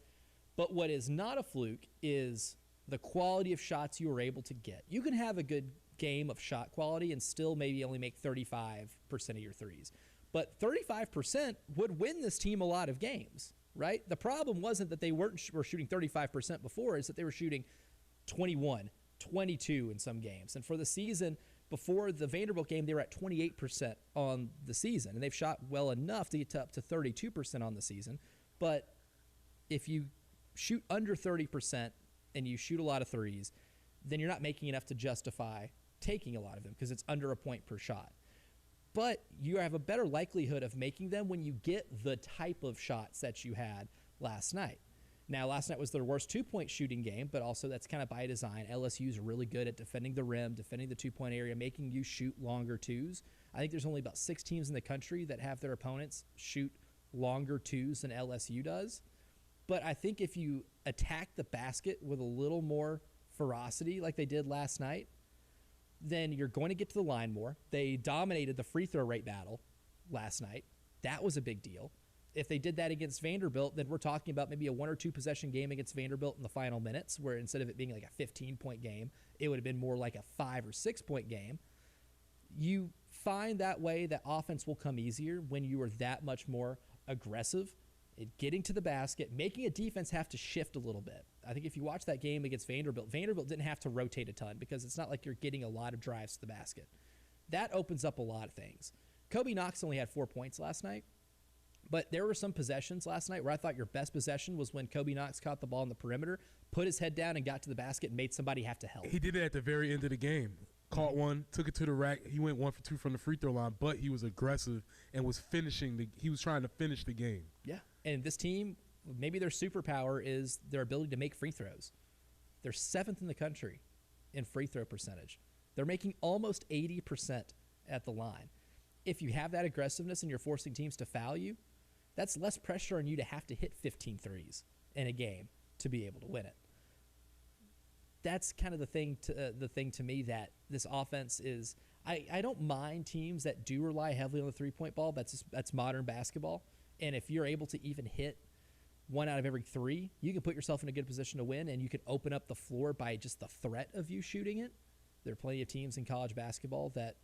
But what is not a fluke is the quality of shots you were able to get. You can have a good game of shot quality and still maybe only make 35% of your threes. But 35% would win this team a lot of games, right? The problem wasn't that they were shooting 35% before, it's that they were shooting 21, 22 in some games. And for the season, before the Vanderbilt game, they were at 28% on the season. And they've shot well enough to get up to 32% on the season. But if you shoot under 30% and you shoot a lot of threes, then you're not making enough to justify taking a lot of them because it's under a point per shot. But you have a better likelihood of making them when you get the type of shots that you had last night. Now, last night was their worst two-point shooting game, but also that's kind of by design. LSU is really good at defending the rim, defending the two-point area, making you shoot longer twos. I think there's only about 6 teams in the country that have their opponents shoot longer twos than LSU does. But I think if you attack the basket with a little more ferocity like they did last night, then you're going to get to the line more. They dominated the free throw rate battle last night. That was a big deal. If they did that against Vanderbilt, then we're talking about maybe a 1 or 2 possession game against Vanderbilt in the final minutes, where instead of it being like a 15-point game, it would have been more like a 5 or 6-point game. You find that way that offense will come easier when you are that much more aggressive at getting to the basket, making a defense have to shift a little bit. I think if you watch that game against Vanderbilt didn't have to rotate a ton because it's not like you're getting a lot of drives to the basket. That opens up a lot of things. Kobe Knox only had 4 points last night, but there were some possessions last night where I thought your best possession was when Kobe Knox caught the ball in the perimeter, put his head down and got to the basket and made somebody have to help. He did it at the very end of the game. Caught one, took it to the rack. He went 1 for 2 from the free throw line, but he was aggressive and was he was trying to finish the game. Yeah, and this team, maybe their superpower is their ability to make free throws. They're 7th in the country in free throw percentage. They're making almost 80% at the line. If you have that aggressiveness and you're forcing teams to foul you, that's less pressure on you to have to hit 15 threes in a game to be able to win it. That's kind of the thing to me that this offense is. I don't mind teams that do rely heavily on the three-point ball. That's modern basketball. And if you're able to even hit 1 out of every 3, you can put yourself in a good position to win, and you can open up the floor by just the threat of you shooting it. There are plenty of teams in college basketball that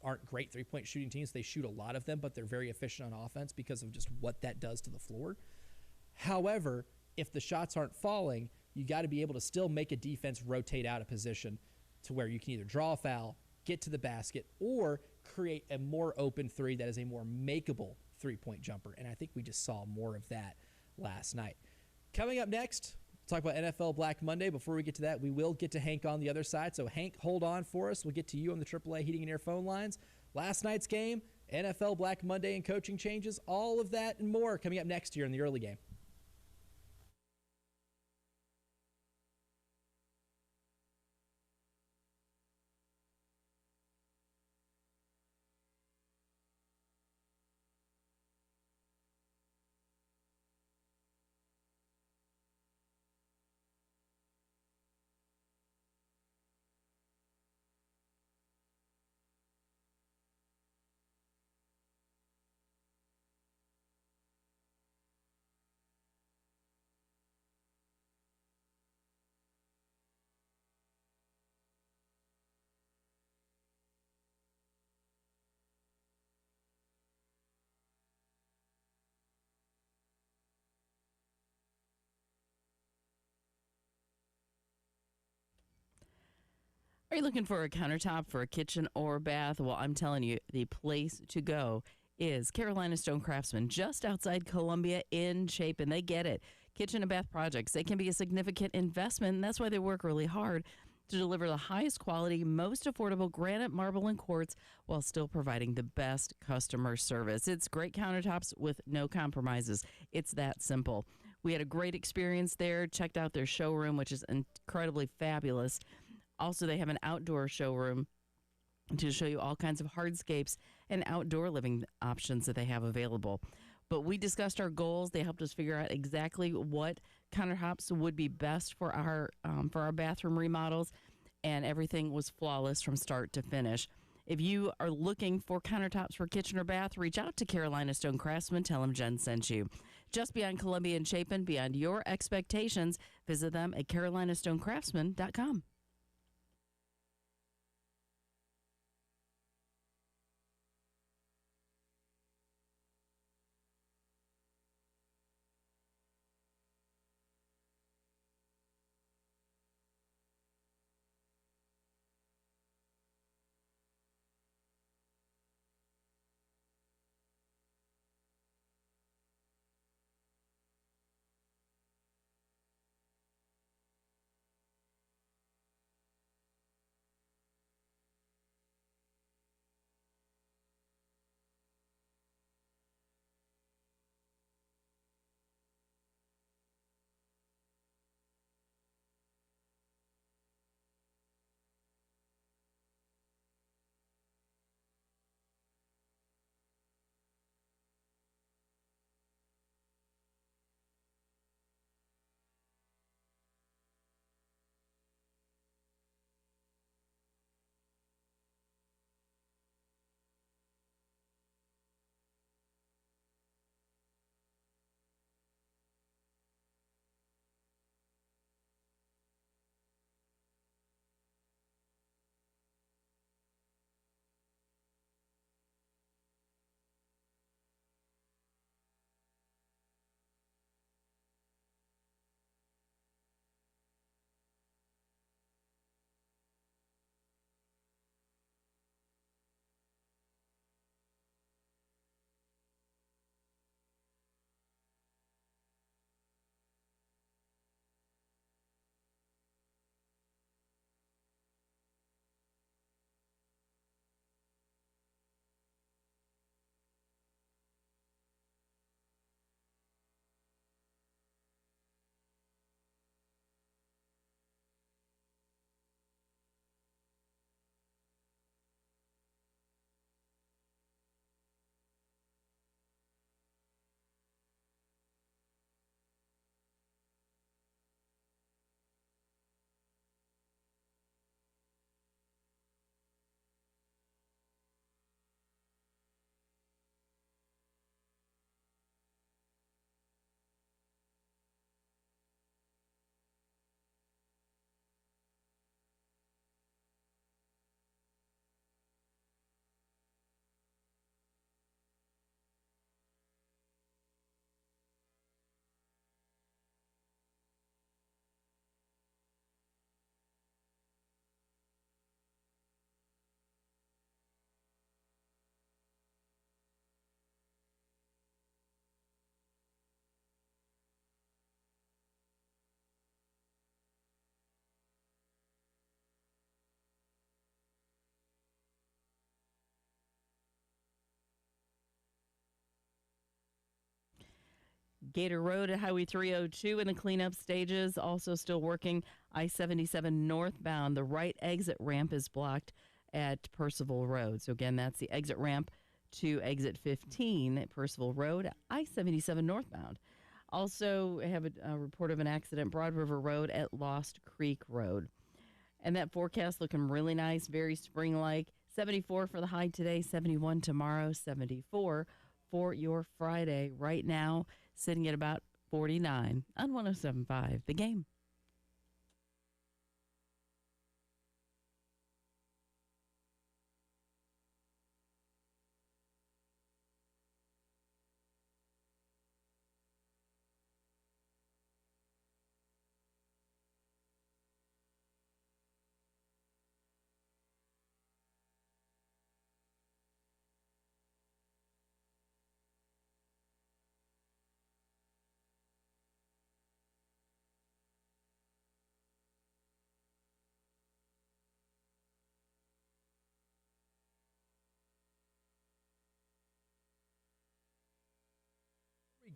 aren't great three-point shooting teams. They shoot a lot of them, but they're very efficient on offense because of just what that does to the floor. However, if the shots aren't falling, you got to be able to still make a defense rotate out of position to where you can either draw a foul, get to the basket, or create a more open three that is a more makeable three-point jumper. And I think we just saw more of that last night. Coming up next, we'll talk about NFL Black Monday. Before we get to that, we will get to Hank on the other side. So, Hank, hold on for us. We'll get to you on the AAA Heating and Air phone lines. Last night's game, NFL Black Monday and coaching changes, all of that and more coming up next year in the early game. Are you looking for a countertop for a kitchen or bath? Well, I'm telling you, the place to go is Carolina Stone Craftsman, just outside Columbia in Chapin. They get it. Kitchen and bath projects, they can be a significant investment, and that's why they work really hard to deliver the highest quality, most affordable granite, marble, and quartz while still providing the best customer service. It's great countertops with no compromises. It's that simple. We had a great experience there, checked out their showroom, which is incredibly fabulous. Also, they have an outdoor showroom to show you all kinds of hardscapes and outdoor living options that they have available. But we discussed our goals. They helped us figure out exactly what countertops would be best for our bathroom remodels, and everything was flawless from start to finish. If you are looking for countertops for kitchen or bath, reach out to Carolina Stone Craftsman. Tell them Jen sent you. Just beyond Columbia and Chapin, beyond your expectations, visit them at carolinastonecraftsman.com. Gator Road at Highway 302 in the cleanup stages, also still working. I-77 northbound, the right exit ramp is blocked at Percival Road. So again, that's the exit ramp to exit 15 at Percival Road, I-77 northbound. Also have a report of an accident, Broad River Road at Lost Creek Road. And that forecast looking really nice, very spring-like. 74 for the high today, 71 tomorrow, 74 for your Friday. Right now, sitting at about 49 on 107.5 The Game.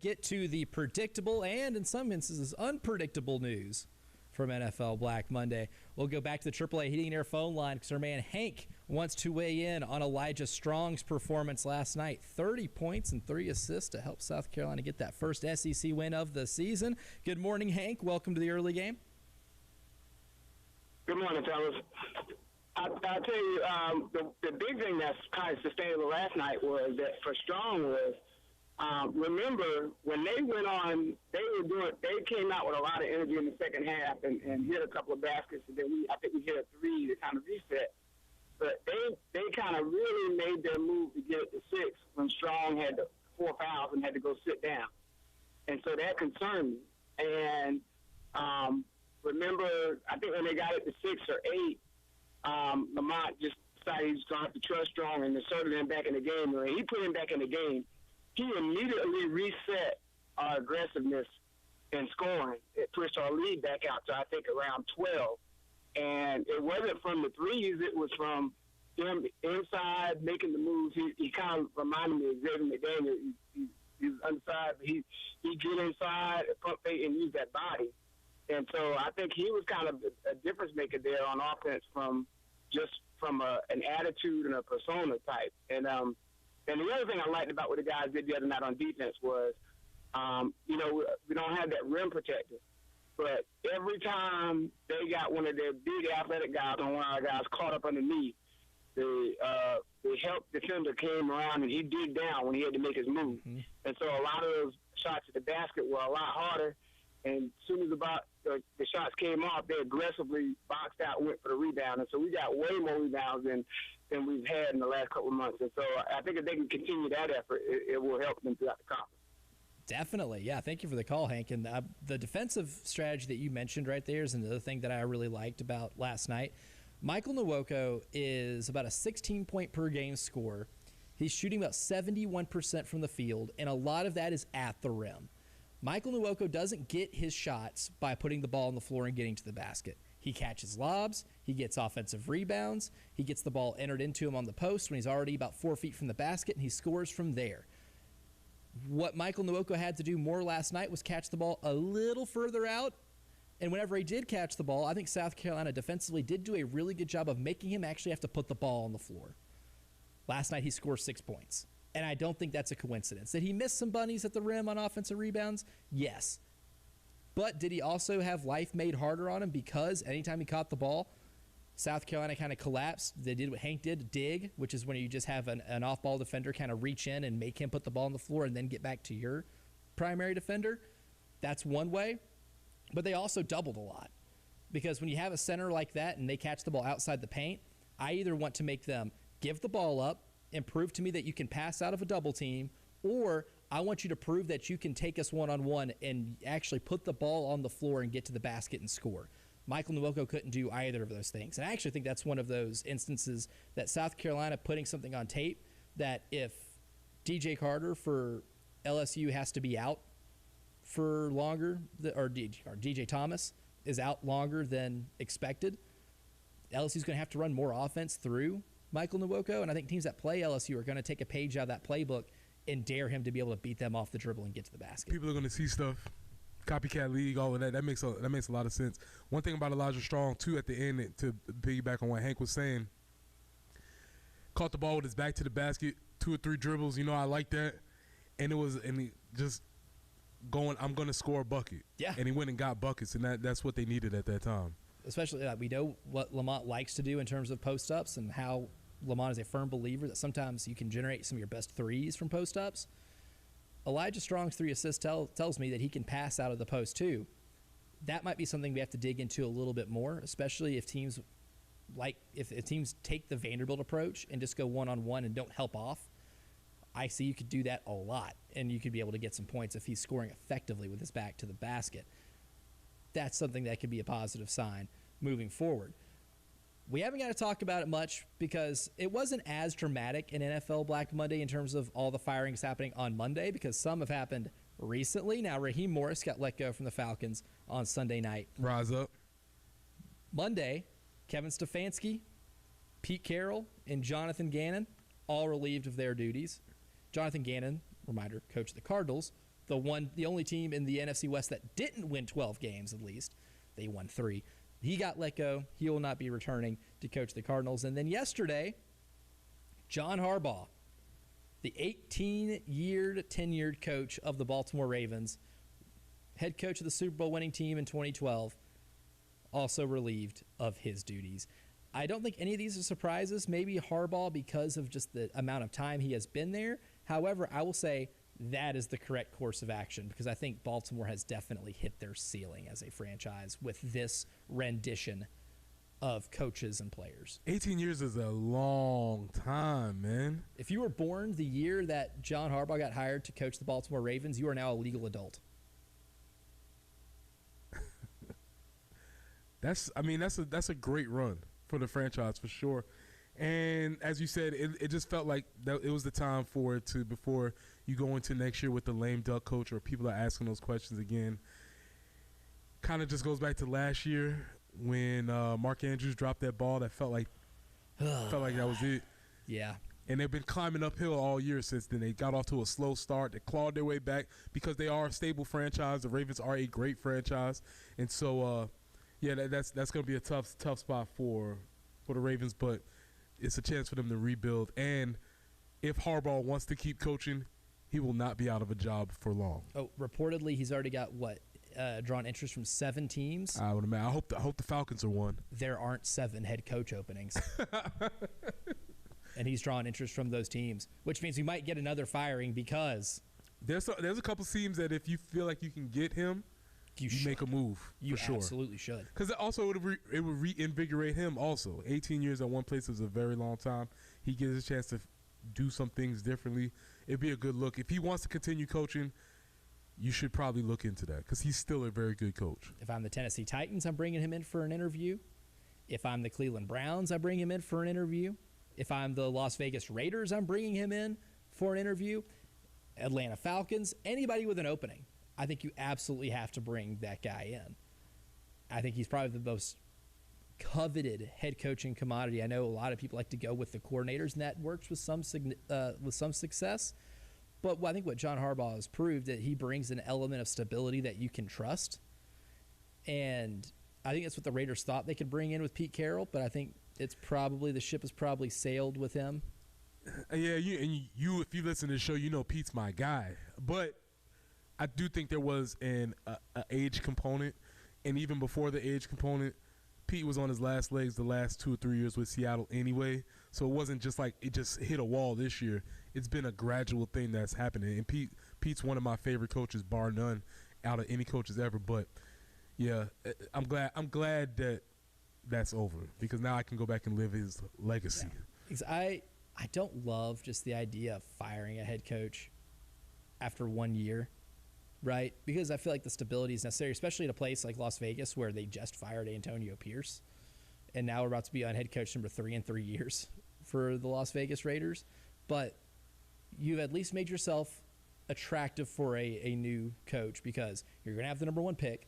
Get to the predictable and, in some instances, unpredictable news from NFL Black Monday. We'll go back to the AAA Heating and Air phone line because our man Hank wants to weigh in on Elijah Strong's performance last night. 30 points and 3 assists to help South Carolina get that first SEC win of the season. Good morning, Hank. Welcome to the early game. Good morning, fellas. I'll tell you, the big thing that's kind of sustainable last night was that for Strong was, remember when they went on, they came out with a lot of energy in the second half and hit a couple of baskets, and then I think we hit a 3 to kind of reset. But they kind of really made their move to get it to 6 when Strong had 4 fouls and had to go sit down, and so that concerned me. And remember, I think when they got it to 6 or 8. Lamont just decided he was going to have to trust Strong and inserted him back in the game. When he put him back in the game, he immediately reset our aggressiveness in scoring. It pushed our lead back out to, I think, around 12. And it wasn't from the threes. It was from him inside making the moves. He kind of reminded me of Xavier McDaniel. He's underside, but he get inside, pump fake, and use that body. And so I think he was kind of a difference maker there on offense from an attitude and a persona type. And the other thing I liked about what the guys did the other night on defense was, we don't have that rim protector. But every time they got one of their big athletic guys on one of our guys caught up underneath, the help defender came around and he digged down when he had to make his move. Mm-hmm. And so a lot of those shots at the basket were a lot harder. And as soon as the shots came off, they aggressively boxed out and went for the rebound. And so we got way more rebounds than we've had in the last couple of months. And so I think if they can continue that effort, it will help them throughout the conference. Definitely. Yeah, thank you for the call, Hank. And the defensive strategy that you mentioned right there is another thing that I really liked about last night. Michael Nwoko is about a 16-point per game scorer. He's shooting about 71% from the field, and a lot of that is at the rim. Michael Nwoko doesn't get his shots by putting the ball on the floor and getting to the basket. He catches lobs, he gets offensive rebounds, he gets the ball entered into him on the post when he's already about 4 feet from the basket, and he scores from there. What Michael Nwoko had to do more last night was catch the ball a little further out, and whenever he did catch the ball, I think South Carolina defensively did do a really good job of making him actually have to put the ball on the floor. Last night he scored 6 points. And I don't think that's a coincidence. Did he miss some bunnies at the rim on offensive rebounds? Yes. But did he also have life made harder on him because anytime he caught the ball, South Carolina kind of collapsed? They did what Hank did, dig, which is when you just have an off-ball defender kind of reach in and make him put the ball on the floor and then get back to your primary defender. That's one way. But they also doubled a lot. Because when you have a center like that and they catch the ball outside the paint, I either want to make them give the ball up and prove to me that you can pass out of a double team, or I want you to prove that you can take us one-on-one and actually put the ball on the floor and get to the basket and score. Michael Nwoko couldn't do either of those things. And I actually think that's one of those instances that South Carolina putting something on tape that if DJ Carter for LSU has to be out for longer, or DJ Thomas is out longer than expected, LSU's going to have to run more offense through Michael Nwoko, and I think teams that play LSU are going to take a page out of that playbook and dare him to be able to beat them off the dribble and get to the basket. People are going to see stuff, copycat league, all of that. That makes a lot of sense. One thing about Elijah Strong, too, at the end, to piggyback on what Hank was saying, caught the ball with his back to the basket, 2 or 3 dribbles. I like that. And he just going, I'm going to score a bucket. Yeah. And he went and got buckets, and that's what they needed at that time. Especially, we know what Lamont likes to do in terms of post-ups and how Lamont is a firm believer that sometimes you can generate some of your best threes from post-ups. Elijah Strong's 3 assists tells me that he can pass out of the post, too. That might be something we have to dig into a little bit more, especially if teams if teams take the Vanderbilt approach and just go one-on-one and don't help off. I see you could do that a lot, and you could be able to get some points if he's scoring effectively with his back to the basket. That's something that could be a positive sign moving forward. We haven't got to talk about it much because it wasn't as dramatic in NFL Black Monday in terms of all the firings happening on Monday, because some have happened recently. Now, Raheem Morris got let go from the Falcons on Sunday night. Rise up. Monday, Kevin Stefanski, Pete Carroll, and Jonathan Gannon all relieved of their duties. Jonathan Gannon, reminder, coach of the Cardinals, the only team in the NFC West that didn't win 12 games at least. They won 3. He got let go. He will not be returning to coach the Cardinals. And then yesterday, John Harbaugh, the 18-year tenured coach of the Baltimore Ravens, head coach of the Super Bowl winning team in 2012, also relieved of his duties. I don't think any of these are surprises. Maybe Harbaugh because of just the amount of time he has been there. However, I will say that is the correct course of action because I think Baltimore has definitely hit their ceiling as a franchise with this rendition of coaches and players. 18 years is a long time, man. If you were born the year that John Harbaugh got hired to coach the Baltimore Ravens, you are now a legal adult. That's a great run for the franchise for sure. And as you said, it just felt like that it was the time for it to, before you go into next year with the lame duck coach or people are asking those questions again. Kind of just goes back to last year when Mark Andrews dropped that ball that felt like that was it. Yeah. And they've been climbing uphill all year since then. They got off to a slow start. They clawed their way back because they are a stable franchise. The Ravens are a great franchise. And so, that's going to be a tough spot for the Ravens, but it's a chance for them to rebuild. And if Harbaugh wants to keep coaching, he will not be out of a job for long. Oh, reportedly, he's already got drawn interest from 7 teams. I would imagine. I hope the Falcons are one. There aren't 7 head coach openings. And he's drawn interest from those teams, which means we might get another firing because there's a couple teams that if you feel like you can get him, you make a move. You for sure. Absolutely should. Because also it would reinvigorate him also. 18 years at one place is a very long time. He gets a chance to do some things differently. It'd be a good look. If he wants to continue coaching, you should probably look into that because he's still a very good coach. If I'm the Tennessee Titans, I'm bringing him in for an interview. If I'm the Cleveland Browns, I bring him in for an interview. If I'm the Las Vegas Raiders, I'm bringing him in for an interview. Atlanta Falcons, anybody with an opening, I think you absolutely have to bring that guy in. I think he's probably the most coveted head coaching commodity. I know a lot of people like to go with the coordinators, and that works with some success. But I think what John Harbaugh has proved that he brings an element of stability that you can trust. And I think that's what the Raiders thought they could bring in with Pete Carroll, but I think the ship has probably sailed with him. Yeah, you if you listen to the show, you know Pete's my guy. But I do think there was an age component, and even before the age component, Pete was on his last legs the last 2 or 3 years with Seattle anyway. So it wasn't just like it just hit a wall this year. It's been a gradual thing that's happening. And Pete's one of my favorite coaches, bar none, out of any coaches ever. But yeah, I'm glad that that's over because now I can go back and live his legacy. Yeah. I don't love just the idea of firing a head coach after 1 year, right? Because I feel like the stability is necessary, especially at a place like Las Vegas where they just fired Antonio Pierce, and now we're about to be on head coach number 3 in 3 years for the Las Vegas Raiders. But you've at least made yourself attractive for a new coach because you're going to have the number 1 pick.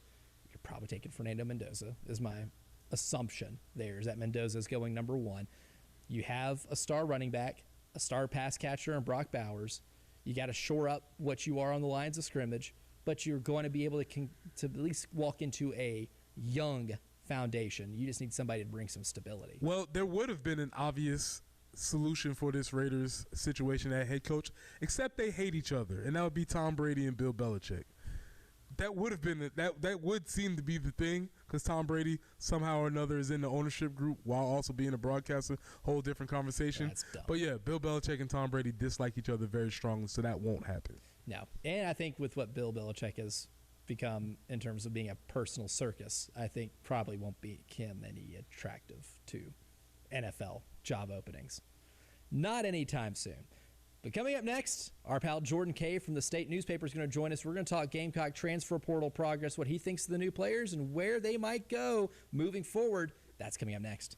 You're probably taking Fernando Mendoza is my assumption there, is that Mendoza is going number 1. You have a star running back, a star pass catcher in Brock Bowers. You got to shore up what you are on the lines of scrimmage, but you're going to be able to at least walk into a young foundation. You just need somebody to bring some stability. Well, there would have been an obvious solution for this Raiders situation at head coach, except they hate each other, and that would be Tom Brady and Bill Belichick. That would have been that would seem to be the thing because Tom Brady somehow or another is in the ownership group while also being a broadcaster. Whole different conversation. That's dumb. But yeah, Bill Belichick and Tom Brady dislike each other very strongly, so that won't happen. No, and I think with what Bill Belichick has become in terms of being a personal circus, I think probably won't make him any attractive to NFL job openings. Not anytime soon. But coming up next, our pal Jordan Kay from the State newspaper is going to join us. We're going to talk Gamecock transfer portal progress, what he thinks of the new players, and where they might go moving forward. That's coming up next.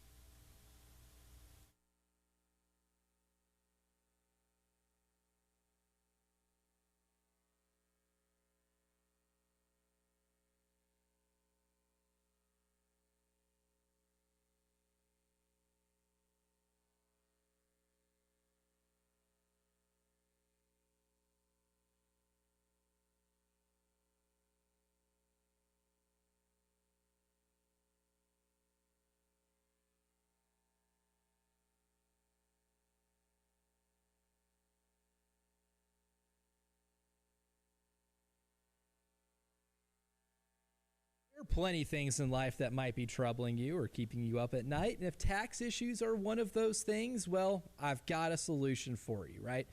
There are plenty of things in life that might be troubling you or keeping you up at night. And if tax issues are one of those things, well, I've got a solution for you, right?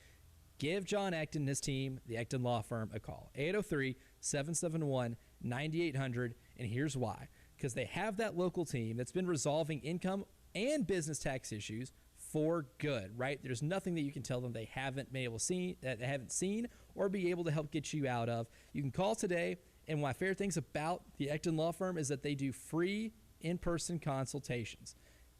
Give John Ecton and his team, the Ecton Law Firm, a call. 803-771-9800. And here's why. Because they have that local team that's been resolving income and business tax issues for good, right? There's nothing that you can tell them they haven't been able to see, that they haven't seen, or be able to help get you out of. You can call today. And my favorite things about the Ecton Law Firm is that they do free in-person consultations.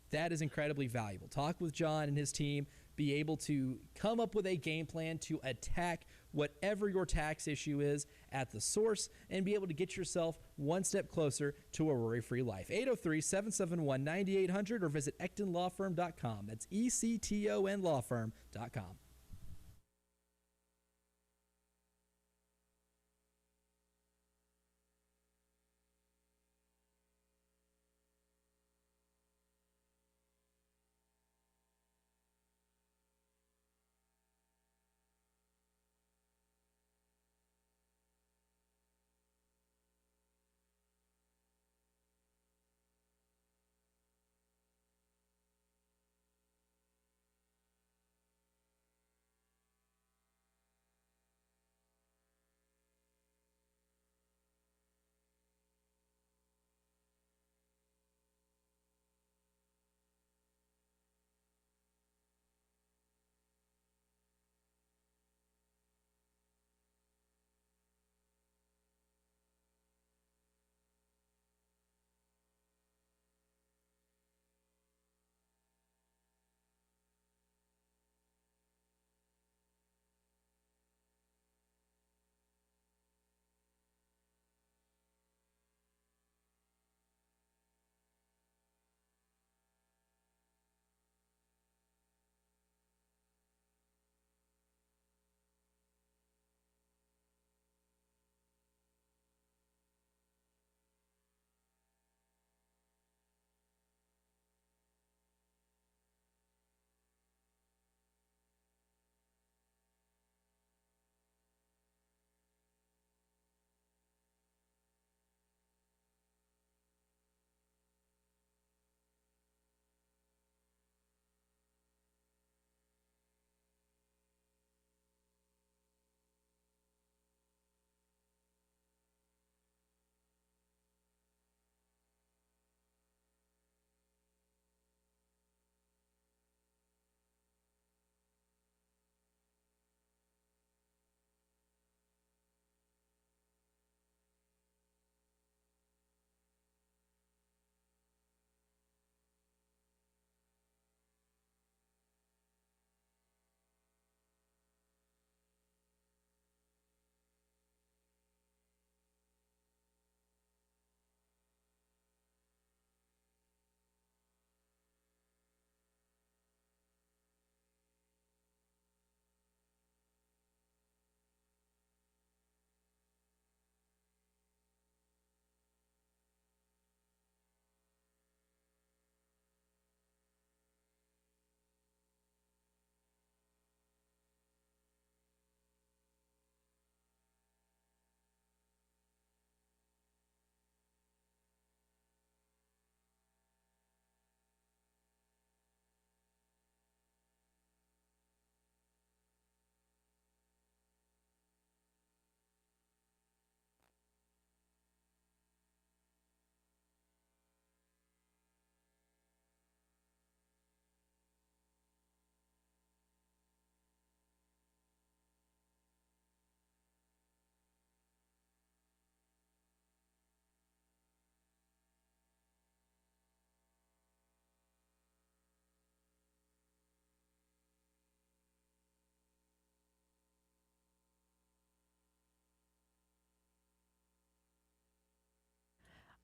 That is incredibly valuable. Talk with John and his team, be able to come up with a game plan to attack whatever your tax issue is at the source and be able to get yourself one step closer to a worry-free life. 803-771-9800 or visit EctonLawFirm.com. That's ECTON lawfirm.com.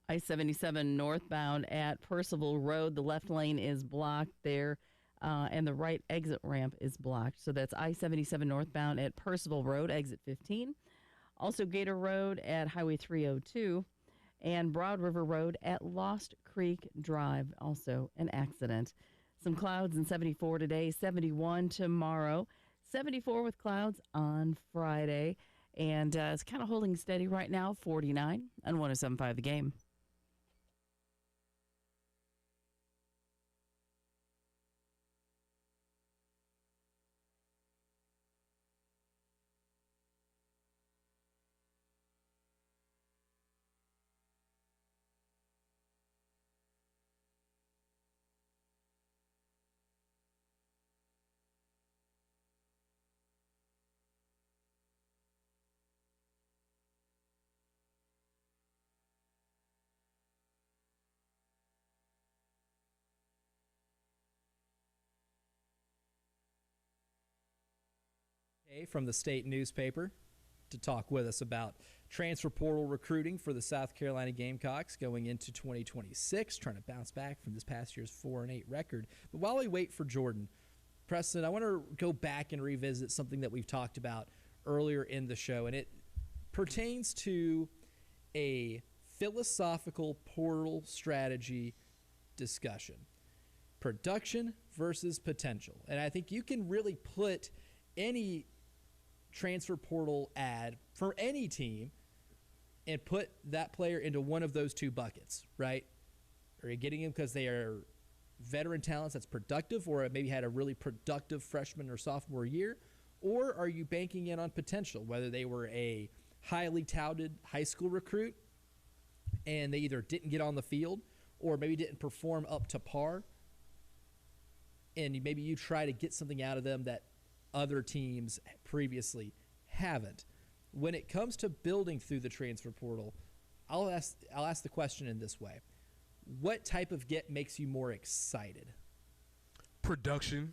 I-77 northbound at Percival Road. The left lane is blocked there, and the right exit ramp is blocked. So that's I-77 northbound at Percival Road, exit 15. Also Gator Road at Highway 302 and Broad River Road at Lost Creek Drive, also an accident. Some clouds and 74 today, 71 tomorrow, 74 with clouds on Friday. And it's kind of holding steady right now, 49 on 107.5 The Game. From the state newspaper to talk with us about transfer portal recruiting for the South Carolina Gamecocks going into 2026, trying to bounce back from this past year's 4-8 record. But while we wait for Jordan, Preston, I want to go back and revisit something that we've talked about earlier in the show, and it pertains to a philosophical portal strategy discussion. Production versus potential. And I think you can really put any transfer portal ad for any team and put that player into one of those two buckets, right? Are you getting him because they are veteran talents that's productive, or maybe had a really productive freshman or sophomore year? Or are you banking in on potential, whether they were a highly touted high school recruit and they either didn't get on the field or maybe didn't perform up to par, and maybe you try to get something out of them that other teams previously haven't. When it comes to building through the transfer portal, I'll ask the question in this way. What type of get makes you more excited? Production.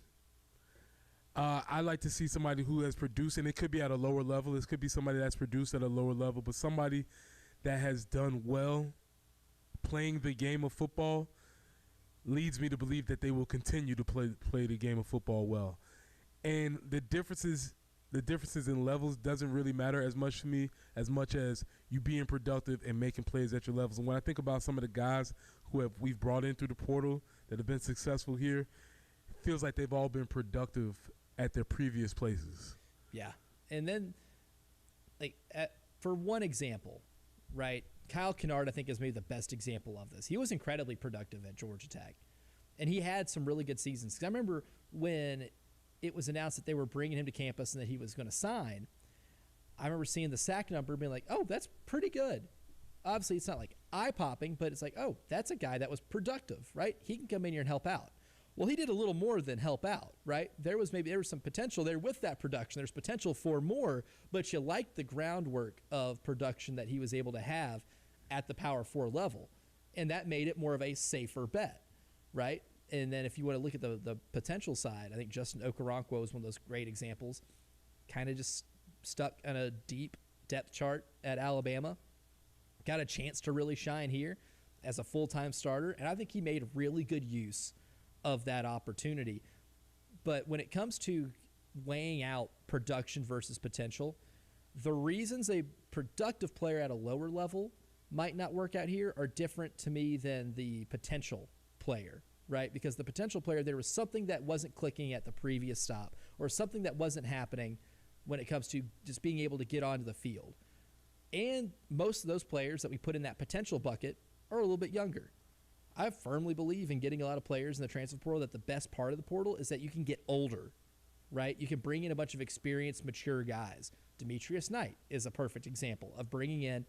I like to see somebody who has produced, and it could be at a lower level. It could be somebody that's produced at a lower level, but somebody that has done well playing the game of football leads me to believe that they will continue to play the game of football well. And the differences in levels doesn't really matter as much to me as much as you being productive and making plays at your levels. And when I think about some of the guys we've brought in through the portal that have been successful here, it feels like they've all been productive at their previous places. Yeah. And then, for one example, right, Kyle Kennard, I think, is maybe the best example of this. He was incredibly productive at Georgia Tech, and he had some really good seasons. 'Cause I remember when it was announced that they were bringing him to campus and that he was going to sign, I remember seeing the sack number and being like, oh, that's pretty good. Obviously, it's not like eye-popping, but it's like, oh, that's a guy that was productive, right? He can come in here and help out. Well, he did a little more than help out, right? There was some potential there with that production. There's potential for more, but you like the groundwork of production that he was able to have at the Power 4 level, and that made it more of a safer bet, right? And then if you want to look at the potential side, I think Justin Okoronkwo was one of those great examples. Kind of just stuck on a deep depth chart at Alabama. Got a chance to really shine here as a full-time starter, and I think he made really good use of that opportunity. But when it comes to weighing out production versus potential, the reasons a productive player at a lower level might not work out here are different to me than the potential player, right? Because the potential player, there was something that wasn't clicking at the previous stop or something that wasn't happening when it comes to just being able to get onto the field. And most of those players that we put in that potential bucket are a little bit younger. I firmly believe in getting a lot of players in the transfer portal, that the best part of the portal is that you can get older, right? You can bring in a bunch of experienced, mature guys. Demetrius Knight is a perfect example of bringing in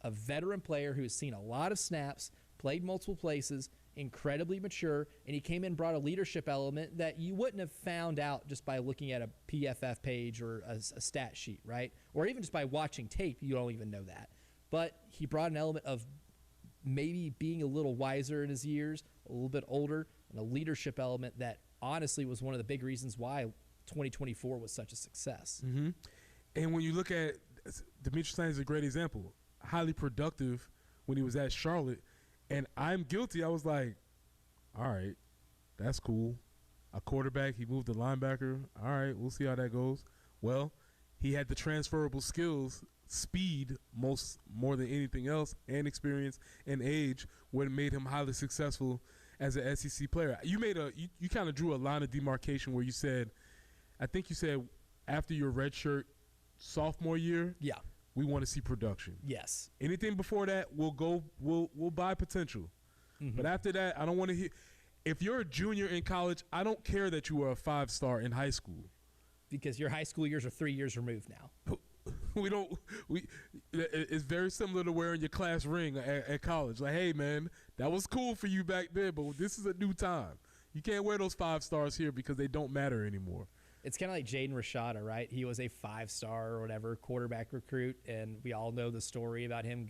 a veteran player who has seen a lot of snaps, played multiple places, incredibly mature, and he came in and brought a leadership element that you wouldn't have found out just by looking at a PFF page or a stat sheet, right? Or even just by watching tape, you don't even know that. But he brought an element of maybe being a little wiser in his years, a little bit older, and a leadership element that honestly was one of the big reasons why 2024 was such a success. Mm-hmm. And when you look at Demetrius Knight is a great example, highly productive when he was at Charlotte. And I'm guilty. I was like, all right, that's cool. A quarterback, he moved to linebacker. All right, we'll see how that goes. Well, he had the transferable skills, speed more than anything else, and experience and age, what made him highly successful as an SEC player. You kind of drew a line of demarcation where you said, I think you said after your redshirt sophomore year, yeah, we want to see production. Yes. Anything before that, we'll buy potential. Mm-hmm. But after that, I don't want to hear. If you're a junior in college, I don't care that you were a 5-star in high school. Because your high school years are 3 years removed now. It's very similar to wearing your class ring at college. Like, hey, man, that was cool for you back then, but this is a new time. You can't wear those 5 stars here because they don't matter anymore. It's kind of like Jaden Rashada, right? He was a 5-star or whatever quarterback recruit, and we all know the story about him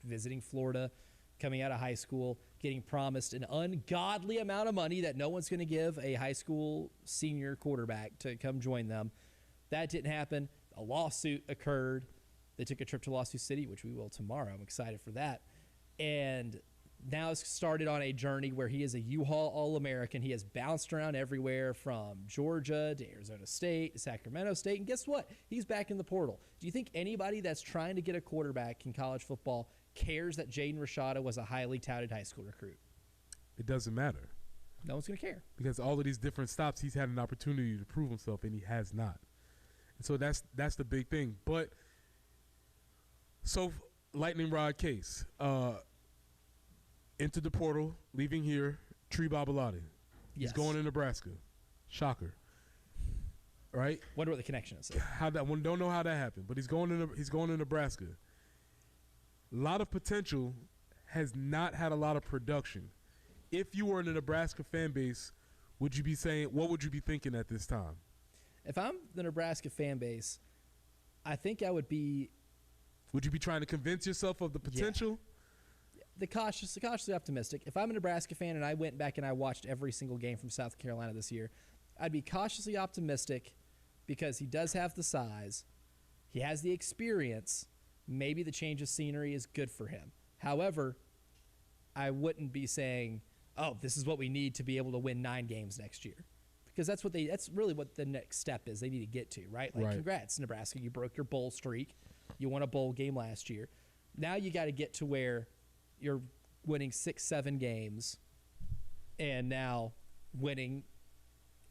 visiting Florida, coming out of high school, getting promised an ungodly amount of money that no one's going to give a high school senior quarterback to come join them. That didn't happen. A lawsuit occurred. They took a trip to Lawsuit City, which we will tomorrow. I'm excited for that. And now it's started on a journey where he is a U-Haul All-American. He has bounced around everywhere from Georgia to Arizona State to Sacramento State. And guess what? He's back in the portal. Do you think anybody that's trying to get a quarterback in college football cares that Jaden Rashada was a highly touted high school recruit? It doesn't matter. No one's going to care. Because all of these different stops, he's had an opportunity to prove himself, and he has not. And so that's the big thing. But so lightning rod case, into the portal, leaving here, Tree Babalati. He's going to Nebraska. Shocker. Right? Wonder what the connection is. Don't know how that happened, but he's going to Nebraska. A lot of potential, has not had a lot of production. If you were in the Nebraska fan base, what would you be thinking at this time? If I'm the Nebraska fan base, I think I would be. Would you be trying to convince yourself of the potential? Yeah. Cautiously optimistic. If I'm a Nebraska fan and I went back and I watched every single game from South Carolina this year, I'd be cautiously optimistic because he does have the size. He has the experience. Maybe the change of scenery is good for him. However, I wouldn't be saying, oh, this is what we need to be able to win 9 games next year. Because that's really what the next step is they need to get to, right? Like, Congrats, Nebraska. You broke your bowl streak. You won a bowl game last year. Now you got to get to where you're winning 6-7 games and now winning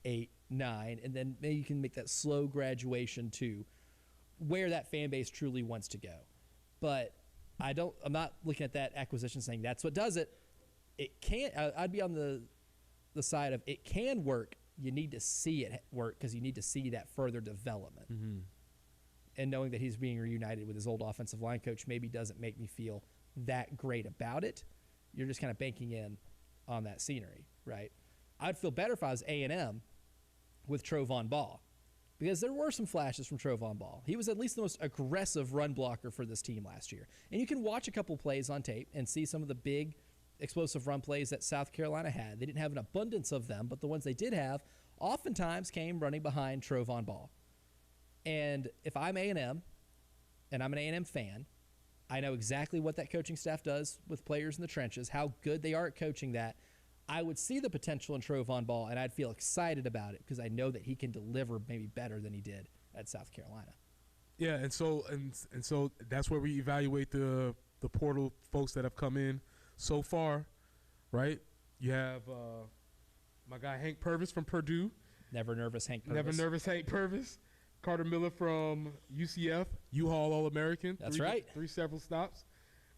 8, 9, and then maybe you can make that slow graduation to where that fan base truly wants to go. But I'm not looking at that acquisition saying that's what does it. It can't. I'd be on the side of it can work. You need to see it work because you need to see that further development. Mm-hmm. And knowing that he's being reunited with his old offensive line coach maybe doesn't make me feel that great about it. You're just kind of banking in on that scenery, right? I'd feel better if I was A&M with Trovon Ball because there were some flashes from Trovon Ball. He was at least the most aggressive run blocker for this team last year. And you can watch a couple plays on tape and see some of the big explosive run plays that South Carolina had. They didn't have an abundance of them, but the ones they did have oftentimes came running behind Trovon Ball. And if I'm A&M and I'm an A&M fan, I know exactly what that coaching staff does with players in the trenches, how good they are at coaching that. I would see the potential in Trovon Ball, and I'd feel excited about it because I know that he can deliver maybe better than he did at South Carolina. Yeah, and so that's where we evaluate the portal folks that have come in so far, right? You have my guy Hank Purvis from Purdue. Never nervous Hank Purvis. Never nervous Hank Purvis. Carter Miller from UCF, U-Haul All-American. That's right. 3 several stops.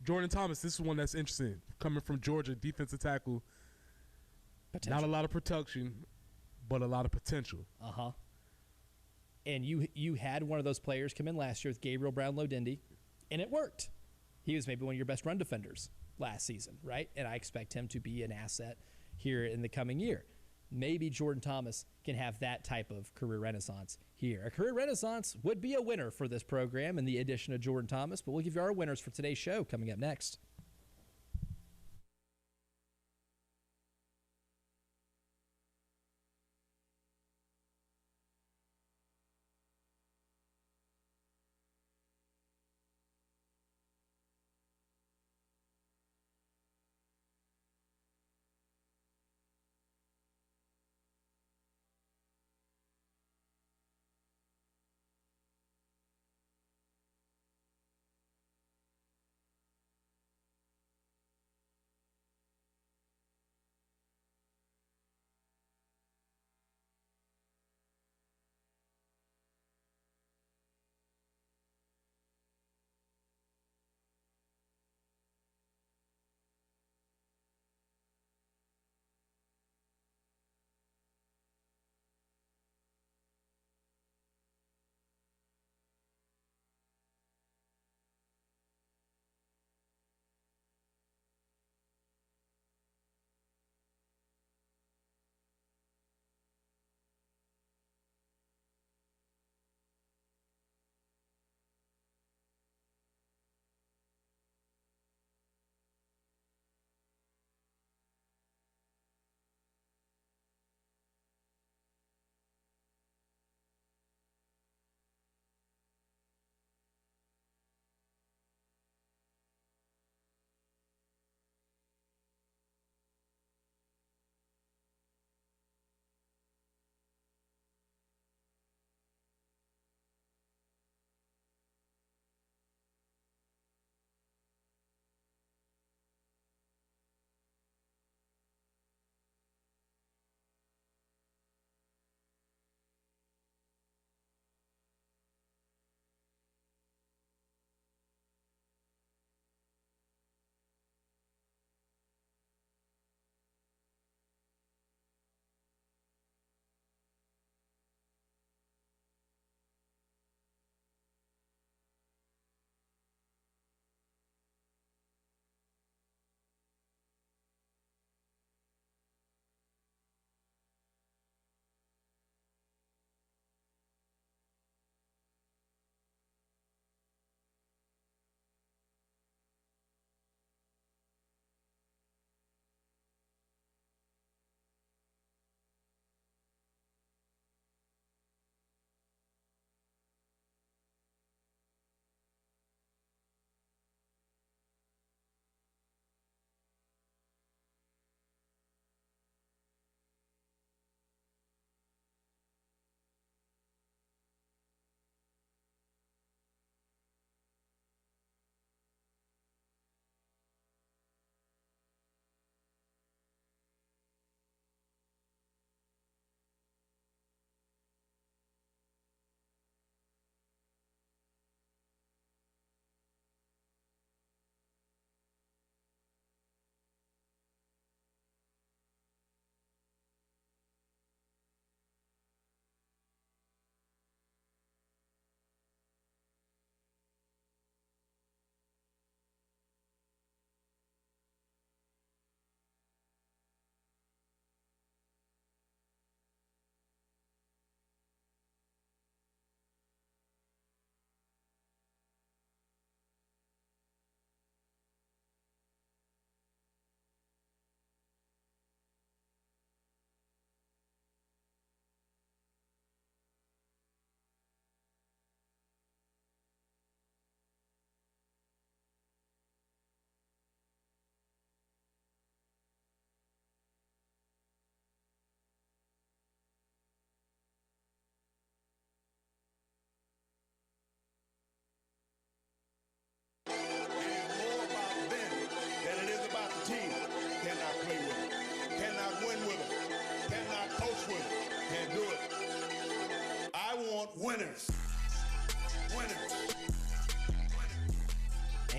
Jordan Thomas, this is one that's interesting. Coming from Georgia, defensive tackle. Potential. Not a lot of production, but a lot of potential. Uh-huh. And you had one of those players come in last year with Gabriel Brown-Lodindi, and it worked. He was maybe one of your best run defenders last season, right? And I expect him to be an asset here in the coming year. Maybe Jordan Thomas can have that type of career renaissance here. A career renaissance would be a winner for this program in the addition of Jordan Thomas, but we'll give you our winners for today's show coming up next.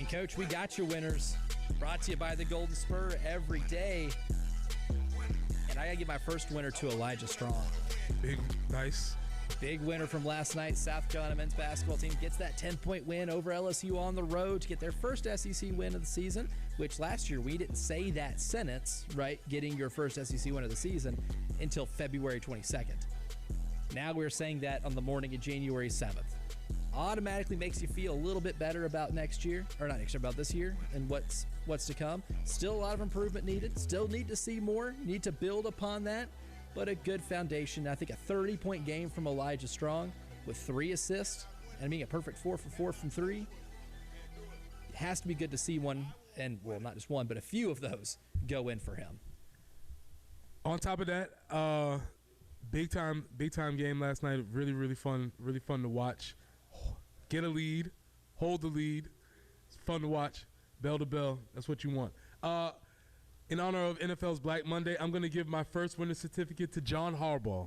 And, Coach, we got your winners. Brought to you by the Golden Spur every day. And I got to give my first winner to Elijah Strong. Big, nice. Big winner from last night. South Carolina men's basketball team gets that 10-point win over LSU on the road to get their first SEC win of the season, which last year we didn't say that sentence, right? Getting your first SEC win of the season until February 22nd. Now we're saying that on the morning of January 7th. Automatically makes you feel a little bit better about next year, or not next year, about this year and what's to come. Still a lot of improvement needed. Still need to see more. Need to build upon that. But a good foundation. I think a 30-point game from Elijah Strong with 3 assists and being a perfect 4 for 4 from 3. It has to be good to see one, and well, not just one, but a few of those go in for him. On top of that, big time game last night. Really fun to watch. Get a lead, hold the lead. It's fun to watch. Bell to bell. That's what you want. In honor of NFL's Black Monday, I'm going to give my first winner certificate to John Harbaugh.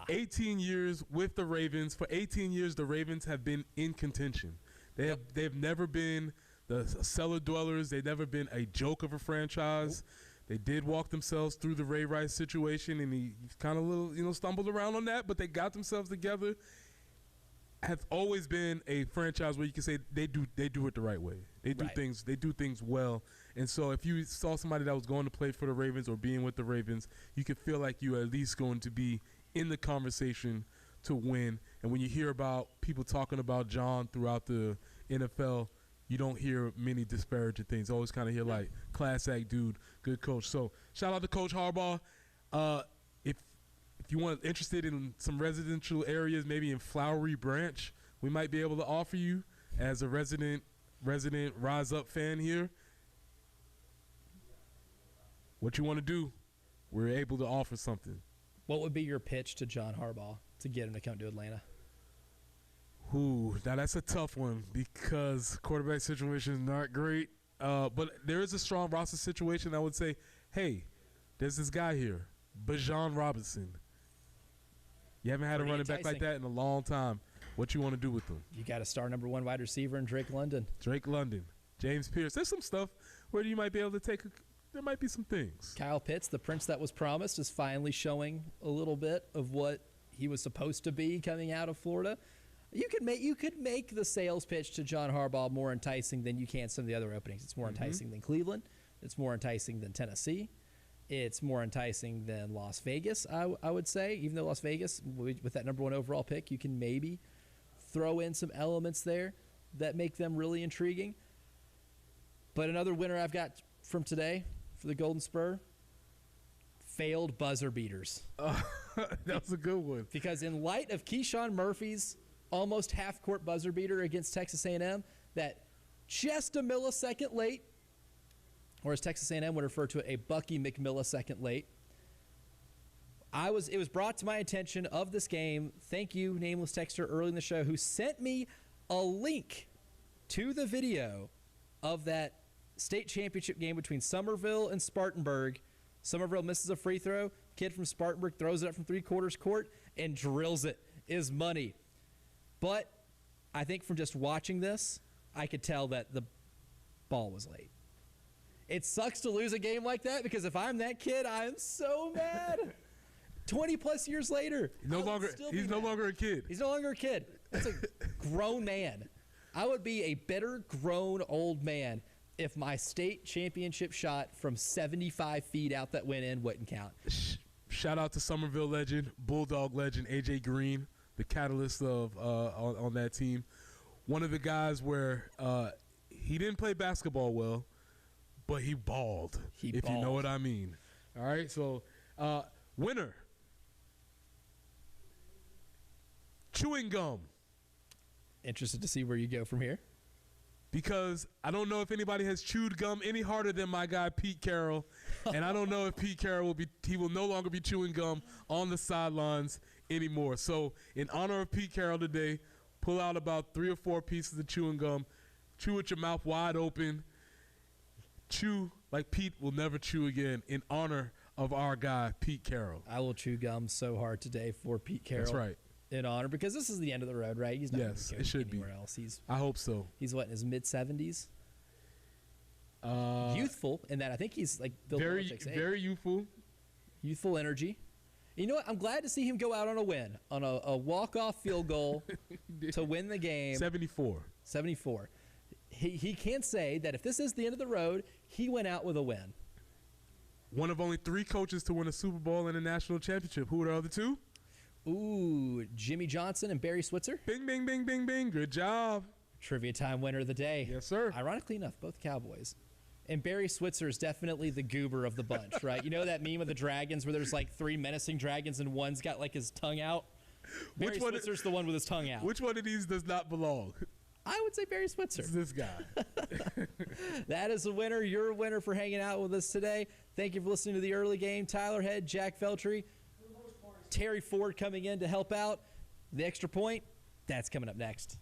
18 years with the Ravens. For 18 years, the Ravens have been in contention. They've never been the cellar dwellers. They've never been a joke of a franchise. They did walk themselves through the Ray Rice situation, and he kind of stumbled around on that, but they got themselves together. Have always been a franchise where you can say they do it the right way. They do things well. And so if you saw somebody that was going to play for the Ravens or being with the Ravens, you could feel like you are at least going to be in the conversation to win. And when you hear about people talking about John throughout the NFL, you don't hear many disparaging things. Always kind of hear like class act dude, good coach. So shout out to Coach Harbaugh. If you want interested in some residential areas, maybe in Flowery Branch, we might be able to offer you as a resident Rise Up fan here. What you want to do, we're able to offer something. What would be your pitch to John Harbaugh to get him to come to Atlanta? Ooh, now that's a tough one because quarterback situation is not great. But there is a strong roster situation. I would say, hey, there's this guy here, Bijan Robinson. You haven't had a running back like that in a long time. What you want to do with them? You got a star number 1 wide receiver in Drake London. James Pierce. There's some stuff where you might be able to take there might be some things. Kyle Pitts, the prince that was promised, is finally showing a little bit of what he was supposed to be coming out of Florida. You could make the sales pitch to John Harbaugh more enticing than you can some of the other openings. It's more enticing than Cleveland. It's more enticing than Tennessee. It's more enticing than Las Vegas, I would say, even though Las Vegas, with that number 1 overall pick, you can maybe throw in some elements there that make them really intriguing. But another winner I've got from today for the Golden Spur, failed buzzer beaters. That was a good one. Because in light of Keyshawn Murphy's almost half-court buzzer beater against Texas A&M, that just a millisecond late, or as Texas A&M would refer to it, a Bucky McMillisecond late. It was brought to my attention of this game. Thank you, nameless texter early in the show, who sent me a link to the video of that state championship game between Somerville and Spartanburg. Somerville misses a free throw. Kid from Spartanburg throws it up from 3/4 court and drills it. Is money. But I think from just watching this, I could tell that the ball was late. It sucks to lose a game like that because if I'm that kid, I am so mad. 20-plus years later, he's no longer a kid. He's no longer a kid. That's a grown man. I would be a bitter, grown old man if my state championship shot from 75 feet out that went in wouldn't count. Shout out to Somerville legend, Bulldog legend, A.J. Green, the catalyst of on that team. One of the guys where he didn't play basketball well, but he balled, you know what I mean. All right, so winner. Chewing gum. Interested to see where you go from here. Because I don't know if anybody has chewed gum any harder than my guy Pete Carroll, and I don't know if Pete Carroll will no longer be chewing gum on the sidelines anymore. So in honor of Pete Carroll today, pull out about 3 or 4 pieces of chewing gum, chew with your mouth wide open, chew like Pete will never chew again in honor of our guy Pete Carroll. I will chew gum so hard today for Pete Carroll. That's right. In honor, because this is the end of the road, right? He's not going to go anywhere else. I hope so. He's what, in his mid-70s? Youthful in that I think he's like Bill Belichick's age. Very youthful. Youthful energy. You know what? I'm glad to see him go out on a win, on a walk-off field goal to win the game. 74. He can't say that if this is the end of the road, he went out with a win. One of only 3 coaches to win a Super Bowl and a national championship. Who are the other 2? Ooh, Jimmy Johnson and Barry Switzer. Bing, bing, bing, bing, bing. Good job. Trivia time winner of the day. Yes, sir. Ironically enough, both Cowboys. And Barry Switzer is definitely the goober of the bunch, right? You know that meme of the dragons where there's like 3 menacing dragons and one's got like his tongue out? Barry Switzer's the one with his tongue out. Which one of these does not belong? I would say Barry Switzer. It's this guy. That is a winner. You're a winner for hanging out with us today. Thank you for listening to the early game. Tyler Head, Jack Feltry, Terry Ford coming in to help out. The extra point, that's coming up next.